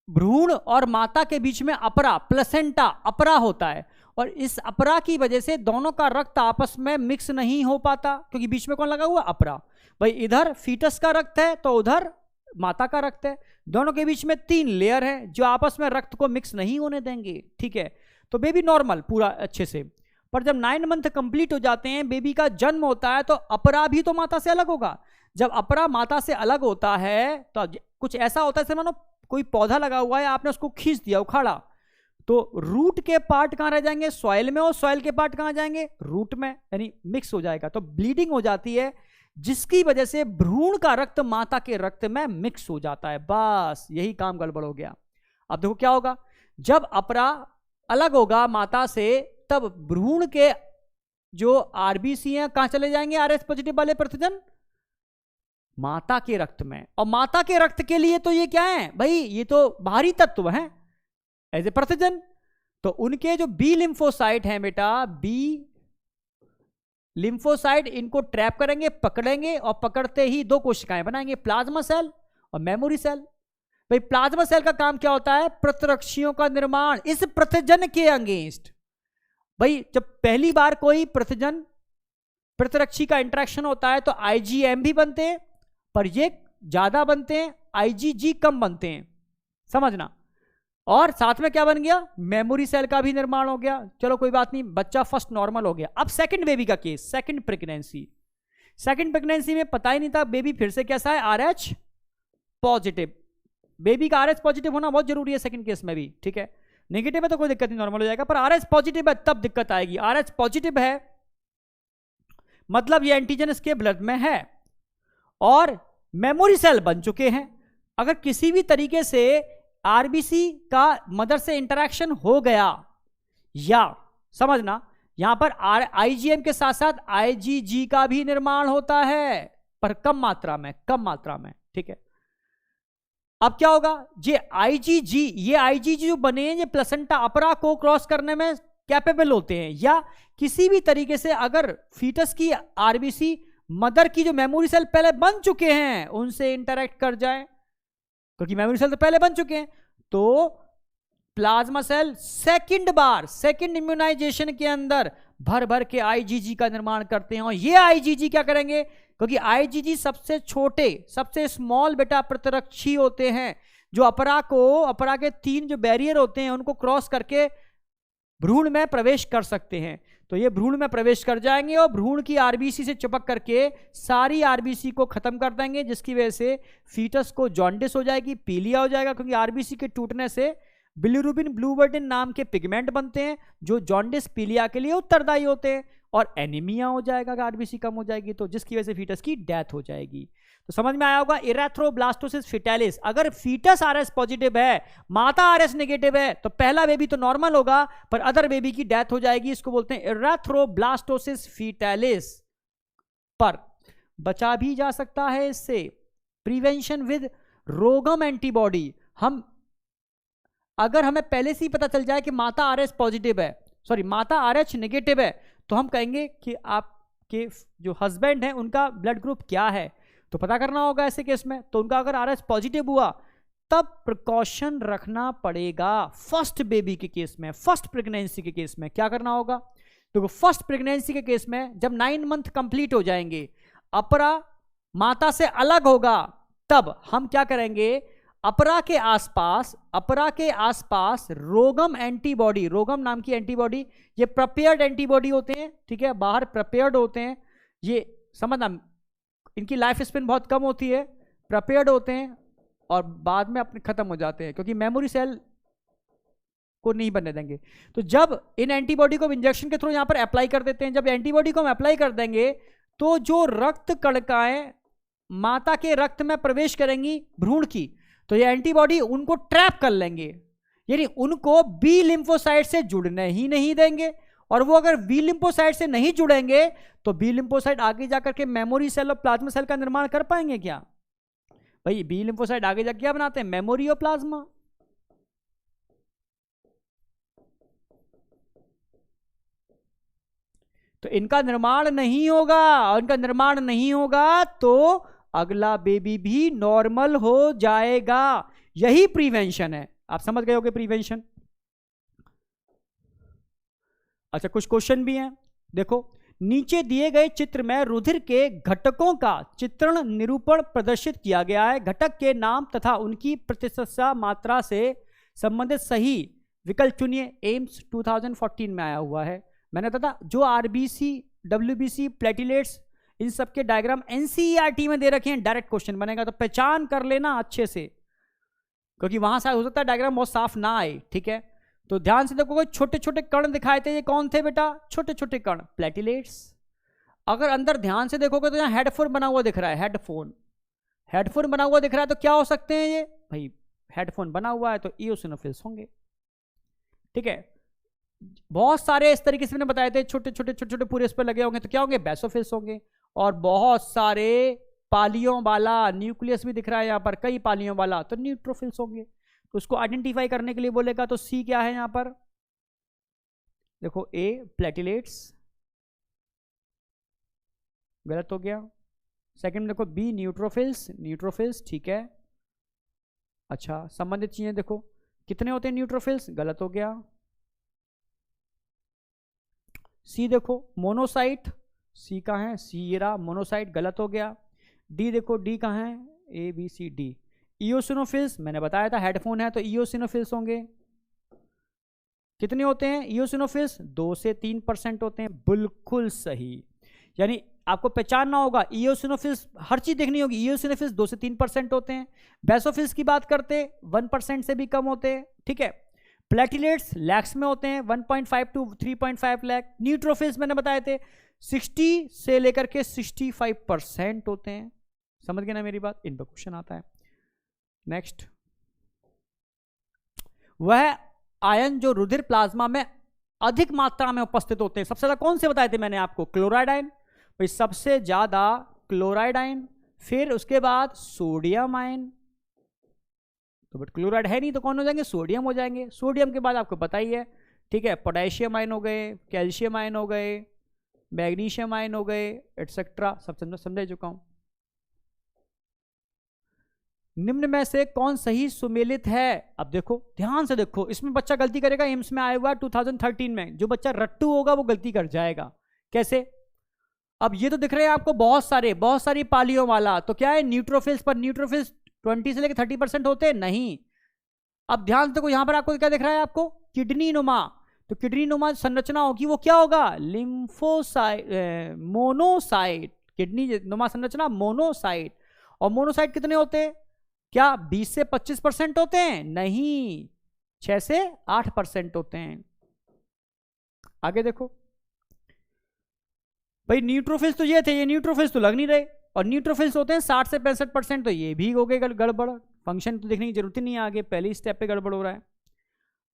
भ्रूण और माता के बीच में अपरा, प्लेसेंटा, अपरा होता है, और इस अपरा की वजह से दोनों का रक्त आपस में मिक्स नहीं हो पाता, क्योंकि बीच में कौन लगा हुआ? अपरा। भाई इधर फीटस का रक्त है तो उधर माता का रक्त है, दोनों के बीच में 3 लेयर है जो आपस में रक्त को मिक्स नहीं होने देंगे, ठीक है। तो बेबी नॉर्मल पूरा अच्छे से, पर जब 9 मंथ कंप्लीट हो जाते हैं, बेबी का जन्म होता है, तो अपरा भी तो माता से अलग होगा। जब अपरा माता से अलग होता है तो कुछ ऐसा होता है जैसे मानो कोई पौधा लगा हुआ है, आपने उसको खींच दिया, उखाड़ा, तो रूट के पार्ट कहां रह जाएंगे? सॉइल में, और सॉइल के पार्ट कहां जाएंगे? रूट में, यानी मिक्स हो जाएगा, तो ब्लीडिंग हो जाती है, जिसकी वजह से भ्रूण का रक्त माता के रक्त में मिक्स हो जाता है। बस यही काम गड़बड़ हो गया। अब देखो क्या होगा, जब अपरा अलग होगा माता से, तब भ्रूण के जो आरबीसी हैं कहां चले जाएंगे? आरएस पॉजिटिव वाले प्रतिजन माता के रक्त में, और माता के रक्त के लिए तो ये क्या है भाई? ये तो बाहरी तत्व हैं एज ए प्रतिजन। तो उनके जो बी लिम्फोसाइट हैं बेटा, बी लिम्फोसाइट इनको ट्रैप करेंगे, पकड़ेंगे, और पकड़ते ही 2 कोशिकाएं बनाएंगे, प्लाज्मा सेल और मेमोरी सेल। भाई प्लाज्मा सेल का काम क्या होता है? प्रतिरक्षियों का निर्माण इस प्रतिजन के अगेंस्ट। भाई जब पहली बार कोई प्रतिजन प्रतिरक्षी का इंटरेक्शन होता है तो आईजीएम भी बनते हैं, पर ये ज्यादा बनते हैं, आईजीजी कम बनते हैं, समझना। और साथ में क्या बन गया? मेमोरी सेल का भी निर्माण हो गया। चलो कोई बात नहीं, बच्चा फर्स्ट नॉर्मल हो गया। अब सेकंड बेबी का case, second pregnancy. Second pregnancy में पता ही नहीं था बेबी फिर से कैसा है? RH positive. बेबी का आरएच पॉजिटिव होना बहुत जरूरी है सेकंड केस में भी, ठीक है। नेगेटिव है तो कोई दिक्कत नहीं, नॉर्मल हो जाएगा, पर आरएच पॉजिटिव है तब दिक्कत आएगी। आरएच पॉजिटिव है मतलब ये एंटीजन इसके ब्लड में है और मेमोरी सेल बन चुके हैं। अगर किसी भी तरीके से आरबीसी का मदर से इंटरेक्शन हो गया, या समझना यहां पर आईजीएम के साथ साथ आईजीजी का भी निर्माण होता है, पर कम मात्रा में, ठीक है। अब क्या होगा? ये आईजीजी जो बने हैं, ये प्लेसेंटा अपरा को क्रॉस करने में कैपेबल होते हैं, या किसी भी तरीके से अगर फीटस की आरबीसी मदर की जो मेमोरी सेल पहले बन चुके हैं उनसे इंटरेक्ट कर जाए, क्योंकि मेमोरी सेल तो पहले बन चुके हैं, तो प्लाज्मा सेल सेकंड इम्यूनाइजेशन के अंदर भर भर के आईजीजी का निर्माण करते हैं। और ये आईजीजी क्या करेंगे? क्योंकि आईजीजी सबसे छोटे, सबसे स्मॉल बेटा प्रतिरक्षी होते हैं, जो अपरा के 3 जो बैरियर होते हैं उनको क्रॉस करके भ्रूण में प्रवेश कर सकते हैं। तो ये भ्रूण में प्रवेश कर जाएंगे और भ्रूण की आरबीसी से चिपक करके सारी आरबीसी को खत्म कर देंगे, जिसकी वजह से फीटस को जॉन्डिस हो जाएगी, पीलिया हो जाएगा, क्योंकि आरबीसी के टूटने से बिलिरुबिन ब्लूबर्टिन नाम के पिगमेंट बनते हैं जो जॉन्डिस पीलिया के लिए उत्तरदायी होते हैं, और एनीमिया हो जाएगा अगर आरबीसी कम हो जाएगी तो, जिसकी वजह से फीटस की डेथ हो जाएगी। तो समझ में आया होगा, इरेथ्रोब्लास्टोसिस फिटालिस। अगर फीटस आरएस पॉजिटिव है, माता आरएस नेगेटिव है, तो पहला बेबी तो नॉर्मल होगा पर अदर बेबी की डेथ हो जाएगी। इसको बोलते हैं इरेथ्रोब्लास्टोसिस फिटालिस। पर बचा भी जा सकता है इससे, प्रिवेंशन विद रोगम एंटीबॉडी। अगर हमें पहले से ही पता चल जाए कि माता आरएस पॉजिटिव है, माता आरएच नेगेटिव है, तो हम कहेंगे कि आपके जो हस्बैंड हैं उनका ब्लड ग्रुप क्या है, तो पता करना होगा ऐसे केस में। तो उनका अगर आरएच पॉजिटिव हुआ तब प्रिकॉशन रखना पड़ेगा। फर्स्ट बेबी के केस में, फर्स्ट प्रेगनेंसी के केस में क्या करना होगा? तो फर्स्ट प्रेगनेंसी के केस में जब 9 मंथ कंप्लीट हो जाएंगे, अपरा माता से अलग होगा, तब हम क्या करेंगे? अपरा के आसपास रोगम एंटीबॉडी, रोगम नाम की एंटीबॉडी, ये प्रिपेयर्ड एंटीबॉडी होते हैं, ठीक है, बाहर प्रिपेयर्ड होते हैं। ये समझना, इनकी लाइफ स्पेन बहुत कम होती है, प्रिपेयर्ड होते हैं और बाद में अपने खत्म हो जाते हैं, क्योंकि मेमोरी सेल को नहीं बनने देंगे। तो जब इन एंटीबॉडी को इंजेक्शन के थ्रू यहां पर अप्लाई कर देते हैं, जब एंटीबॉडी को हम अप्लाई कर देंगे तो जो रक्त कणिकाएं माता के रक्त में प्रवेश करेंगी भ्रूण की, तो ये एंटीबॉडी उनको ट्रैप कर लेंगे, यानी उनको बी लिम्फोसाइट से जुड़ने ही नहीं देंगे। और वो अगर बी लिम्फोसाइट से नहीं जुड़ेंगे तो बी लिम्फोसाइट आगे जाकर के मेमोरी सेल और प्लाज्मा सेल का निर्माण कर पाएंगे क्या? भाई बी लिम्फोसाइट आगे जाकर क्या बनाते हैं? मेमोरी और प्लाज्मा। तो इनका निर्माण नहीं होगा, और इनका निर्माण नहीं होगा तो अगला बेबी भी नॉर्मल हो जाएगा। यही प्रिवेंशन है, आप समझ गए होगे प्रिवेंशन। अच्छा, कुछ क्वेश्चन भी हैं, देखो। नीचे दिए गए चित्र में रुधिर के घटकों का चित्रण निरूपण प्रदर्शित किया गया है। घटक के नाम तथा उनकी प्रतिशत मात्रा से संबंधित सही विकल्प चुनिए। एम्स 2014 में आया हुआ है। मैंने बताया जो आरबीसी, डब्ल्यूबीसी, प्लेटिलेट्स, इन सब के डायग्राम एनसीईआरटी में दे रखे हैं, डायरेक्ट क्वेश्चन बनेगा, तो पहचान कर लेना अच्छे से, क्योंकि वहां से हो सकता है डायग्राम बहुत साफ ना आए। ठीक है, तो ध्यान से देखो, छोटे छोटे कण दिखाए थे, ये कौन थे बेटा? छोटे छोटे कण, प्लेटिलेट्स। अगर अंदर ध्यान से देखोगे तो यहाँ हेडफोन बना हुआ दिख रहा है, हेडफोन बना हुआ दिख रहा है, तो क्या हो सकते हैं ये भाई? हेडफोन बना हुआ है तो इओसिनोफिल्स होंगे। ठीक है, बहुत सारे इस तरीके से मैंने बताए थे, छोटे छोटे पूरे इस पर लगे होंगे तो क्या होंगे? बेसोफिल्स होंगे। और बहुत सारे पालियों वाला न्यूक्लियस भी दिख रहा है यहाँ पर, कई पालियों वाला, तो न्यूट्रोफिल्स होंगे। तो उसको आइडेंटिफाई करने के लिए बोलेगा तो सी क्या है यहाँ पर? देखो, ए प्लेटिलेट्स, गलत हो गया। सेकंड देखो, बी न्यूट्रोफिल्स, ठीक है। अच्छा, संबंधित चीजें देखो, कितने होते हैं न्यूट्रोफिल्स? गलत हो गया। सी देखो, मोनोसाइट, सी कहाँ है? सी ये रहा, मोनोसाइट, गलत हो गया। डी देखो, डी कहाँ है? A B C D. Eosinophils, मैंने बताया था हेडफोन है तो इओसिनोफिल्स होंगे। कितने होते हैं इओसिनोफिल्स? 2 से 3% होते हैं, बिल्कुल सही। यानी आपको पहचानना होगा, इओसिनोफिल्स हर चीज देखनी होगी। इओसिनोफिल्स 2 से 3% होते हैं। बेसोफिल्स की बात करते 1% से भी कम होते हैं। ठीक है, प्लेटिलेट्स लैक्स में होते हैं, 1.5 to 3.5 लाख। न्यूट्रोफिल्स मैंने बताए थे 60 से लेकर के 65% होते हैं। समझ गए ना मेरी बात? इन पर क्वेश्चन आता है। नेक्स्ट, वह आयन जो रुधिर प्लाज्मा में अधिक मात्रा में उपस्थित होते हैं, सबसे ज्यादा कौन से बताए थे मैंने आपको? क्लोराइड आयन, भाई सबसे ज्यादा क्लोराइड आयन, फिर उसके बाद सोडियम आयन। तो बट क्लोराइड है नहीं तो कौन हो जाएंगे? सोडियम हो जाएंगे। सोडियम के बाद आपको पता ही है, ठीक है, पोटेशियम आयन हो गए, कैल्शियम आयन हो गए, मैग्नीशियम आयन हो गए, एटसेट्रा, सब समझ चुका हूं। निम्न में से कौन सही सुमेलित है? अब देखो, ध्यान से देखो, इसमें बच्चा गलती करेगा। एम्स में आया हुआ 2013 में, जो बच्चा रट्टू होगा वो गलती कर जाएगा। कैसे? अब ये तो दिख रहे हैं आपको बहुत सारी पालियों वाला, तो क्या है? न्यूट्रोफिल्स, पर न्यूट्रोफिल्स 20 से लेकर 30% होते हैं? नहीं। अब ध्यान से देखो, यहां पर आपको क्या दिख रहा है? आपको किडनी नुमा, तो किडनी नुमा संरचना होगी, वो क्या होगा? Lymphocyte, monocyte. किडनी नुमा संरचना मोनोसाइट। और मोनोसाइट कितने होते हैं? क्या 20 से 25% होते हैं? नहीं, 6 से 8% होते हैं। आगे देखो भाई, न्यूट्रोफिल्स तो ये थे, ये न्यूट्रोफिल्स तो लग नहीं रहे, और न्यूट्रोफिल्स होते हैं 60 से 65%, तो ये भी हो गए गड़बड़। फंक्शन तो देखने की जरूरत ही नहीं है, आगे पहले स्टेप पे गड़बड़ हो रहा है।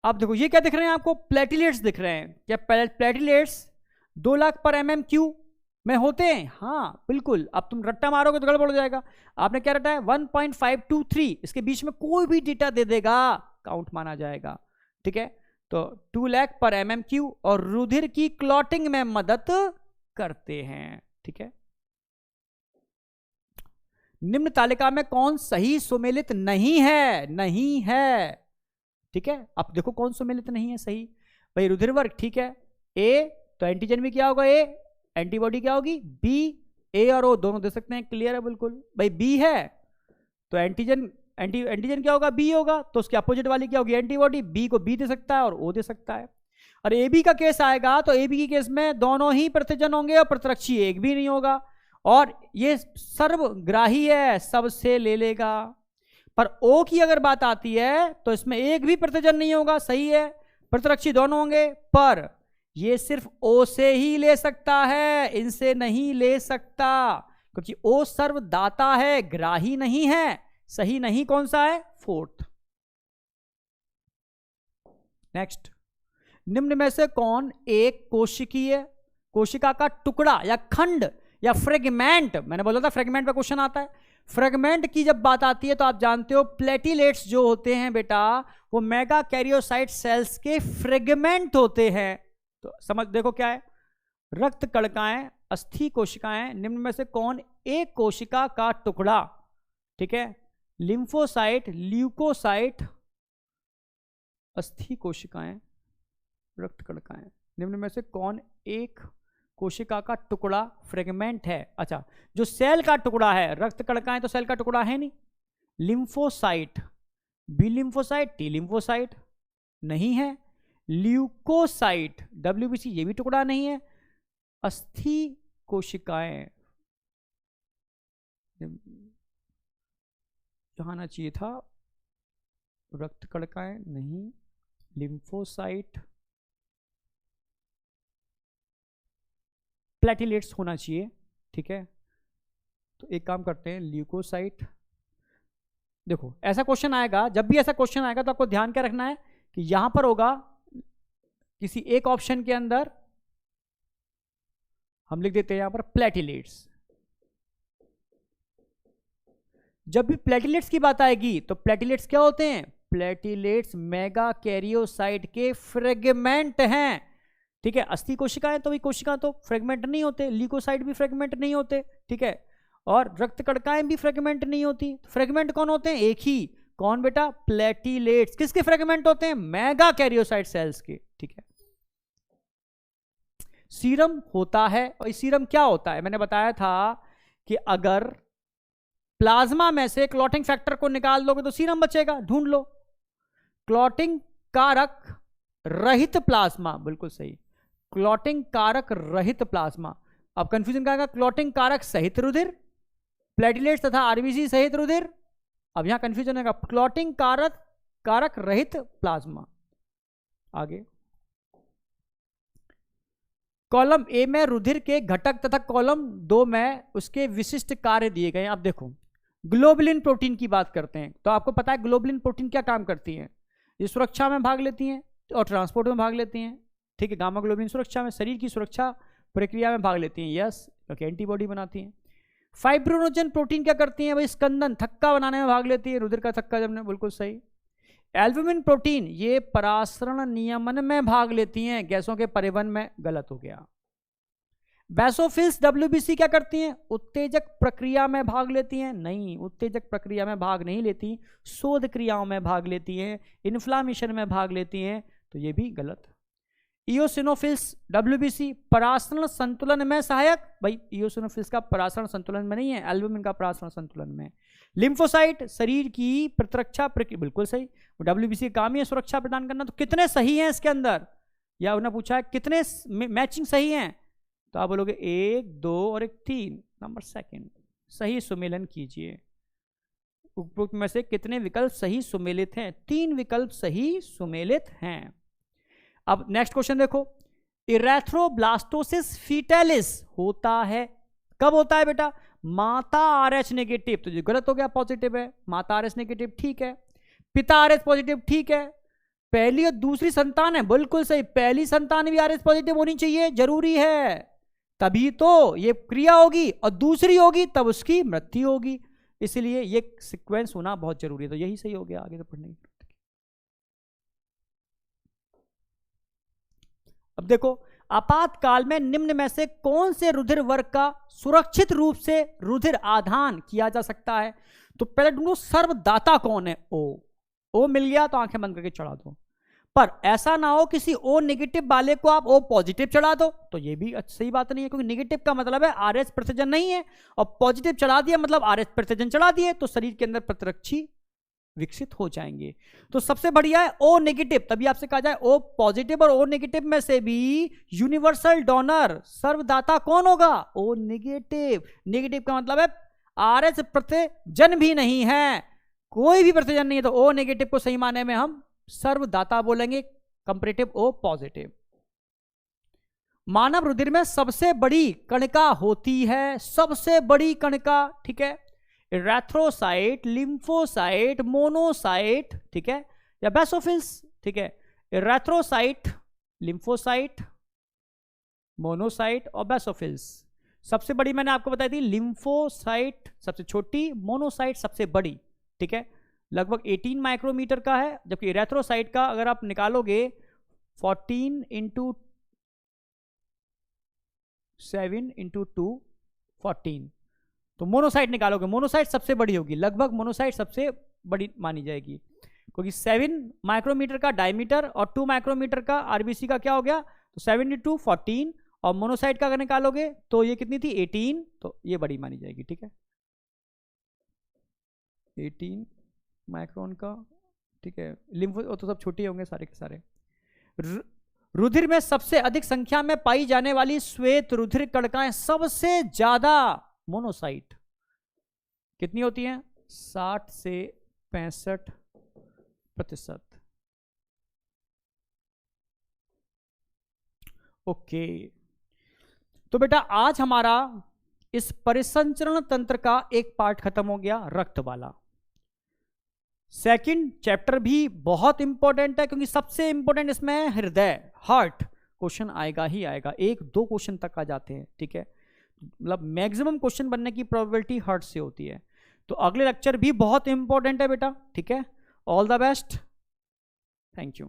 अब देखो, ये क्या दिख रहे हैं आपको? प्लेटिलेट्स दिख रहे हैं। क्या प्लेटिलेट्स 2 लाख पर mm³ में होते हैं? हाँ बिल्कुल। अब तुम रट्टा मारोगे तो गड़बड़ हो जाएगा। आपने क्या रटा है? 1.523, इसके बीच में कोई भी डेटा दे देगा, काउंट माना जाएगा। ठीक है, तो 2 लाख पर mm³, और रुधिर की क्लॉटिंग में मदद करते हैं। ठीक है, निम्न तालिका में कौन सही सुमेलित नहीं है? ठीक है, अब देखो कौन सुमेलित नहीं है सही। भाई रुधिर वर्ग, ठीक है, ए, तो एंटीजन भी क्या होगा? ए। एंटीबॉडी क्या होगी? बी। ए और ओ दोनों दे सकते हैं, क्लियर है बिल्कुल। भाई बी है तो एंटीजन क्या होगा? बी होगा। तो उसके अपोजिट वाली क्या होगी? एंटीबॉडी। बी को बी दे सकता है और ओ दे सकता है। और ए बी का केस आएगा तो ए बी के केस में दोनों ही प्रतिजन होंगे और प्रतिरक्षी एक भी नहीं होगा, और ये सर्वग्राही है, सबसे ले लेगा। पर ओ की अगर बात आती है तो इसमें एक भी प्रतिजन नहीं होगा, सही है, प्रतिरक्षी दोनों होंगे, पर ये सिर्फ ओ से ही ले सकता है, इनसे नहीं ले सकता, क्योंकि ओ सर्वदाता है, ग्राही नहीं है। सही नहीं कौन सा है? 4th। नेक्स्ट, निम्न में से कौन एक कोशिका का टुकड़ा या खंड या फ्रेगमेंट, मैंने बोला था फ्रेगमेंट पे क्वेश्चन आता है, फ्रेगमेंट की जब बात आती है तो आप जानते हो प्लेटिलेट्स जो होते हैं बेटा, वो मेगा कैरियोसाइट सेल्स के फ्रेगमेंट होते हैं। तो समझ देखो क्या है? रक्त कणिकाएं, अस्थि कोशिकाएं। निम्न में से कौन एक कोशिका का टुकड़ा, ठीक है, लिम्फोसाइट, ल्यूकोसाइट, अस्थि कोशिकाएं, रक्त कणिकाएं, निम्न में से कौन एक कोशिका का टुकड़ा फ्रेगमेंट है? अच्छा, जो सेल का टुकड़ा है, रक्त कणिकाएं तो सेल का टुकड़ा है नहीं। Lymphocyte, B lymphocyte, T lymphocyte नहीं है। ल्यूकोसाइट, डब्ल्यूबीसी, ये भी टुकड़ा नहीं है। अस्थि कोशिकाएं यहां आना चाहिए था, रक्त कणिकाएं नहीं, लिम्फोसाइट, प्लेटिलेट्स होना चाहिए, ठीक है। तो एक काम करते हैं, ल्यूकोसाइट। देखो ऐसा क्वेश्चन आएगा, जब भी ऐसा क्वेश्चन आएगा तो आपको ध्यान क्या रखना है कि यहां पर होगा किसी एक ऑप्शन के अंदर हम लिख देते हैं यहां पर प्लेटिलेट्स। जब भी प्लेटिलेट्स की बात आएगी तो प्लेटिलेट्स क्या होते हैं? प्लेटिलेट्स मेगा कैरियोसाइट के फ्रेगमेंट हैं, ठीक है। अस्थि कोशिकाएं तो भी कोशिका तो फ्रेगमेंट नहीं होते, ल्यूकोसाइट भी फ्रेगमेंट नहीं होते, ठीक है। और रक्त कणिकाएं भी फ्रेगमेंट नहीं होती। फ्रेगमेंट कौन होते हैं? एक ही, कौन बेटा? प्लेटिलेट्स। किसके फ्रेगमेंट होते हैं? मेगा कैरियोसाइट सेल्स के, ठीक है। सीरम होता है, और सीरम क्या होता है? मैंने बताया था कि अगर प्लाज्मा में से क्लॉटिंग फैक्टर को निकाल दोगे तो सीरम बचेगा। ढूंढ लो, क्लॉटिंग कारक रहित प्लाज्मा, बिल्कुल सही, क्लॉटिंग कारक रहित प्लाज्मा। अब कंफ्यूजन क्या आएगा? क्लॉटिंग कारक सहित रुधिर, प्लेटिलेट्स तथा आरबीसी सहित रुधिर। अब यहां कंफ्यूजन आएगा, क्लॉटिंग कारक रहित प्लाज्मा। आगे कॉलम ए में रुधिर के घटक तथा कॉलम 2 में उसके विशिष्ट कार्य दिए गए हैं। अब देखो ग्लोबुलिन प्रोटीन की बात करते हैं, तो आपको पता है ग्लोबुलिन प्रोटीन क्या काम करती है? ये सुरक्षा में भाग लेती हैं और ट्रांसपोर्ट में भाग लेती हैं, ठीक है। गामा ग्लोबुलिन सुरक्षा में, शरीर की सुरक्षा प्रक्रिया में भाग लेती हैं, यस, क्योंकि एंटीबॉडी बनाती हैं। फाइब्रोनोजन प्रोटीन क्या करती है भाई? स्कंदन, थक्का बनाने में भाग लेती है, रुधिर का थक्का जमने, बिल्कुल सही। एल्बुमिन प्रोटीन ये परासरण नियमन में भाग लेती हैं, गैसों के परिवहन में, गलत हो गया। बेसोफिल्स डब्ल्यूबीसी क्या करती हैं? उत्तेजक प्रक्रिया में भाग लेती हैं, नहीं, उत्तेजक प्रक्रिया में भाग नहीं लेती, शोध क्रियाओं में भाग लेती हैं, इन्फ्लामेशन में भाग लेती हैं, तो ये भी गलत। इओसिनोफिल्स डब्ल्यूबीसी परासरण संतुलन में सहायक, भाई इओसिनोफिल्स का परासरण संतुलन में नहीं है, एल्बुमिन का परासरण संतुलन में। लिम्फोसाइट शरीर की प्रतिरक्षा प्रक्रिया, बिल्कुल सही, डब्ल्यूबीसी का काम ही है सुरक्षा प्रदान करना। तो कितने सही हैं इसके अंदर? या उन्होंने पूछा है कितने मैचिंग सही हैं, तो आप बोलोगे 1, 2 और 1 3, नंबर सेकंड। सही सुमेलन कीजिए, उपरोक्त में से कितने विकल्प सही सुमेलित हैं? 3 विकल्प सही सुमेलित हैं। अब नेक्स्ट क्वेश्चन देखो, इरेथ्रोब्लास्टोसिस फीटैलिस होता है, कब होता है बेटा? माता RH नेगेटिव, तो जो गलत हो गया, पॉजिटिव है। माता RH नेगेटिव ठीक है, पिता RH पॉजिटिव ठीक है, पहली और दूसरी संतान है, बिल्कुल सही, पहली संतान भी RH पॉजिटिव होनी चाहिए, जरूरी है, तभी तो ये क्रिया होगी, और दूसरी होगी तब उसकी मृत्यु होगी, इसलिए ये सीक्वेंस होना बहुत जरूरी है। तो यही सही हो गया, आगे तो पढ़ने की। अब देखो, आपातकाल में निम्न में से कौन से रुधिर वर्ग का सुरक्षित रूप से रुधिर आधान किया जा सकता है? तो पहले ढूंढो सर्वदाता कौन है। ओ मिल गया तो आंखें बंद करके चढ़ा दो, पर ऐसा ना हो किसी ओ नेगेटिव वाले को आप ओ पॉजिटिव चढ़ा दो, तो ये भी सही बात नहीं है, क्योंकि नेगेटिव का मतलब है RH प्रतिजन नहीं है, और पॉजिटिव चढ़ा दिया मतलब RH प्रतिजन चढ़ा दिए, तो शरीर के अंदर प्रतिरक्षी विकसित हो जाएंगे। तो सबसे बढ़िया है ओ नेगेटिव, तभी आपसे कहा जाए ओ पॉजिटिव, और ओ नेगेटिव में से भी यूनिवर्सल डोनर सर्वदाता कौन होगा? O negative. नेगेटिव का मतलब है RH प्रतिजन भी नहीं है, कोई भी प्रतिजन नहीं है, तो ओ नेगेटिव को सही माने में हम सर्वदाता बोलेंगे, कंपैरेटिव ओ पॉजिटिव। मानव रुधिर में सबसे बड़ी कणिका होती है, सबसे बड़ी कणिका, ठीक है, इरेथ्रोसाइट, लिम्फोसाइट, मोनोसाइट, ठीक है, या बेसोफिल्स, ठीक है। इरेथ्रोसाइट, लिम्फोसाइट, मोनोसाइट और बेसोफिल्स। सबसे बड़ी मैंने आपको बताई थी लिम्फोसाइट सबसे छोटी, मोनोसाइट सबसे बड़ी, ठीक है, लगभग 18 माइक्रोमीटर का है, जबकि इरेथ्रोसाइट का अगर आप निकालोगे 14 × 7 × 2 14, तो मोनोसाइट निकालोगे, मोनोसाइट सबसे बड़ी होगी, लगभग मोनोसाइट सबसे बड़ी मानी जाएगी। क्योंकि 7 माइक्रोमीटर का डायमीटर और 2 माइक्रोमीटर का आरबीसी का क्या हो गया, तो 72 14, और मोनोसाइट का अगर निकालोगे तो ये कितनी थी 18, तो ये बड़ी मानी जाएगी। ठीक है, 18 माइक्रोन का। ठीक है, लिम्फ तो सब छोटे होंगे सारे के सारे। रुधिर में सबसे अधिक संख्या में पाई जाने वाली श्वेत रुधिर कणिकाएं सबसे ज्यादा मोनोसाइट कितनी होती हैं, 60 से 65%। ओके, तो बेटा आज हमारा इस परिसंचरण तंत्र का एक पार्ट खत्म हो गया, रक्त वाला। सेकंड चैप्टर भी बहुत इंपॉर्टेंट है, क्योंकि सबसे इंपॉर्टेंट इसमें है हृदय, हार्ट। क्वेश्चन आएगा ही आएगा, 1-2 क्वेश्चन तक आ जाते हैं। ठीक है, मतलब मैक्सिमम क्वेश्चन बनने की प्रोबेबिलिटी हार्ट से होती है। तो अगले लेक्चर भी बहुत इंपॉर्टेंट है बेटा। ठीक है, all the best, thank you.